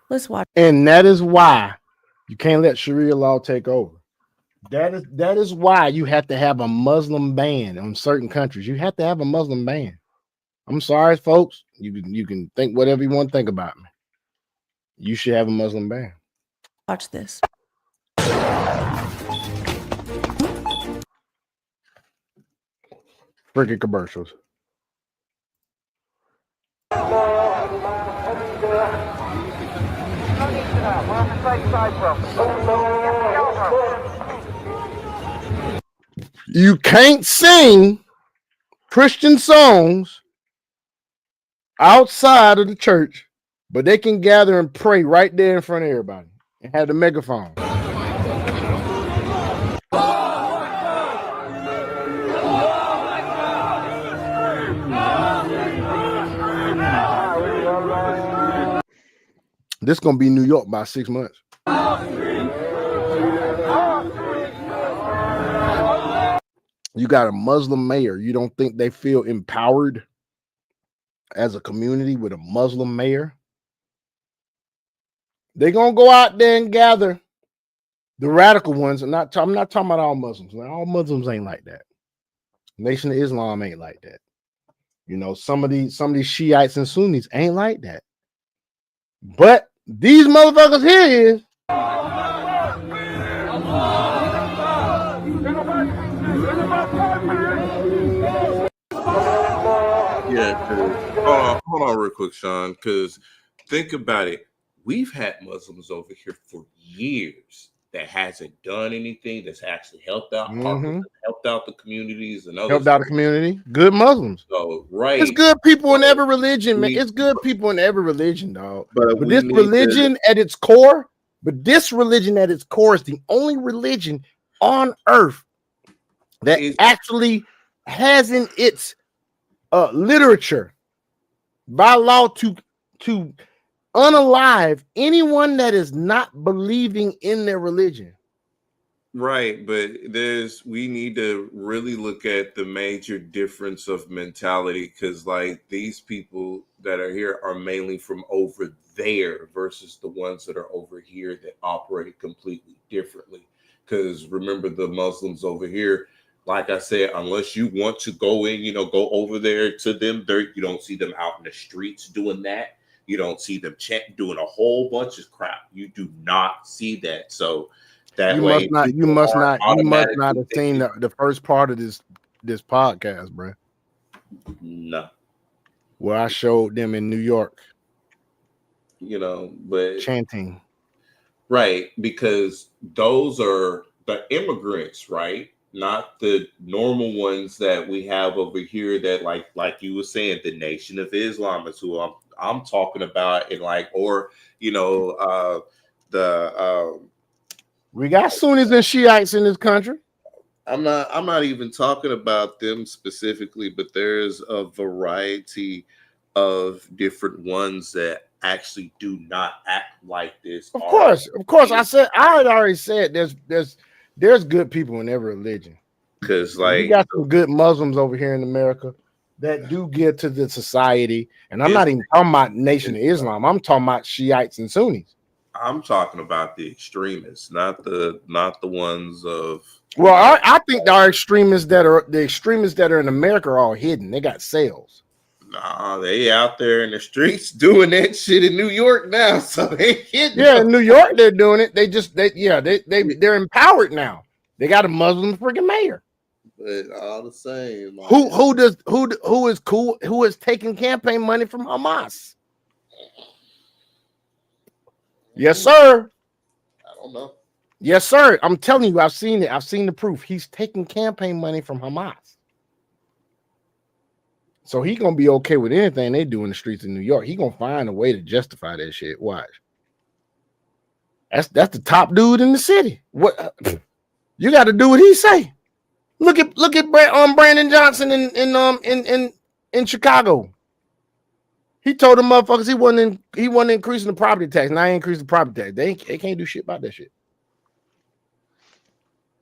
Let's watch. And that is why you can't let Sharia law take over. That is why you have to have a Muslim ban in certain countries. You have to have a Muslim ban. I'm sorry, folks. You can think whatever you want to think about me. You should have a Muslim ban. Watch this. Freaking commercials. You can't sing Christian songs outside of the church, but they can gather and pray right there in front of everybody and have the megaphone. This is gonna be New York by 6 months. You got a Muslim mayor. You don't think they feel empowered as a community with a Muslim mayor? They're gonna go out there and gather the radical ones. I'm not talking about all Muslims. All Muslims ain't like that. Nation of Islam ain't like that. You know, some of these Shiites and Sunnis ain't like that. But these motherfuckers here is. Yeah, hold on real quick, Sean, because think about it. We've had Muslims over here for years that hasn't done anything that's actually helped out, helped out the communities and others. Helped out the community. Good Muslims. So, right. It's good people in every religion, man. It's good people in every religion, dog. But this religion at its core, is the only religion on earth that actually has in its literature by law to unalive anyone that is not believing in their religion. Right, but we need to really look at the major difference of mentality, because like these people that are here are mainly from over there versus the ones that are over here that operate completely differently. Because remember, the Muslims over here, like I said, unless you want to go in, go over there to them, you don't see them out in the streets doing that. You don't see them doing a whole bunch of crap. You do not see that. So that you must not have seen the first part of this podcast, bro. No. Where I showed them in New York. But chanting. Right, because those are the immigrants, right? not the normal ones that we have over here. That like you were saying, the Nation of Islam is who I'm talking about, and or we got Sunnis and Shiites in this country. I'm not even talking about them specifically, but there's a variety of different ones that actually do not act like this. Of course. I had already said there's good people in every religion. Because we got some good Muslims over here in America that do give to the society. And I'm not even talking about Nation of Islam. I'm talking about Shiites and Sunnis. I'm talking about the extremists, not the ones of. Well, I think our extremists that are in America are all hidden. They got cells. Nah, they out there in the streets doing that shit in New York now. So they hidden. Yeah, in New York they're doing it. They're empowered now. They got a Muslim freaking mayor. But all the same, who is cool? Who is taking campaign money from Hamas? Yes, sir. I don't know. Yes, sir. I'm telling you, I've seen it. I've seen the proof. He's taking campaign money from Hamas. So he's gonna be okay with anything they do in the streets of New York. He's gonna find a way to justify that shit. Watch. That's the top dude in the city. What you got to do what he say? Look at Brandon Johnson in Chicago. He told the motherfuckers he wasn't increasing the property tax. Now he increased the property tax. They can't do shit about that shit.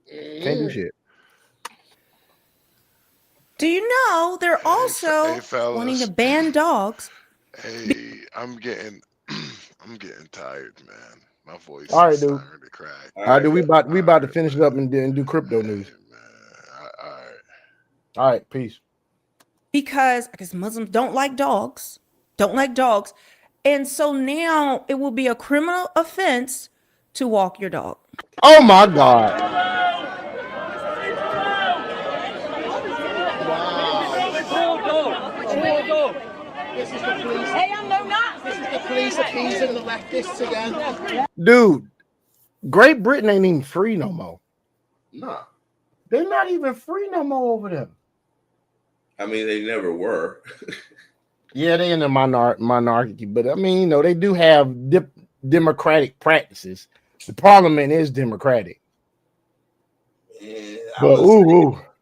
Can't do shit. Do you know they're also wanting to ban dogs? Hey, I'm getting tired, man. My voice All right, is dude. starting to crack. All right, dude. We about to finish it up and do crypto news. All right, peace. Because I guess Muslims don't like dogs. And so now it will be a criminal offense to walk your dog. Oh my God. This is the police. Hey, I'm no Nazi. This is the police appeasing the leftists again. Dude, Great Britain ain't even free no more. No. They're not even free no more over there. I mean, they never were. Yeah, they in the monarchy, but I mean, they do have democratic practices. The parliament is democratic. Yeah, but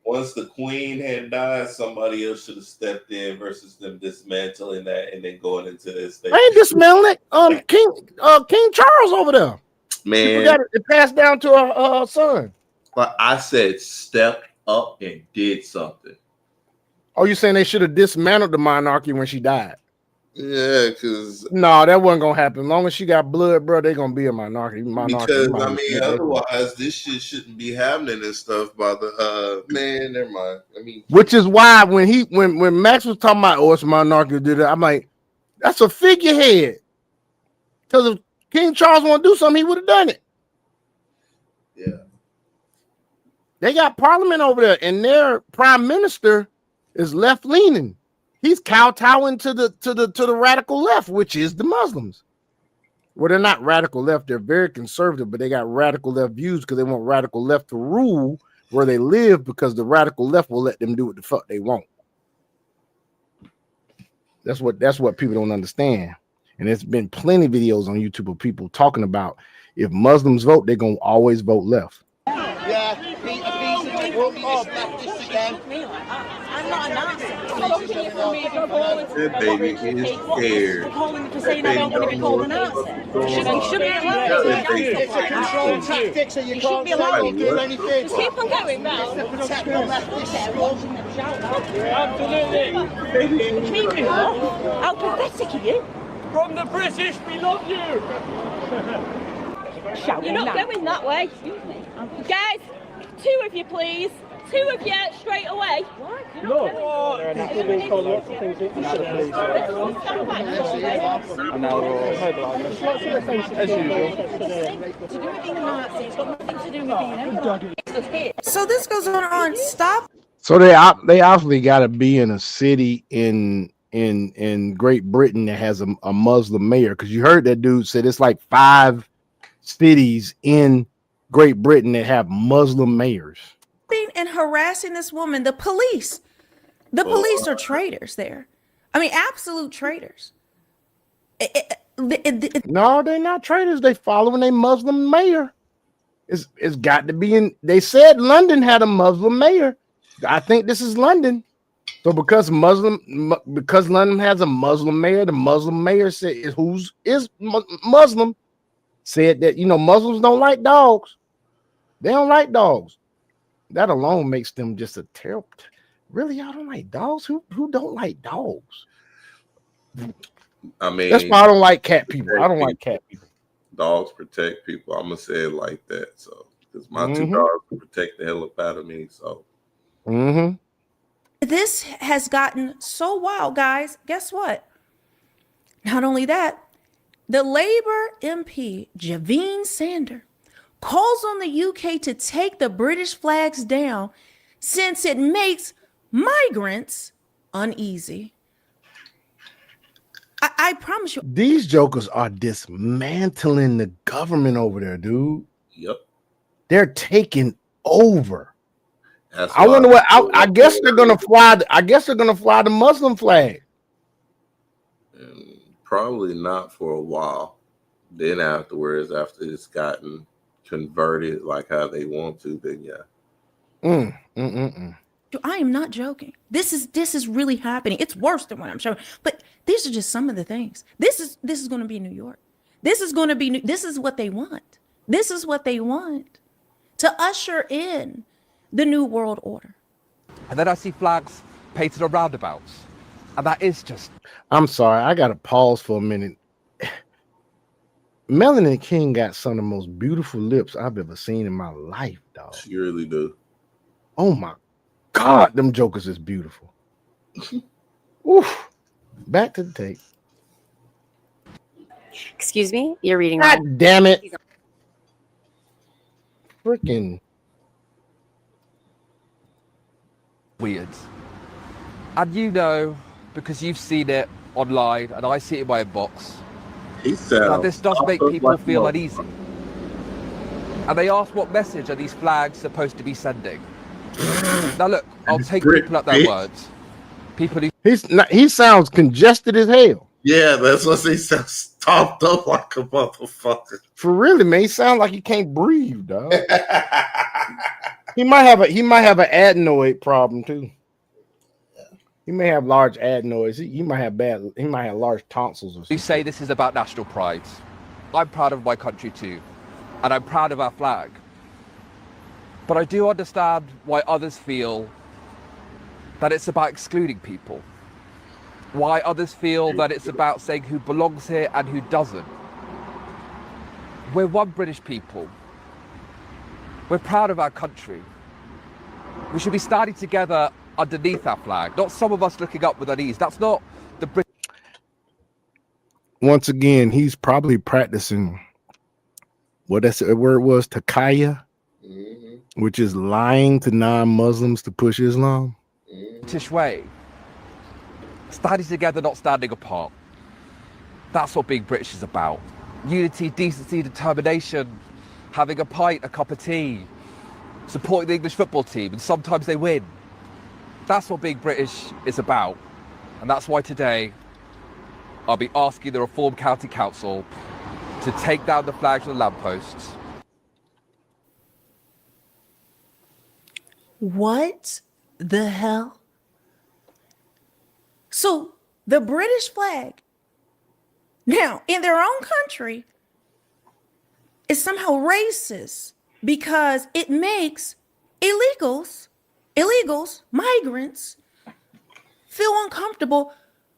once the queen had died, somebody else should have stepped in versus them dismantling that and then going into this. They ain't dismantling it. King Charles over there. Man, it passed down to her son. But I said stepped up and did something. Oh, you saying they should have dismantled the monarchy when she died? Yeah, because no, that wasn't gonna happen. As long as she got blood, bro, they're gonna be a minority. Because I mean, otherwise, this shit shouldn't be happening and stuff. By the man, never mind. I mean, which is why when Max was talking about it's a monarchy, did it? I'm like, that's a figurehead. Because if King Charles want to do something, he would have done it. Yeah, they got parliament over there, and their prime minister is left leaning. He's kowtowing to the radical left, which is the Muslims. Well, they're not radical left; they're very conservative, but they got radical left views because they want radical left to rule where they live because the radical left will let them do what the fuck they want. That's what people don't understand. And there's been plenty of videos on YouTube of people talking about if Muslims vote, they're gonna always vote left. Yeah, appeasing the leftists again. I'm not a Nazi. that baby is scared. Saying I don't want to be called a Nazi. You shouldn't be allowed. It's a control tactic, so you can't say or do anything. Keep on going now. To protect the leftists. Absolutely. How pathetic are you? From the British, we love you. You're not going that way. Excuse me. Guys, two of you, please. Two of you, straight away. No. So this goes on. Stop. So they obviously got to be in a city in Great Britain that has a Muslim mayor, because you heard that dude said it's like 5 cities in Great Britain that have Muslim mayors. and harassing this woman. The police are traitors there. I mean, absolute traitors. No, they're not traitors. They following a Muslim mayor. It's got to be in. They said London had a Muslim mayor. I think this is London. So because London has a Muslim mayor, the Muslim mayor said Muslim said that Muslims don't like dogs. They don't like dogs. That alone makes them just a terrible. Really, y'all don't like dogs? Who don't like dogs? I mean, that's why I don't like cat people. I don't like cat people. Dogs protect people. I'm gonna say it like that. So, because my two dogs protect the hell up out of me. So, this has gotten so wild, guys. Guess what? Not only that, the Labour MP Javine Sander calls on the UK to take the British flags down since it makes migrants uneasy. I promise you. These jokers are dismantling the government over there, dude. Yep. They're taking over. I wonder what I guess they're gonna fly. I guess they're gonna fly the Muslim flag. Probably not for a while. Then afterwards, after it's gotten converted like how they want to, then yeah. I am not joking. This is really happening. It's worse than what I'm showing. But these are just some of the things. This is going to be New York. This is going to be. This is what they want. This is what they want to usher in the new world order. And then I see flags painted on roundabouts, and that is just. I'm sorry. I got to pause for a minute. Melanie King got some of the most beautiful lips I've ever seen in my life, dog. She really do. Oh my God, them jokers is beautiful. Oof. Back to the tape. Excuse me, you're reading. God damn it. Freaking weird. And because you've seen it online and I see it in my inbox, that this does make people feel uneasy. And they ask what message are these flags supposed to be sending? Now look, I'll take people at their words. People who he sounds congested as hell. Yeah, that's what he sounds stomped up like a motherfucker. For really, man, he sounds like he can't breathe, dog. he might have an adenoid problem too. He may have large adenoids. He might have large tonsils or something. You say this is about national pride. I'm proud of my country too, and I'm proud of our flag. But I do understand why others feel that it's about excluding people. Why others feel that it's about saying who belongs here and who doesn't. We're one British people. We're proud of our country. We should be standing together underneath our flag, not some of us looking up with unease. That's not the British. Once again, he's probably practicing what that word was, takaya, which is lying to non-Muslims to push Islam. British way. Standing together, not standing apart. That's what being British is about. Unity, decency, determination, having a pint, a cup of tea, supporting the English football team, and sometimes they win. That's what being British is about. And that's why today I'll be asking the Reform County Council to take down the flags on the lampposts. What the hell? So the British flag now in their own country is somehow racist because it makes illegals, migrants feel uncomfortable.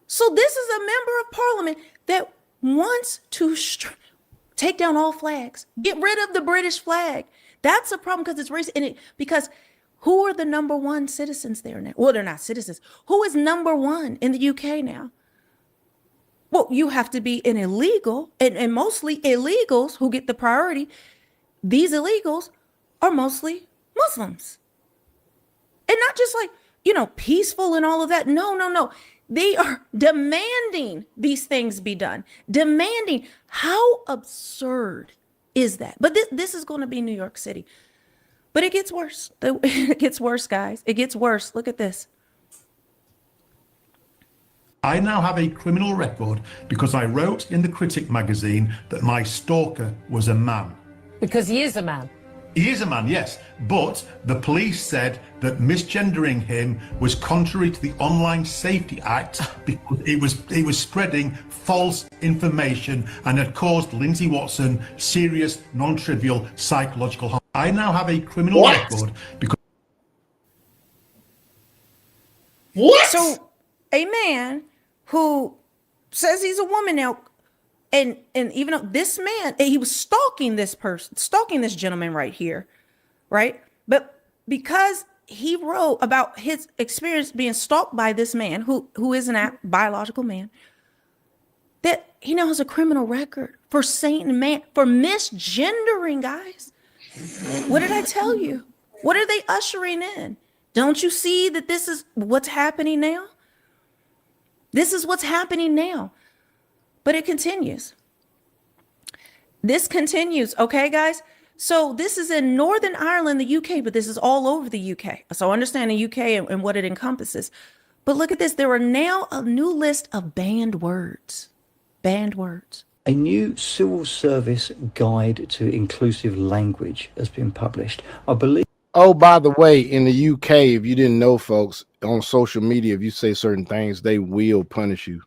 So this is a member of parliament that wants to take down all flags, get rid of the British flag. That's a problem because it's racist. Because who are the number one citizens there now? Well, they're not citizens. Who is number one in the UK now? Well, you have to be an illegal, and mostly illegals who get the priority. These illegals are mostly Muslims. And not just peaceful and all of that. No. They are demanding these things be done. Demanding. How absurd is that? But this is going to be New York City. But it gets worse. It gets worse, guys. It gets worse. Look at this. I now have a criminal record because I wrote in the Critic magazine that my stalker was a man. Because he is a man. He is a man, yes, but the police said that misgendering him was contrary to the Online Safety Act because it was spreading false information and had caused Lindsay Watson serious, non-trivial psychological harm. I now have a criminal record because... What? So a man who says he's a woman now, and even though this man, he was stalking this person, stalking this gentleman right here, right? But because he wrote about his experience being stalked by this man who is a biological man, that he now has a criminal record for saying man, for misgendering, guys. What did I tell you? What are they ushering in? Don't you see that this is what's happening now? This is what's happening now. But it continues. This continues, okay, guys? So this is in Northern Ireland, the UK, but this is all over the UK. So understand the UK and what it encompasses. But look at this. There are now a new list of banned words. Banned words. A new civil service guide to inclusive language has been published. I believe. Oh, by the way, in the UK, if you didn't know, folks, on social media, if you say certain things, they will punish you.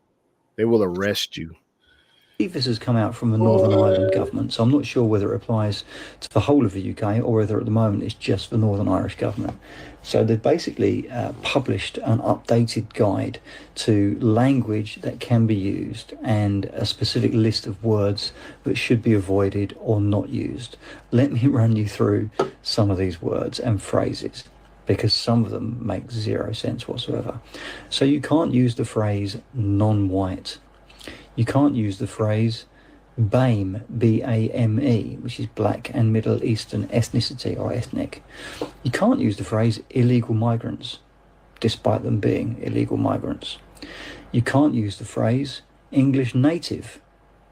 They will arrest you. This has come out from the Northern Ireland government, so I'm not sure whether it applies to the whole of the UK or whether at the moment it's just the Northern Irish government. So they've basically published an updated guide to language that can be used and a specific list of words that should be avoided or not used. Let me run you through some of these words and phrases, because some of them make zero sense whatsoever. So you can't use the phrase non-white. You can't use the phrase BAME, B-A-M-E, which is Black and Middle Eastern ethnicity or ethnic. You can't use the phrase illegal migrants, despite them being illegal migrants. You can't use the phrase English native.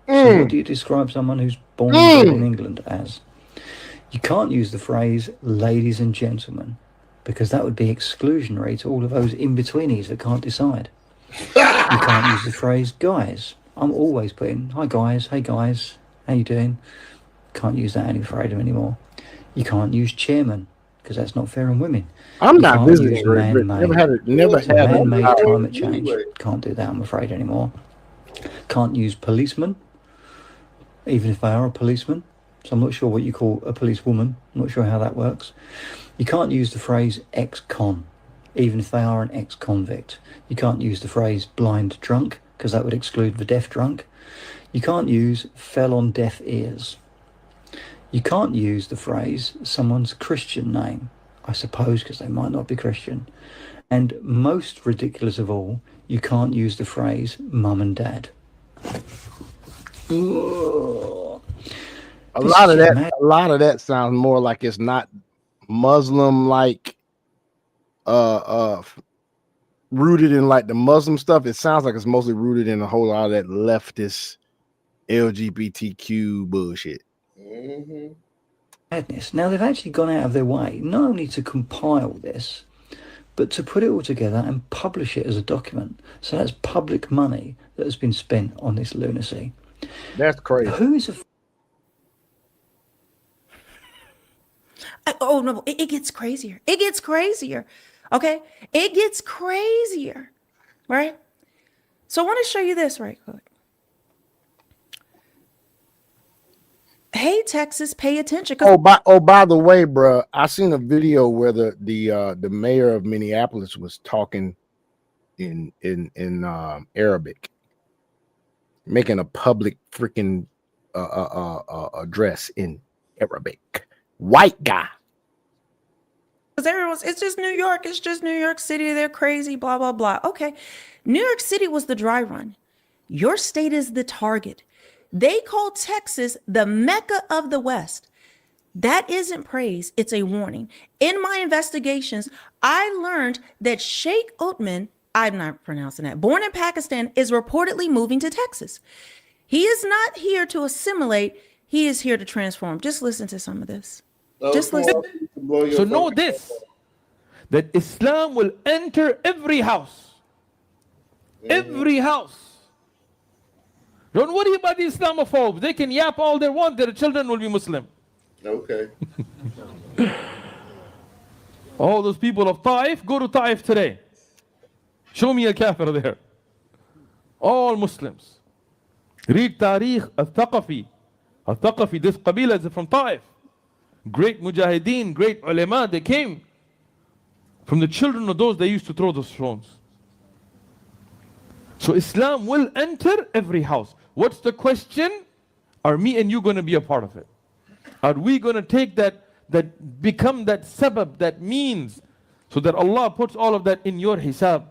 So what do you describe someone who's born and bred in England as? You can't use the phrase ladies and gentlemen, because that would be exclusionary to all of those in-betweenies that can't decide. You can't use the phrase guys. I'm always putting, hi guys, hey guys, how you doing? Can't use that any freedom anymore. You can't use chairman, because that's not fair on women. I'm not visiting. Man-made climate change. Can't do that, I'm afraid, anymore. Can't use policeman, even if they are a policeman. So I'm not sure what you call a policewoman. I'm not sure how that works. You can't use the phrase ex-con, even if they are an ex-convict. You can't use the phrase blind drunk, because that would exclude the deaf drunk. You can't use fell on deaf ears. You can't use the phrase someone's Christian name, I suppose, because they might not be Christian. And most ridiculous of all, you can't use the phrase mum and dad. A lot of that sounds more like it's not Muslim, like rooted in like the Muslim stuff. It sounds like it's mostly rooted in a whole lot of that leftist LGBTQ bullshit. Madness. Now they've actually gone out of their way not only to compile this, but to put it all together and publish it as a document. So that's public money that has been spent on this lunacy. That's crazy. Who is Oh no, it gets crazier. It gets crazier. Okay, it gets crazier, right? So I want to show you this right quick. Hey, Texas, pay attention. By the way, bro, I seen a video where the mayor of Minneapolis was talking in Arabic, making a public freaking address in Arabic. White guy. Because it's just New York. It's just New York City. They're crazy, blah, blah, blah. Okay. New York City was the dry run. Your state is the target. They call Texas the Mecca of the West. That isn't praise. It's a warning. In my investigations, I learned that Sheikh Othman, I'm not pronouncing that, born in Pakistan, is reportedly moving to Texas. He is not here to assimilate. He is here to transform. Just listen to some of this. Just listen. So know this, that Islam will enter every house. Every house. Don't worry about the Islamophobes. They can yap all they want. Their children will be Muslim. Okay. All those people of Taif, go to Taif today. Show me a kafir there. All Muslims. Read Tariq al-Thaqafi. Al-Thaqafi, this Qabila is from Taif. Great mujahideen, great ulama, they came from the children of those they used to throw those stones. So Islam will enter every house. What's the question? Are me and you going to be a part of it? Are we going to take that become that sabab, that means, so that Allah puts all of that in your hisab?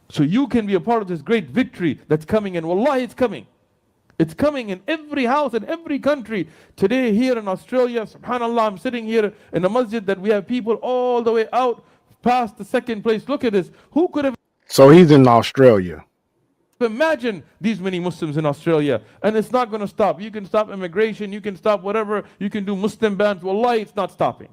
So you can be a part of this great victory that's coming, and wallahi it's coming. It's coming in every house, in every country. Today here in Australia, subhanAllah, I'm sitting here in a masjid that we have people all the way out past the second place. Look at this. Who could have So he's in Australia. imagined these many Muslims in Australia? And it's not going to stop. You can stop immigration, you can stop whatever, you can do Muslim bans. Wallahi, it's not stopping.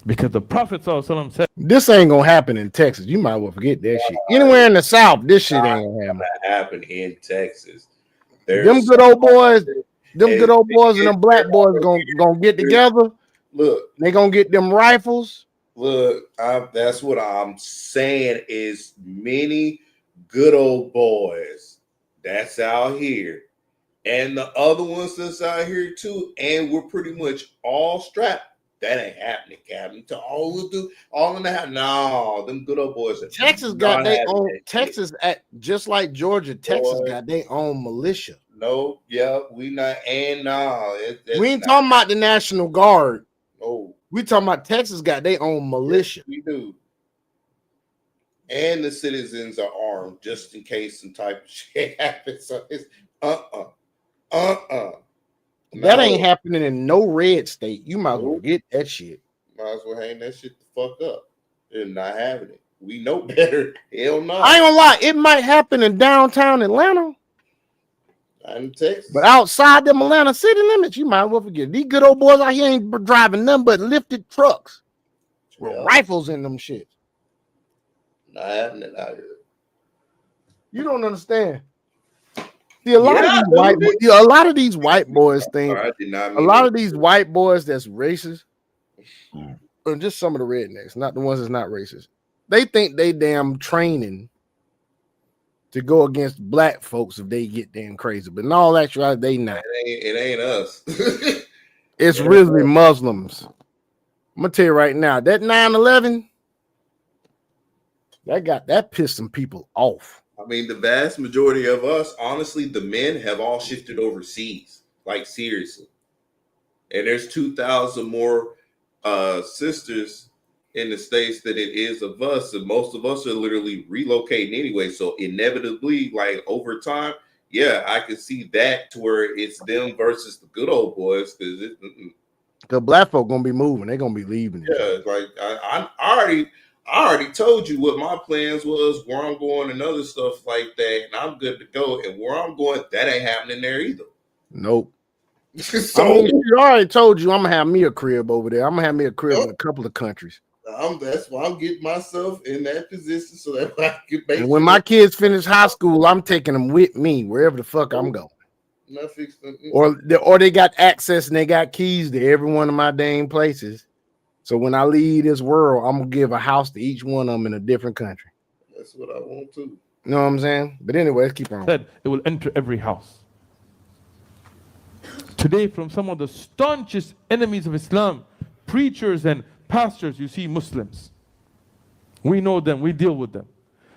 Because the Prophet ﷺ said, This ain't gonna happen in Texas. You might well forget that shit. Anywhere in the South, this shit ain't gonna happen. Happen in Texas. Them good old boys, and them black boys gonna get together. Look, they gonna get them rifles. Look, that's what I'm saying is many good old boys that's out here, and the other ones that's out here too, and we're pretty much all strapped. That ain't happening, Captain. To all in the house. No, them good old boys. Texas got their own. Texas, just like Georgia, Texas got their own militia. No, yeah, we not. And no, we ain't talking about the National Guard. No, we talking about Texas got their own militia. Yes, we do. And the citizens are armed just in case some type of shit happens. So it's That ain't happening in no red state. You might as well get that shit. Might as well hang that shit the fuck up. They're not having it. We know better. Hell no. I ain't gonna lie, it might happen in downtown Atlanta. In Texas. But outside them Atlanta city limits, you might as well forget. These good old boys out here ain't driving nothing but lifted trucks with rifles in them shit. Not happening out here. You don't understand. See, a lot of these white boys think a lot of these white boys that's racist, or just some of the rednecks, not the ones that's not racist. They think they damn training to go against black folks if they get damn crazy. But in all actuality, they not. It ain't us. It's really Muslims. I'm gonna tell you right now, that 9/11, that pissed some people off. I mean, the vast majority of us, honestly, the men have all shifted overseas, like seriously. And there's 2,000 more sisters in the States than it is of us. And most of us are literally relocating anyway. So inevitably, like over time, yeah, I can see that to where it's them versus the good old boys. Because black folk gonna be moving, they're gonna be leaving. Yeah, like I already told you what my plans was, where I'm going and other stuff like that, and I'm good to go. And where I'm going, that ain't happening there either. Nope. So, I mean, you already told you I'm gonna have me a crib over there. I'm gonna have me a crib in a couple of countries. That's why I'm getting myself in that position so that I can make. And when my kids finish high school, I'm taking them with me wherever the fuck I'm going. Or they got access and they got keys to every one of my dang places. So when I leave this world, I'm gonna give a house to each one of them in a different country. That's what I want to. You know what I'm saying? But anyway, let's keep on. Said it will enter every house. Today, from some of the staunchest enemies of Islam, preachers and pastors, you see Muslims. We know them, we deal with them.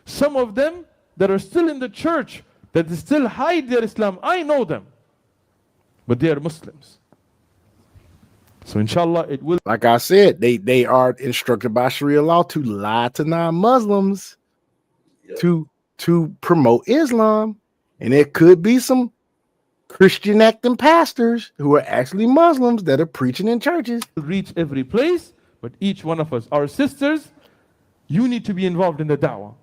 Some of them that are still in the church, that still hide their Islam, I know them. But they are Muslims. So inshallah, it will. Like I said, they are instructed by Sharia law to lie to non-Muslims to promote Islam. And there could be some Christian acting pastors who are actually Muslims that are preaching in churches. Reach every place, but each one of us, our sisters, you need to be involved in the da'wah.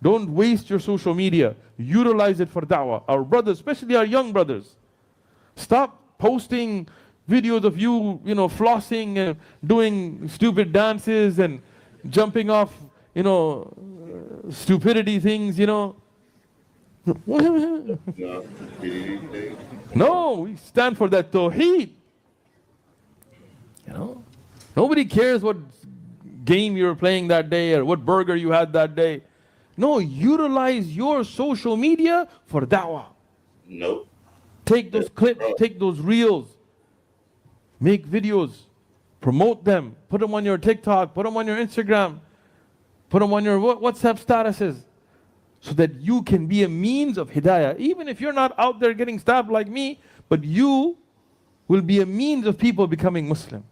Don't waste your social media. Utilize it for da'wah. Our brothers, especially our young brothers, stop posting videos of you, flossing and doing stupid dances and jumping off, stupidity things, No, we stand for that tawheed. Nobody cares what game you were playing that day or what burger you had that day. No, utilize your social media for da'wah. Nope. Take those clips, take those reels, make videos, promote them, put them on your TikTok, put them on your Instagram, put them on your WhatsApp statuses, so that you can be a means of hidayah. Even if you're not out there getting stabbed like me, but you will be a means of people becoming Muslim.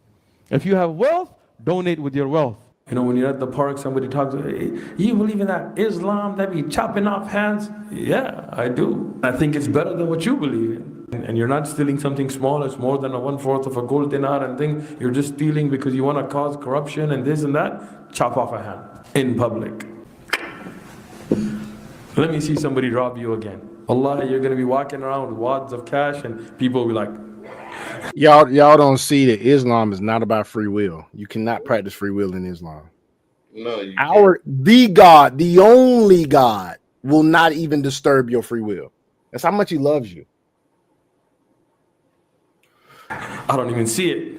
If you have wealth, donate with your wealth. When you're at the park, somebody talks, hey, you believe in that Islam that be chopping off hands? Yeah, I do. I think it's better than what you believe in. And you're not stealing something small, it's more than a 1/4 of a gold dinar and thing. You're just stealing because you want to cause corruption and this and that. Chop off a hand in public. Let me see somebody rob you again. Allah, you're going to be walking around with wads of cash and people will be like, Y'all don't see that Islam is not about free will. You cannot practice free will in Islam. No, the God, the only God, will not even disturb your free will. That's how much he loves you. I don't even see it.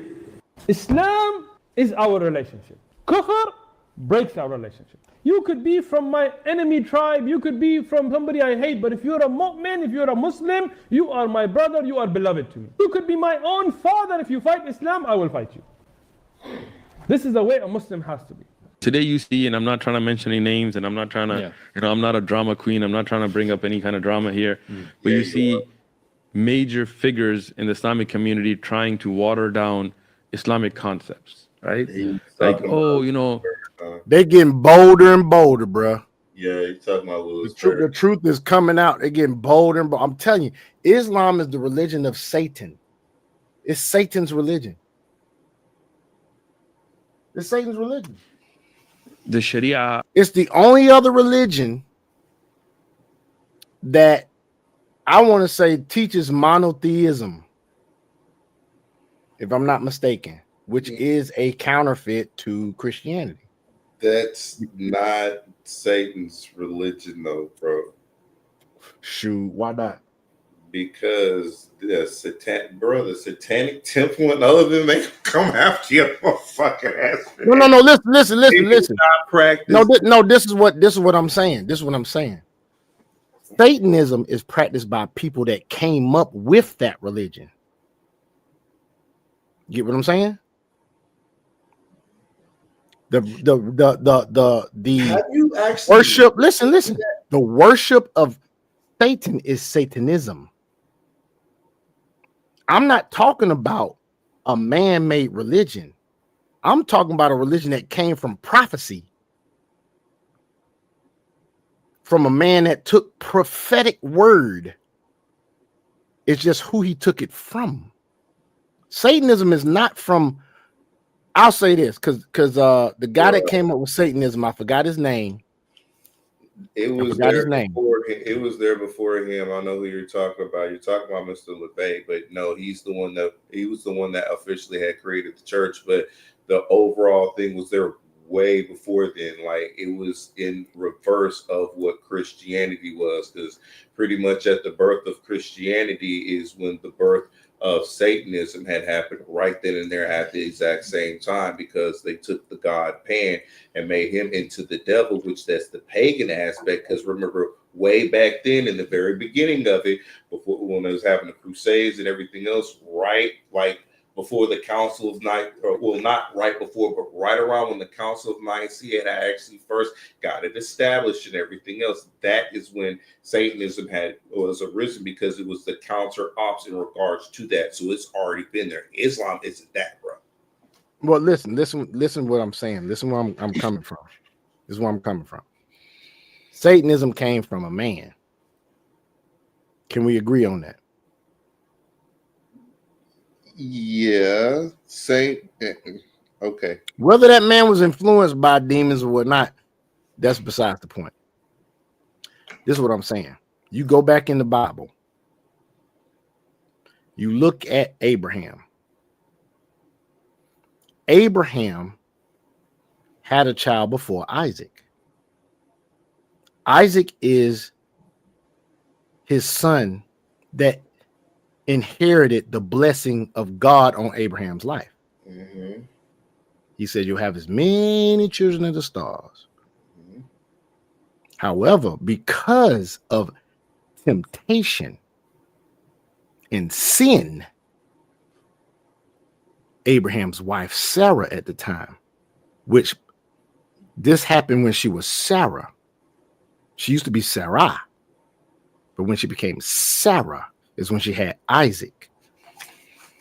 Islam is our relationship. Kufr breaks our relationship. You could be from my enemy tribe, you could be from somebody I hate, but if you're a mu'min, if you're a Muslim, you are my brother, you are beloved to me. You could be my own father. If you fight Islam, I will fight you. This is the way a Muslim has to be. Today you see, and I'm not trying to mention any names, and I'm not trying to, I'm not a drama queen, I'm not trying to bring up any kind of drama here, but you see major figures in the Islamic community trying to water down Islamic concepts, right? Like, they're getting bolder and bolder, bro. Yeah, you're talking about Louis. The truth is coming out. They're getting bolder and bolder. I'm telling you, Islam is the religion of Satan. It's Satan's religion. It's Satan's religion. The Sharia. It's the only other religion that I want to say teaches monotheism, if I'm not mistaken, which is a counterfeit to Christianity. That's not Satan's religion, though, bro. Shoot, why not? Because the satanic temple and other than they come after your fucking ass. No. Listen. Not practice. This is what I'm saying. This is what I'm saying. Satanism is practiced by people that came up with that religion. Get what I'm saying? The worship. Listen. The worship of Satan is Satanism. I'm not talking about a man-made religion. I'm talking about a religion that came from prophecy, from a man that took prophetic word. It's just who he took it from. Satanism is not from. I'll say this because the guy that came up with Satanism, I forgot his name. It was there before him. I know who you're talking about. You're talking about Mr. LeVay, but no, he was the one that officially had created the church. But the overall thing was there way before then. Like, it was in reverse of what Christianity was, because pretty much at the birth of Christianity is when the birth of Satanism had happened right then and there at the exact same time, because they took the god Pan and made him into the devil, which that's the pagan aspect. Because remember, way back then in the very beginning of it, before when they was having the Crusades and everything else, right, like before the Council of not right before, but right around when the Council of Nicaea had actually first got it established and everything else, that is when Satanism was arisen, because it was the counter ops in regards to that. So it's already been there. Islam isn't that, bro. Well, listen what I'm saying. Listen where I'm coming from. This is where I'm coming from. Satanism came from a man. Can we agree on that? Yeah, okay. Whether that man was influenced by demons or whatnot, that's besides the point. This is what I'm saying. You go back in the Bible. You look at Abraham. Abraham had a child before Isaac. Isaac is his son that inherited the blessing of God on Abraham's life. Mm-hmm. He said, you'll have as many children as the stars. Mm-hmm. However, because of temptation and sin, Abraham's wife, Sarah, at the time, which this happened when she was Sarah. She used to be Sarai, but when she became Sarah is when she had Isaac.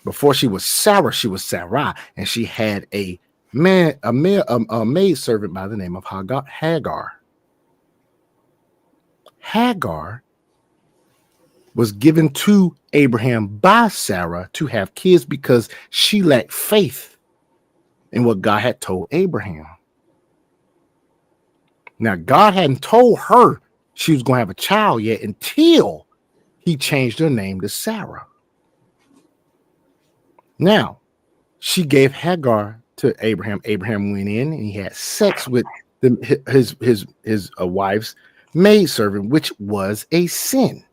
Before she was Sarah, she was Sarai, and she had a maid servant by the name of Hagar. Hagar was given to Abraham by Sarah to have kids because she lacked faith in what God had told Abraham. Now, God hadn't told her she was going to have a child yet until he changed her name to Sarah. Now, she gave Hagar to Abraham. Abraham went in and he had sex with his wife's maidservant, which was a sin.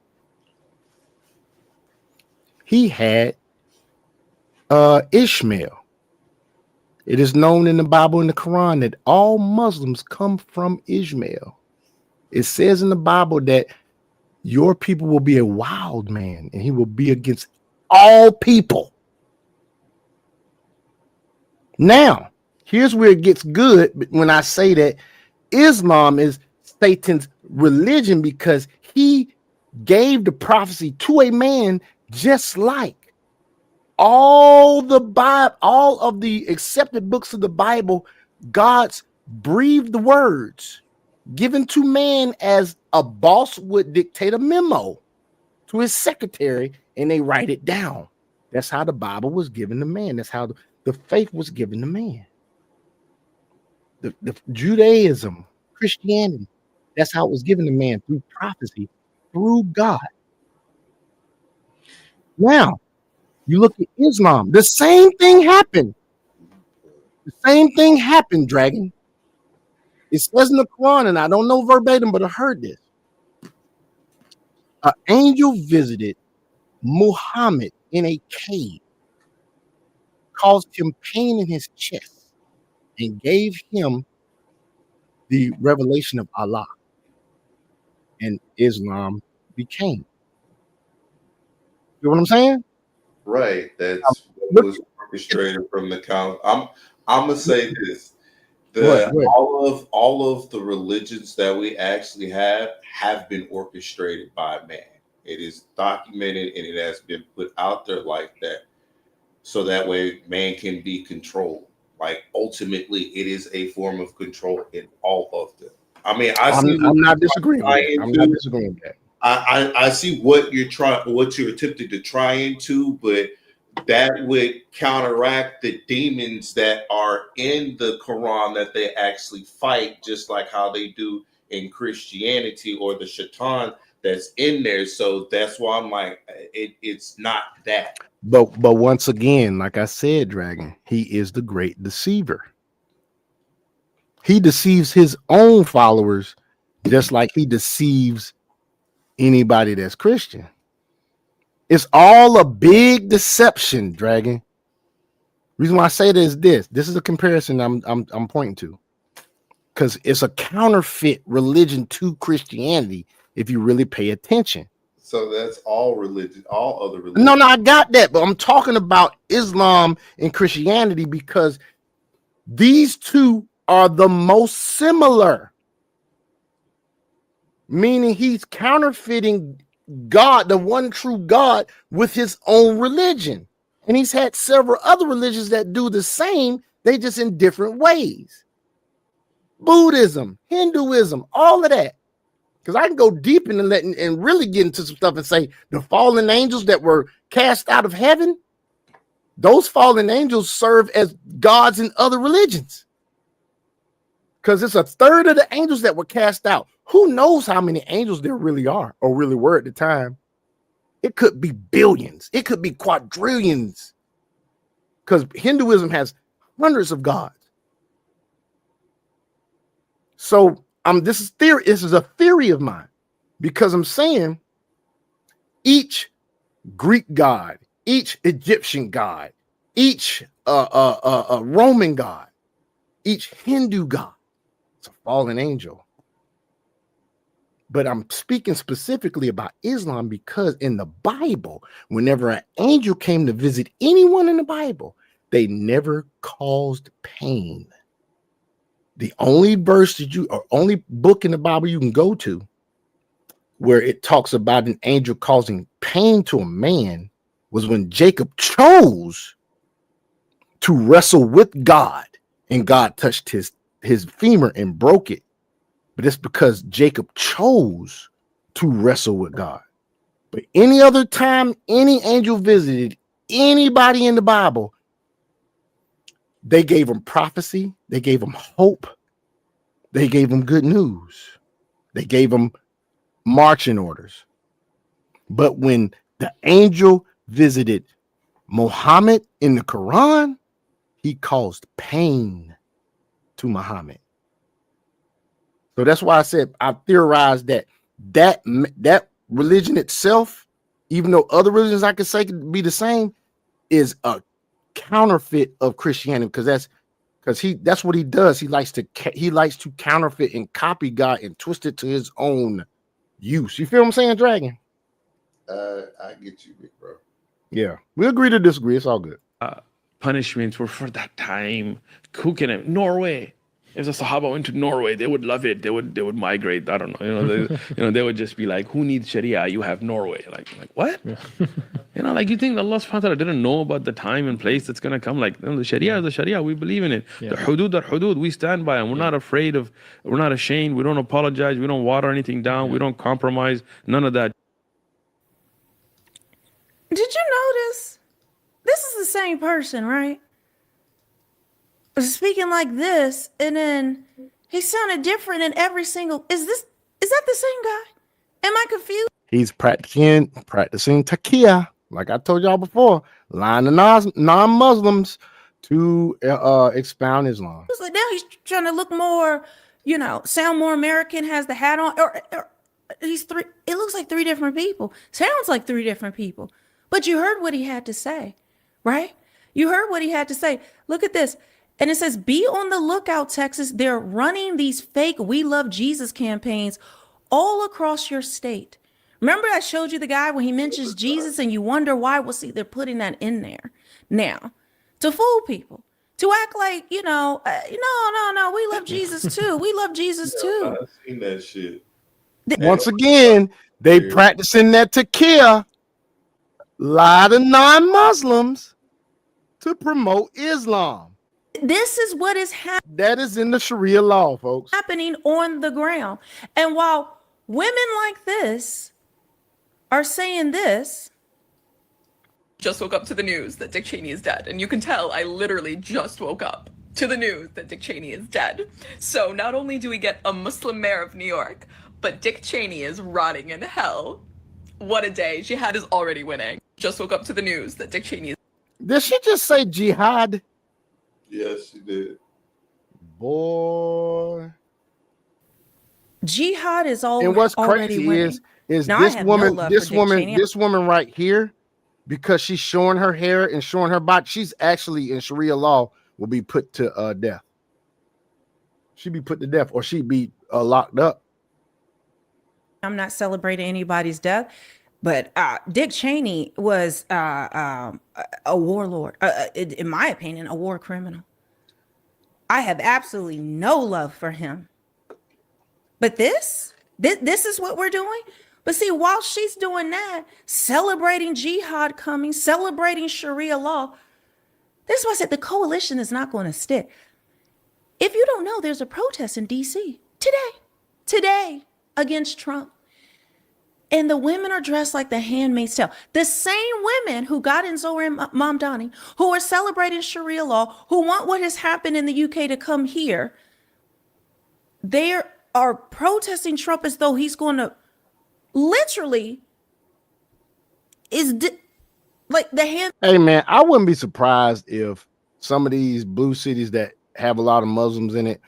He had Ishmael. It is known in the Bible and the Quran that all Muslims come from Ishmael. It says in the Bible that your people will be a wild man and he will be against all people. Now, here's where it gets good when I say that Islam is Satan's religion, because he gave the prophecy to a man just like all of the accepted books of the Bible. God's breathed the words given to man as a boss would dictate a memo to his secretary, and they write it down. That's how the Bible was given to man. That's how the faith was given to man. The Judaism, Christianity, that's how it was given to man, through prophecy, through God. Now, you look at Islam, the same thing happened. The same thing happened, Dragon. It says in the Quran, and I don't know verbatim, but I heard this. An angel visited Muhammad in a cave, caused him pain in his chest, and gave him the revelation of Allah. And Islam became. You know what I'm saying? Right. That's what was orchestrated from the count. I'm gonna say this. All of the religions that we actually have been orchestrated by man. It is documented and it has been put out there like that, so that way man can be controlled. Like ultimately, it is a form of control in all of them. I mean, I'm not disagreeing with that. I see what you're attempting to try into, but that would counteract the demons that are in the Quran that they actually fight, just like how they do in Christianity, or the shaitan that's in there. So that's why I'm like, it's not that. But once again, like I said, Dragon, he is the great deceiver. He deceives his own followers just like he deceives anybody that's Christian. It's all a big deception, Dragon. Reason why I say this is this is a comparison I'm pointing to, because it's a counterfeit religion to Christianity if you really pay attention. So that's all religion, all other religions. No, I got that, but I'm talking about Islam and Christianity because these two are the most similar. Meaning he's counterfeiting God, the one true God, with his own religion. And he's had several other religions that do the same, they just in different ways. Buddhism, Hinduism, all of that. Because I can go deep in and really get into some stuff and say the fallen angels that were cast out of heaven, those fallen angels serve as gods in other religions. Because it's a third of the angels that were cast out. Who knows how many angels there really are or really were at the time? It could be billions. It could be quadrillions. Because Hinduism has hundreds of gods. So this is theory. This is a theory of mine, because I'm saying each Greek god, each Egyptian god, each Roman god, each Hindu god, it's a fallen angel. But I'm speaking specifically about Islam because in the Bible, whenever an angel came to visit anyone in the Bible, they never caused pain. The only verse or only book in the Bible you can go to where it talks about an angel causing pain to a man was when Jacob chose to wrestle with God, and God touched his femur and broke it. But it's because Jacob chose to wrestle with God. But any other time any angel visited anybody in the Bible, they gave them prophecy, they gave them hope, they gave them good news, they gave them marching orders. But when the angel visited Muhammad in the Quran, he caused pain to Muhammad. So that's why I said I theorized that religion itself, even though other religions I could say could be the same, is a counterfeit of Christianity, because that's what he does. He likes to counterfeit and copy God and twist it to his own use. You feel what I'm saying, Dragon? I get you, big bro. Yeah, we agree to disagree. It's all good. Punishments were for that time. Who can Norway? If the Sahaba went to Norway, they would love it. They would migrate. I don't know. They would just be like, "Who needs Sharia? You have Norway." Like what? Like you think Allah Subhanahu wa Taala didn't know about the time and place that's gonna come? Like the Sharia is the Sharia. We believe in it. The hudud are hudud. We stand by them. We're not afraid of. We're not ashamed. We don't apologize. We don't water anything down. We don't compromise. None of that. Did you notice? This is the same person, right? Speaking like this, and then he sounded different in every single. Is that the same guy? Am I confused? He's practicing taqiyya, like I told y'all before, lying to non-Muslims to expound Islam. It's like now he's trying to look more, sound more American. Has the hat on, or he's three. It looks like three different people. Sounds like three different people. But you heard what he had to say, right? You heard what he had to say. Look at this. And it says, be on the lookout, Texas. They're running these fake We Love Jesus campaigns all across your state. Remember I showed you the guy when he mentions Jesus and you wonder why? Well, see, they're putting that in there now to fool people, to act like, no, we love Jesus too. We love Jesus too. I've seen that shit. Once again, they practicing that taqiyya, lie to non-Muslims to promote Islam. This is what is happening. That is in the Sharia law, folks. Happening on the ground. And while women like this are saying this. Just woke up to the news that Dick Cheney is dead. And you can tell I literally just woke up to the news that Dick Cheney is dead. So not only do we get a Muslim mayor of New York, but Dick Cheney is rotting in hell. What a day. Jihad is already winning. Just woke up to the news that Dick Cheney is. Did she just say jihad? Yes, she did. Boy. Jihad is already and what's crazy winning. is now, this woman right here, because she's showing her hair and showing her body, she's actually in Sharia law will be put to death. She'd be put to death, or she'd be locked up. I'm not celebrating anybody's death, but Dick Cheney was a warlord, in my opinion, a war criminal. I have absolutely no love for him. But this is what we're doing. But see, while she's doing that, celebrating jihad coming, celebrating Sharia law, this is why I said the coalition is not going to stick. If you don't know, there's a protest in D.C. today against Trump. And the women are dressed like the Handmaid's Tale. The same women who got in Zohar Mamdani, who are celebrating Sharia law, who want what has happened in the UK to come here, they are protesting Trump as though he's going to literally like the hand. Hey man, I wouldn't be surprised if some of these blue cities that have a lot of Muslims in it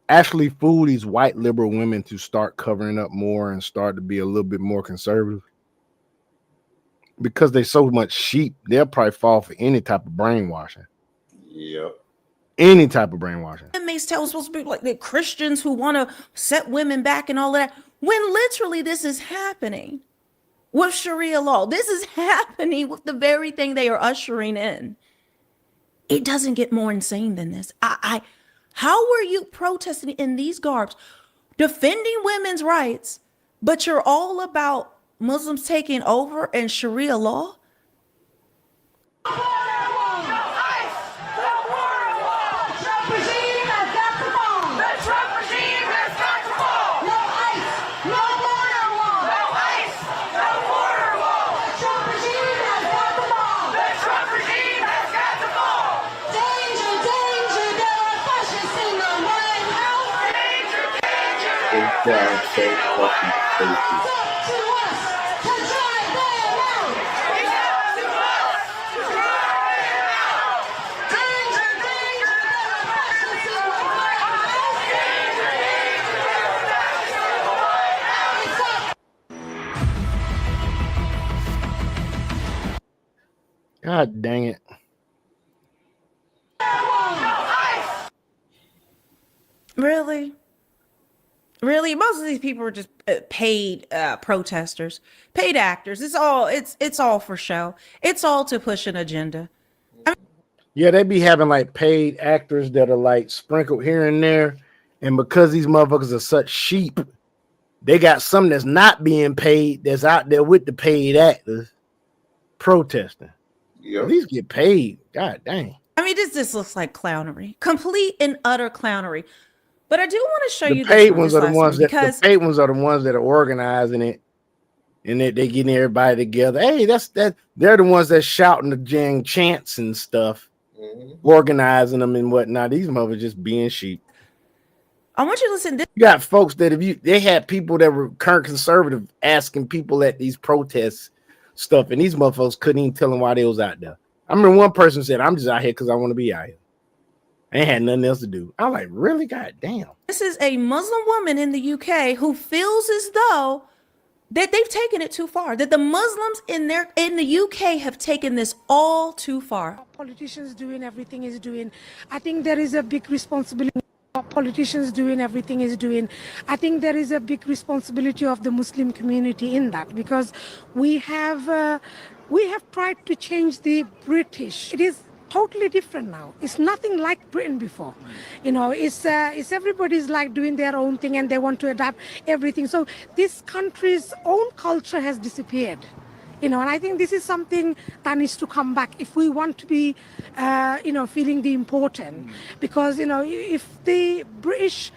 actually fool these white liberal women to start covering up more and start to be a little bit more conservative? Because they're so much sheep, they'll probably fall for any type of brainwashing. Yep. Any type of brainwashing. Inmates tell us supposed to be like the Christians who want to set women back and all of that, when literally this is happening with Sharia law. This is happening with the very thing they are ushering in. It doesn't get more insane than this. How are you protesting in these garbs, defending women's rights, but you're all about Muslims taking over and Sharia law? God dang it. Really? Really? Most of these people are just paid protesters, paid actors. It's all for show. It's all to push an agenda. Yeah, they be having like paid actors that are like sprinkled here and there. And because these motherfuckers are such sheep, they got some that's not being paid that's out there with the paid actors protesting. Yep. At least get paid. God dang. I mean, this looks like clownery, complete and utter clownery. But I do want to show The you paid this ones are the ones that because the paid ones are the ones that are organizing it, and they getting everybody together. Hey, they're the ones that shouting the jang chants and stuff, organizing them and whatnot. These motherfuckers just being sheep. I want you to listen. You got folks that they had people that were current conservative asking people at these protests stuff, and these motherfuckers couldn't even tell them why they was out there. I remember one person said, "I'm just out here because I want to be out here." I ain't had nothing else to do. I'm like, really? God damn. This is a Muslim woman in the UK who feels as though that they've taken it too far, that the Muslims in the UK have taken this all too far. Politicians doing everything is doing. I think there is a big responsibility. Politicians doing everything is doing. I think there is a big responsibility of the Muslim community in that, because we have tried to change the British. It is totally different now. It's nothing like Britain before. You know, it's everybody's like doing their own thing and they want to adapt everything. So this country's own culture has disappeared. You know, and I think this is something that needs to come back if we want to be, feeling the important. Because, if the British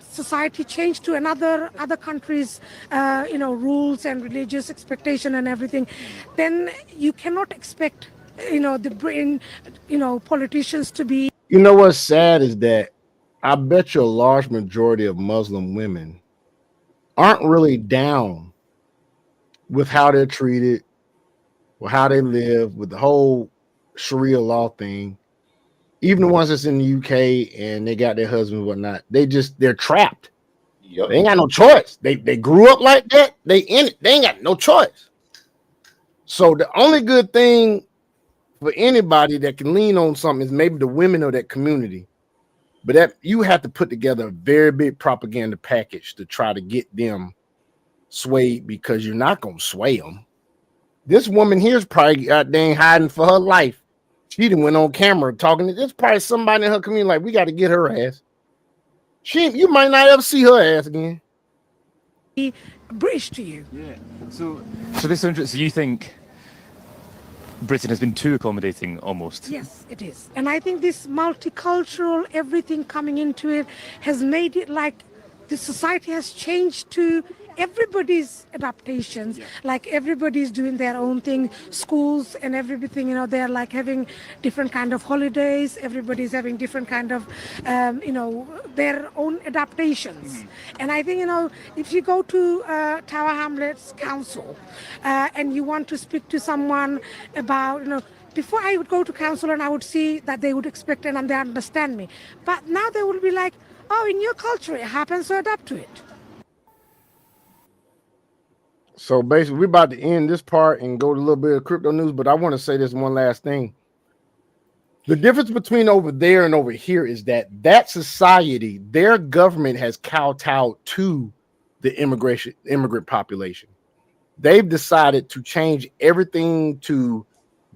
society changed to other countries, rules and religious expectation and everything, then you cannot expect the Britain, politicians to be. You know what's sad is that I bet you a large majority of Muslim women aren't really down with how they're treated, with how they live, with the whole Sharia law thing. Even the ones that's in the UK and they got their husbands and whatnot, they're trapped. Yep. They ain't got no choice. They grew up like that. They in it. They ain't got no choice. So the only good thing for anybody that can lean on something is maybe the women of that community. But that you have to put together a very big propaganda package to try to get them swayed, because you're not going to sway them. This woman here is probably dang hiding for her life. She done went on camera talking to this. Probably somebody in her community like, we got to get her ass. You might not ever see her ass again. British to you. Yeah. So you think Britain has been too accommodating almost? Yes, it is. And I think this multicultural, everything coming into it has made it like the society has changed to everybody's adaptations. Like everybody's doing their own thing, schools and everything, they're like having different kind of holidays. Everybody's having different kind of, their own adaptations. And I think, if you go to Tower Hamlets Council and you want to speak to someone about, before I would go to council and I would see that they would expect it and they understand me. But now they will be like, oh, in your culture it happens, so adapt to it. So basically, we're about to end this part and go to a little bit of crypto news, but I want to say this one last thing. The difference between over there and over here is that society, their government has kowtowed to the immigrant population. They've decided to change everything to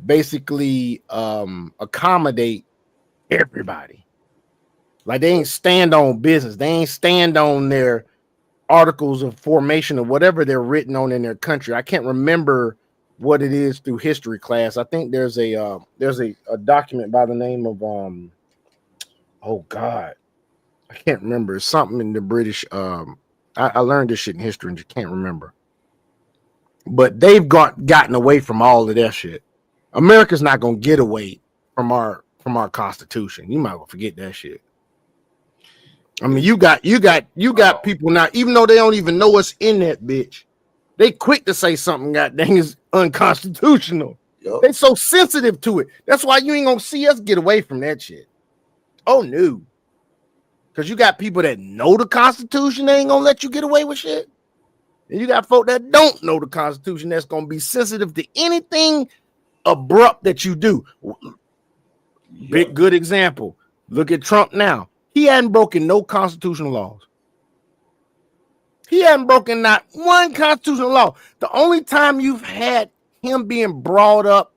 basically accommodate everybody. Like they ain't stand on business. They ain't stand on their articles of formation or whatever they're written on in their country. I can't remember what it is through history class. I think there's a document by the name of oh God, I can't remember. It's something in the British. I learned this shit in history and just can't remember. But they've gotten away from all of that shit. America's not gonna get away from our Constitution. You might well forget that shit. I mean, you got people now, even though they don't even know what's in that bitch, they quick to say something goddamn is unconstitutional. Yep. They so sensitive to it. That's why you ain't gonna see us get away from that shit. Oh no. Because you got people that know the Constitution, they ain't gonna let you get away with shit. And you got folk that don't know the Constitution that's gonna be sensitive to anything abrupt that you do. Big good example. Look at Trump now. He hadn't broken no constitutional laws. He hadn't broken not one constitutional law. The only time you've had him being brought up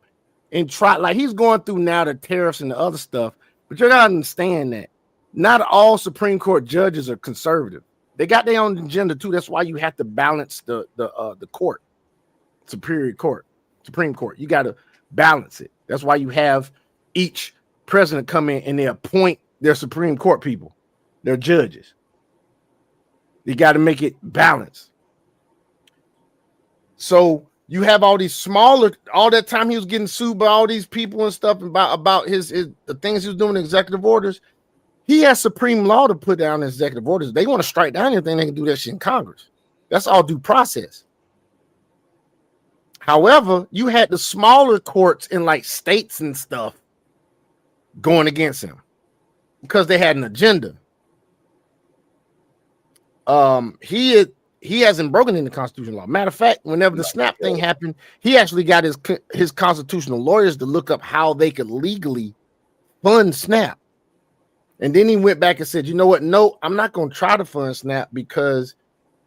and tried, like he's going through now the tariffs and the other stuff, but you gotta understand that not all Supreme Court judges are conservative. They got their own agenda too. That's why you have to balance the court, Supreme Court. You got to balance it. That's why you have each president come in and they appoint their Supreme Court people, their judges. You got to make it balanced. So you have all these smaller, all that time he was getting sued by all these people and stuff about his the things he was doing, executive orders. He has supreme law to put down executive orders. They want to strike down anything, they can do that shit in Congress. That's all due process. However, you had the smaller courts in like states and stuff going against him because they had an agenda. He hasn't broken any constitutional law. Matter of fact, whenever the SNAP thing happened, he actually got his constitutional lawyers to look up how they could legally fund SNAP. And then he went back and said, you know what? No, I'm not going to try to fund SNAP because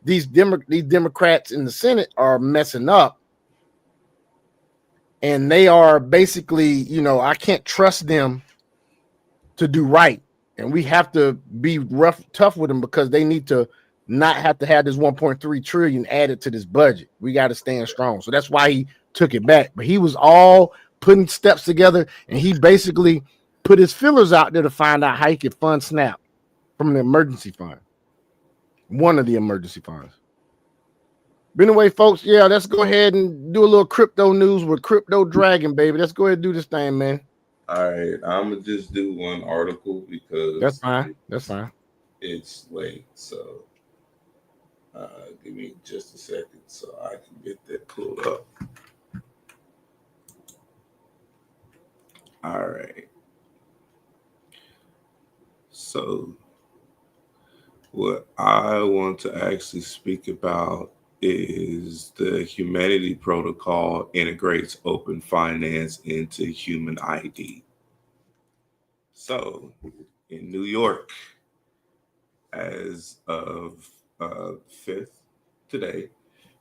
these Democrats in the Senate are messing up. And they are basically, you know, I can't trust them to do right. And we have to be tough with them because they need to not have to have this 1.3 trillion added to this budget. We got to stand strong. So that's why he took it back. But he was all putting steps together, and he basically put his fillers out there to find out how he could fund SNAP from the emergency fund, one of the emergency funds. But anyway, folks, yeah, let's go ahead and do a little crypto news with Crypto Dragon, baby. Let's go ahead and do this thing, man. All right, I'm gonna just do one article because that's fine. That's fine. It's late, so give me just a second so I can get that pulled up. All right. So what I want to actually speak about is the Humanity Protocol integrates open finance into human ID. So in New York, as of 5th today,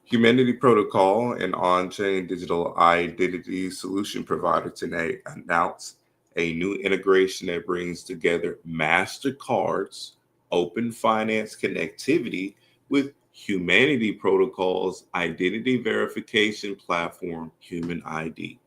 Humanity Protocol, an on-chain digital identity solution provider, today announced a new integration that brings together MasterCard's open finance connectivity with Humanity Protocol's identity verification platform, Human ID.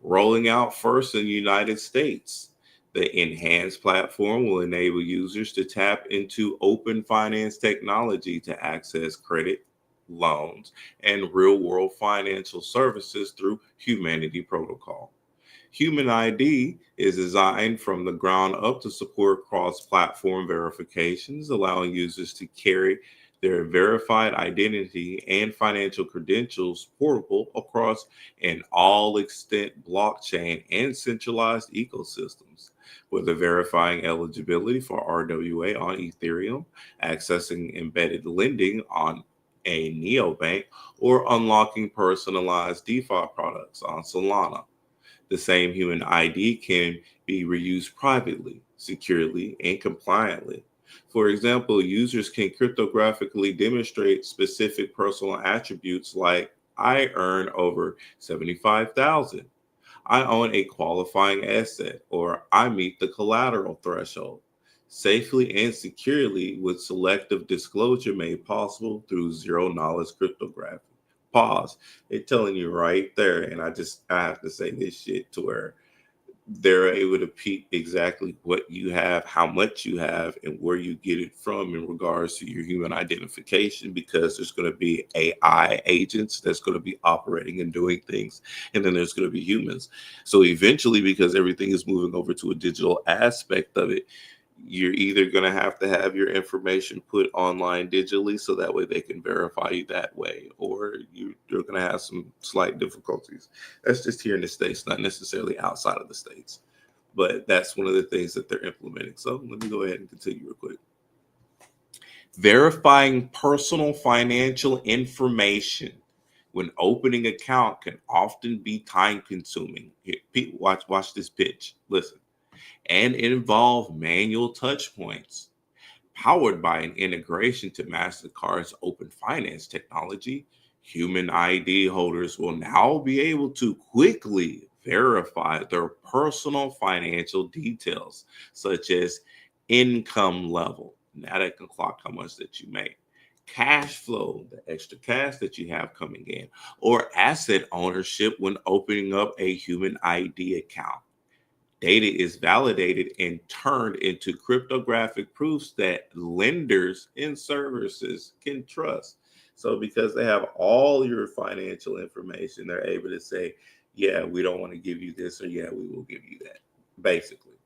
Rolling out first in the United States, the enhanced platform will enable users to tap into open finance technology to access credit, loans, and real-world financial services through Humanity Protocol. Human ID is designed from the ground up to support cross-platform verifications, allowing users to carry their verified identity and financial credentials portable across an all-extent blockchain and centralized ecosystems, whether verifying eligibility for RWA on Ethereum, accessing embedded lending on a neobank, or unlocking personalized DeFi products on Solana. The same human ID can be reused privately, securely, and compliantly. For example, users can cryptographically demonstrate specific personal attributes like I earn over 75,000, I own a qualifying asset, or I meet the collateral threshold, safely and securely with selective disclosure made possible through zero-knowledge cryptography. Pause. It's telling you right there, and I have to say this shit to where they're able to peep exactly what you have, how much you have, and where you get it from in regards to your human identification, because there's going to be AI agents that's going to be operating and doing things, and then there's going to be humans. So eventually, because everything is moving over to a digital aspect of it, you're either going to have your information put online digitally so that way they can verify you that way, or you're going to have some slight difficulties. That's just here in the States, not necessarily outside of the States. But that's one of the things that they're implementing. So let me go ahead and continue real quick. Verifying personal financial information when opening an account can often be time consuming. Watch this pitch. Listen. And involve manual touch points. Powered by an integration to MasterCard's open finance technology, human ID holders will now be able to quickly verify their personal financial details, such as income level. Now that can clock how much that you make, cash flow, the extra cash that you have coming in, or asset ownership when opening up a human ID account. Data is validated and turned into cryptographic proofs that lenders and services can trust. So because they have all your financial information, they're able to say, yeah, we don't want to give you this, or yeah, we will give you that. Basically,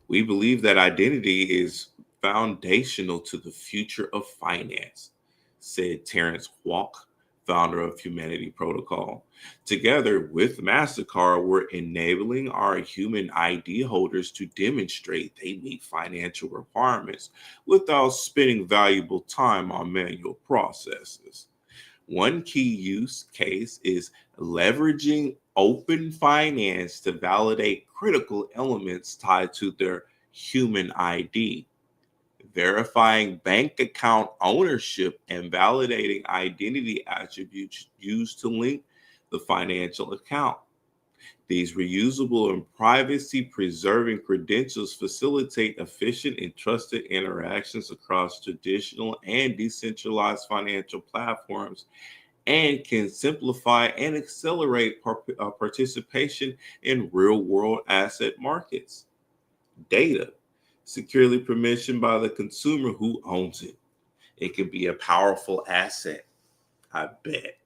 we believe that identity is foundational to the future of finance, said Terrence Kwok, founder of Humanity Protocol. Together with MasterCard, we're enabling our human ID holders to demonstrate they meet financial requirements without spending valuable time on manual processes. One key use case is leveraging open finance to validate critical elements tied to their human ID. Verifying bank account ownership and validating identity attributes used to link the financial account. These reusable and privacy-preserving credentials facilitate efficient and trusted interactions across traditional and decentralized financial platforms, and can simplify and accelerate participation in real-world asset markets. Data securely permissioned by the consumer who owns it. It can be a powerful asset, I bet,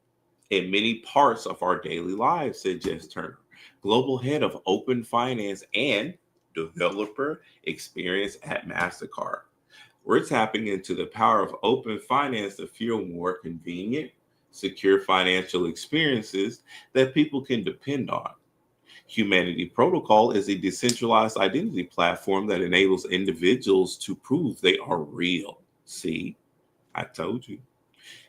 in many parts of our daily lives, said Jess Turner, global head of open finance and developer experience at MasterCard. We're tapping into the power of open finance to fuel more convenient, secure financial experiences that people can depend on. Humanity Protocol is a decentralized identity platform that enables individuals to prove they are real. See, I told you.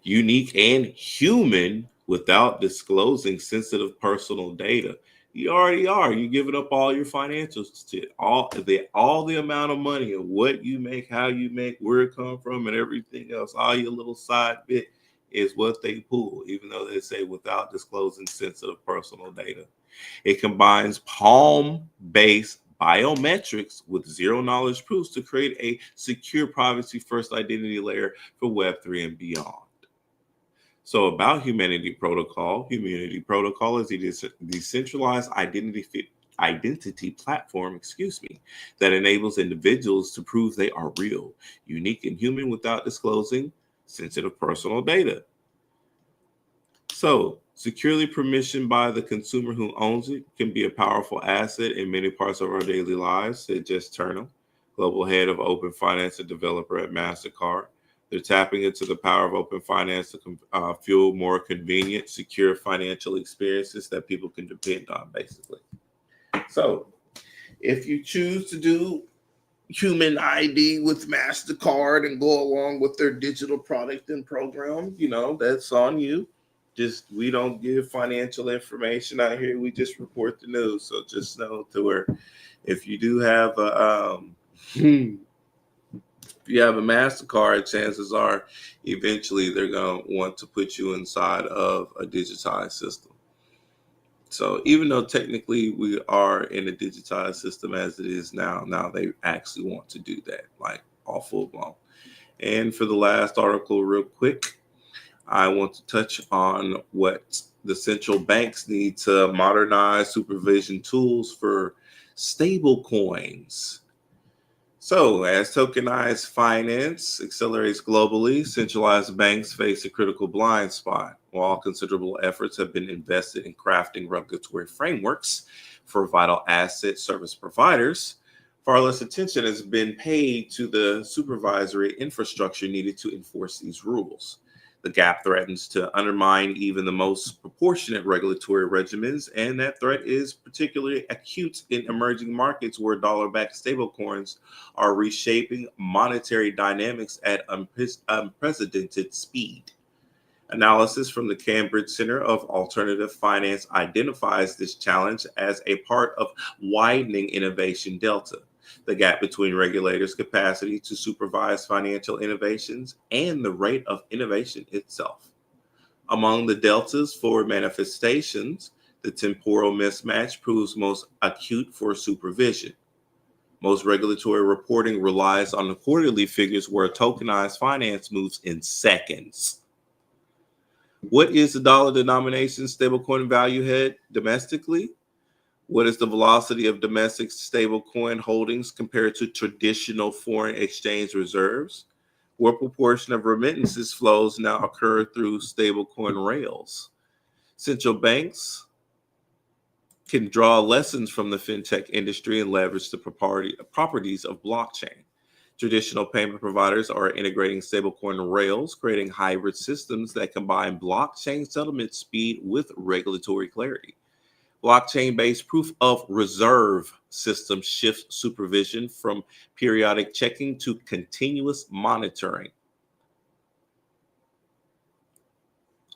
Unique and human without disclosing sensitive personal data. You already are. You're giving up all your financial shit, all the amount of money and what you make, how you make, where it come from, and everything else. All your little side bit is what they pull, even though they say without disclosing sensitive personal data. It combines Palm-based biometrics with zero-knowledge proofs to create a secure privacy-first identity layer for Web3 and beyond. So about Humanity Protocol is a decentralized identity platform, that enables individuals to prove they are real, unique, and human without disclosing sensitive personal data. So, securely permissioned by the consumer who owns it can be a powerful asset in many parts of our daily lives, said Jess Turner, global head of open finance and developer at MasterCard. They're tapping into the power of open finance to fuel more convenient, secure financial experiences that people can depend on, basically. So if you choose to do human ID with MasterCard and go along with their digital product and program, you know, that's on you. Just, we don't give financial information out here. We just report the news. So just know to where if you do have a if you have a MasterCard, chances are eventually they're going to want to put you inside of a digitized system. So even though technically we are in a digitized system as it is now they actually want to do that, like all full blown. And for the last article, real quick, I want to touch on what the central banks need to modernize supervision tools for stable coins. So, as tokenized finance accelerates globally, centralized banks face a critical blind spot. While considerable efforts have been invested in crafting regulatory frameworks for vital asset service providers, far less attention has been paid to the supervisory infrastructure needed to enforce these rules. The gap threatens to undermine even the most proportionate regulatory regimens, and that threat is particularly acute in emerging markets where dollar-backed stablecoins are reshaping monetary dynamics at unprecedented speed. Analysis from the Cambridge Center of Alternative Finance identifies this challenge as a part of widening innovation delta, the gap between regulators' capacity to supervise financial innovations and the rate of innovation itself. Among the deltas for manifestations, the temporal mismatch proves most acute for supervision. Most regulatory reporting relies on the quarterly figures where tokenized finance moves in seconds. What is the dollar denomination stablecoin value head domestically? What is the velocity of domestic stablecoin holdings compared to traditional foreign exchange reserves? What proportion of remittances flows now occur through stablecoin rails? Central banks can draw lessons from the fintech industry and leverage the properties of blockchain. Traditional payment providers are integrating stablecoin rails, creating hybrid systems that combine blockchain settlement speed with regulatory clarity. Blockchain-based proof of reserve systems shift supervision from periodic checking to continuous monitoring.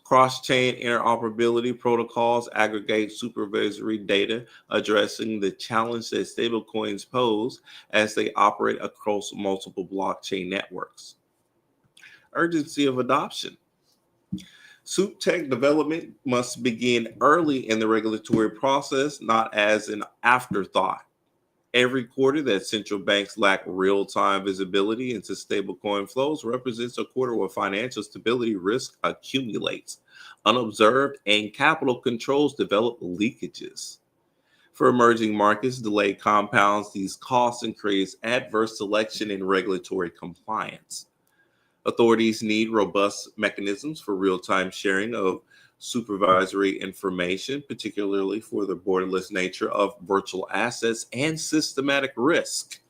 Cross-chain interoperability protocols aggregate supervisory data, addressing the challenge that stablecoins pose as they operate across multiple blockchain networks. Urgency of adoption. Soup tech development must begin early in the regulatory process, not as an afterthought. Every quarter that central banks lack real-time visibility into stablecoin flows represents a quarter where financial stability risk accumulates unobserved and capital controls develop leakages. For emerging markets, delay compounds these costs and creates adverse selection in regulatory compliance. Authorities need robust mechanisms for real-time sharing of supervisory information, particularly for the borderless nature of virtual assets and systematic risk.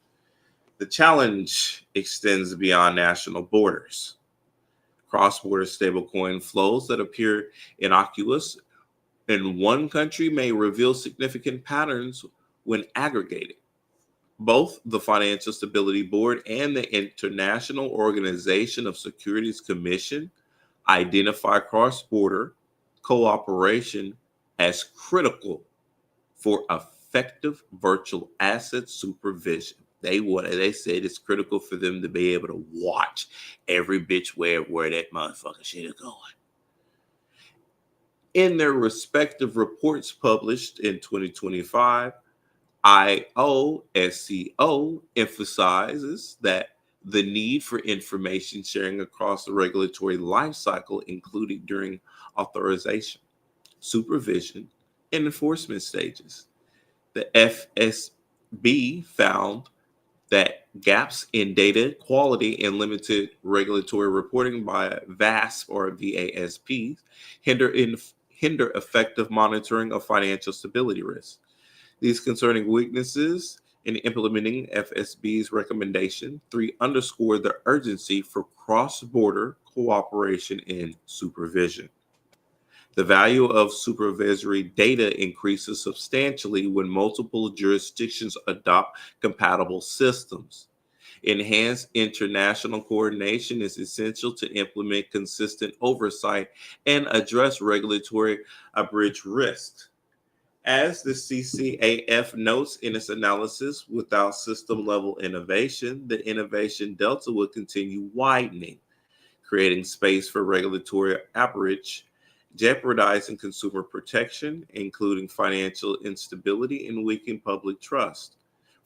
The challenge extends beyond national borders. Cross-border stablecoin flows that appear innocuous in one country may reveal significant patterns when aggregated. Both the Financial Stability Board and the International Organization of Securities Commission identify cross-border cooperation as critical for effective virtual asset supervision. They said it's critical for them to be able to watch every bitch where that motherfucker shit is going. In their respective reports published in 2025, IOSCO emphasizes that the need for information sharing across the regulatory life cycle, including during authorization, supervision, and enforcement stages. The FSB found that gaps in data quality and limited regulatory reporting by VASP or VASP hinder effective monitoring of financial stability risk. These concerning weaknesses In implementing FSB's recommendation, 3 underscored the urgency for cross-border cooperation and supervision. The value of supervisory data increases substantially when multiple jurisdictions adopt compatible systems. Enhanced international coordination is essential to implement consistent oversight and address regulatory abridged risks. As the CCAF notes in its analysis, without system-level innovation, the innovation delta will continue widening, creating space for regulatory abridged, jeopardizing consumer protection, including financial instability and weakening public trust.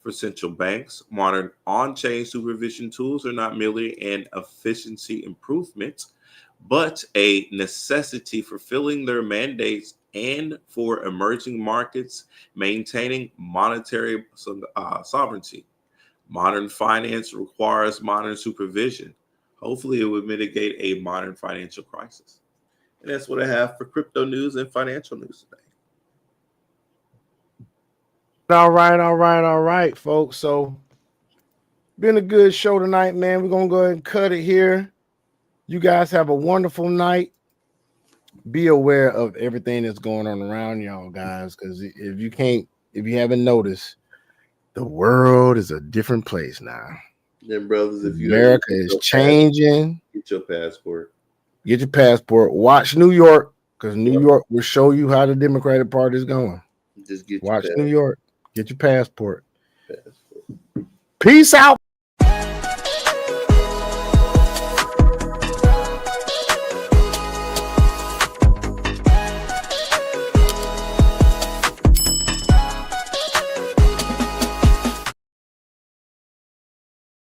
For central banks, modern on-chain supervision tools are not merely an efficiency improvement, but a necessity for fulfilling their mandates and for emerging markets maintaining monetary sovereignty. Modern finance requires modern supervision. Hopefully, it would mitigate a modern financial crisis. And that's what I have for crypto news and financial news today. All right, folks. So, been a good show tonight, man. We're going to go ahead and cut it here. You guys have a wonderful night. Be aware of everything that's going on around y'all, guys, because if you haven't noticed, the world is a different place now. Then, brothers, if you America is changing. Get your passport. Get your passport. Watch New York, because New York will show you how the Democratic Party is going. Just get Watch your New York. Get your passport. Peace out.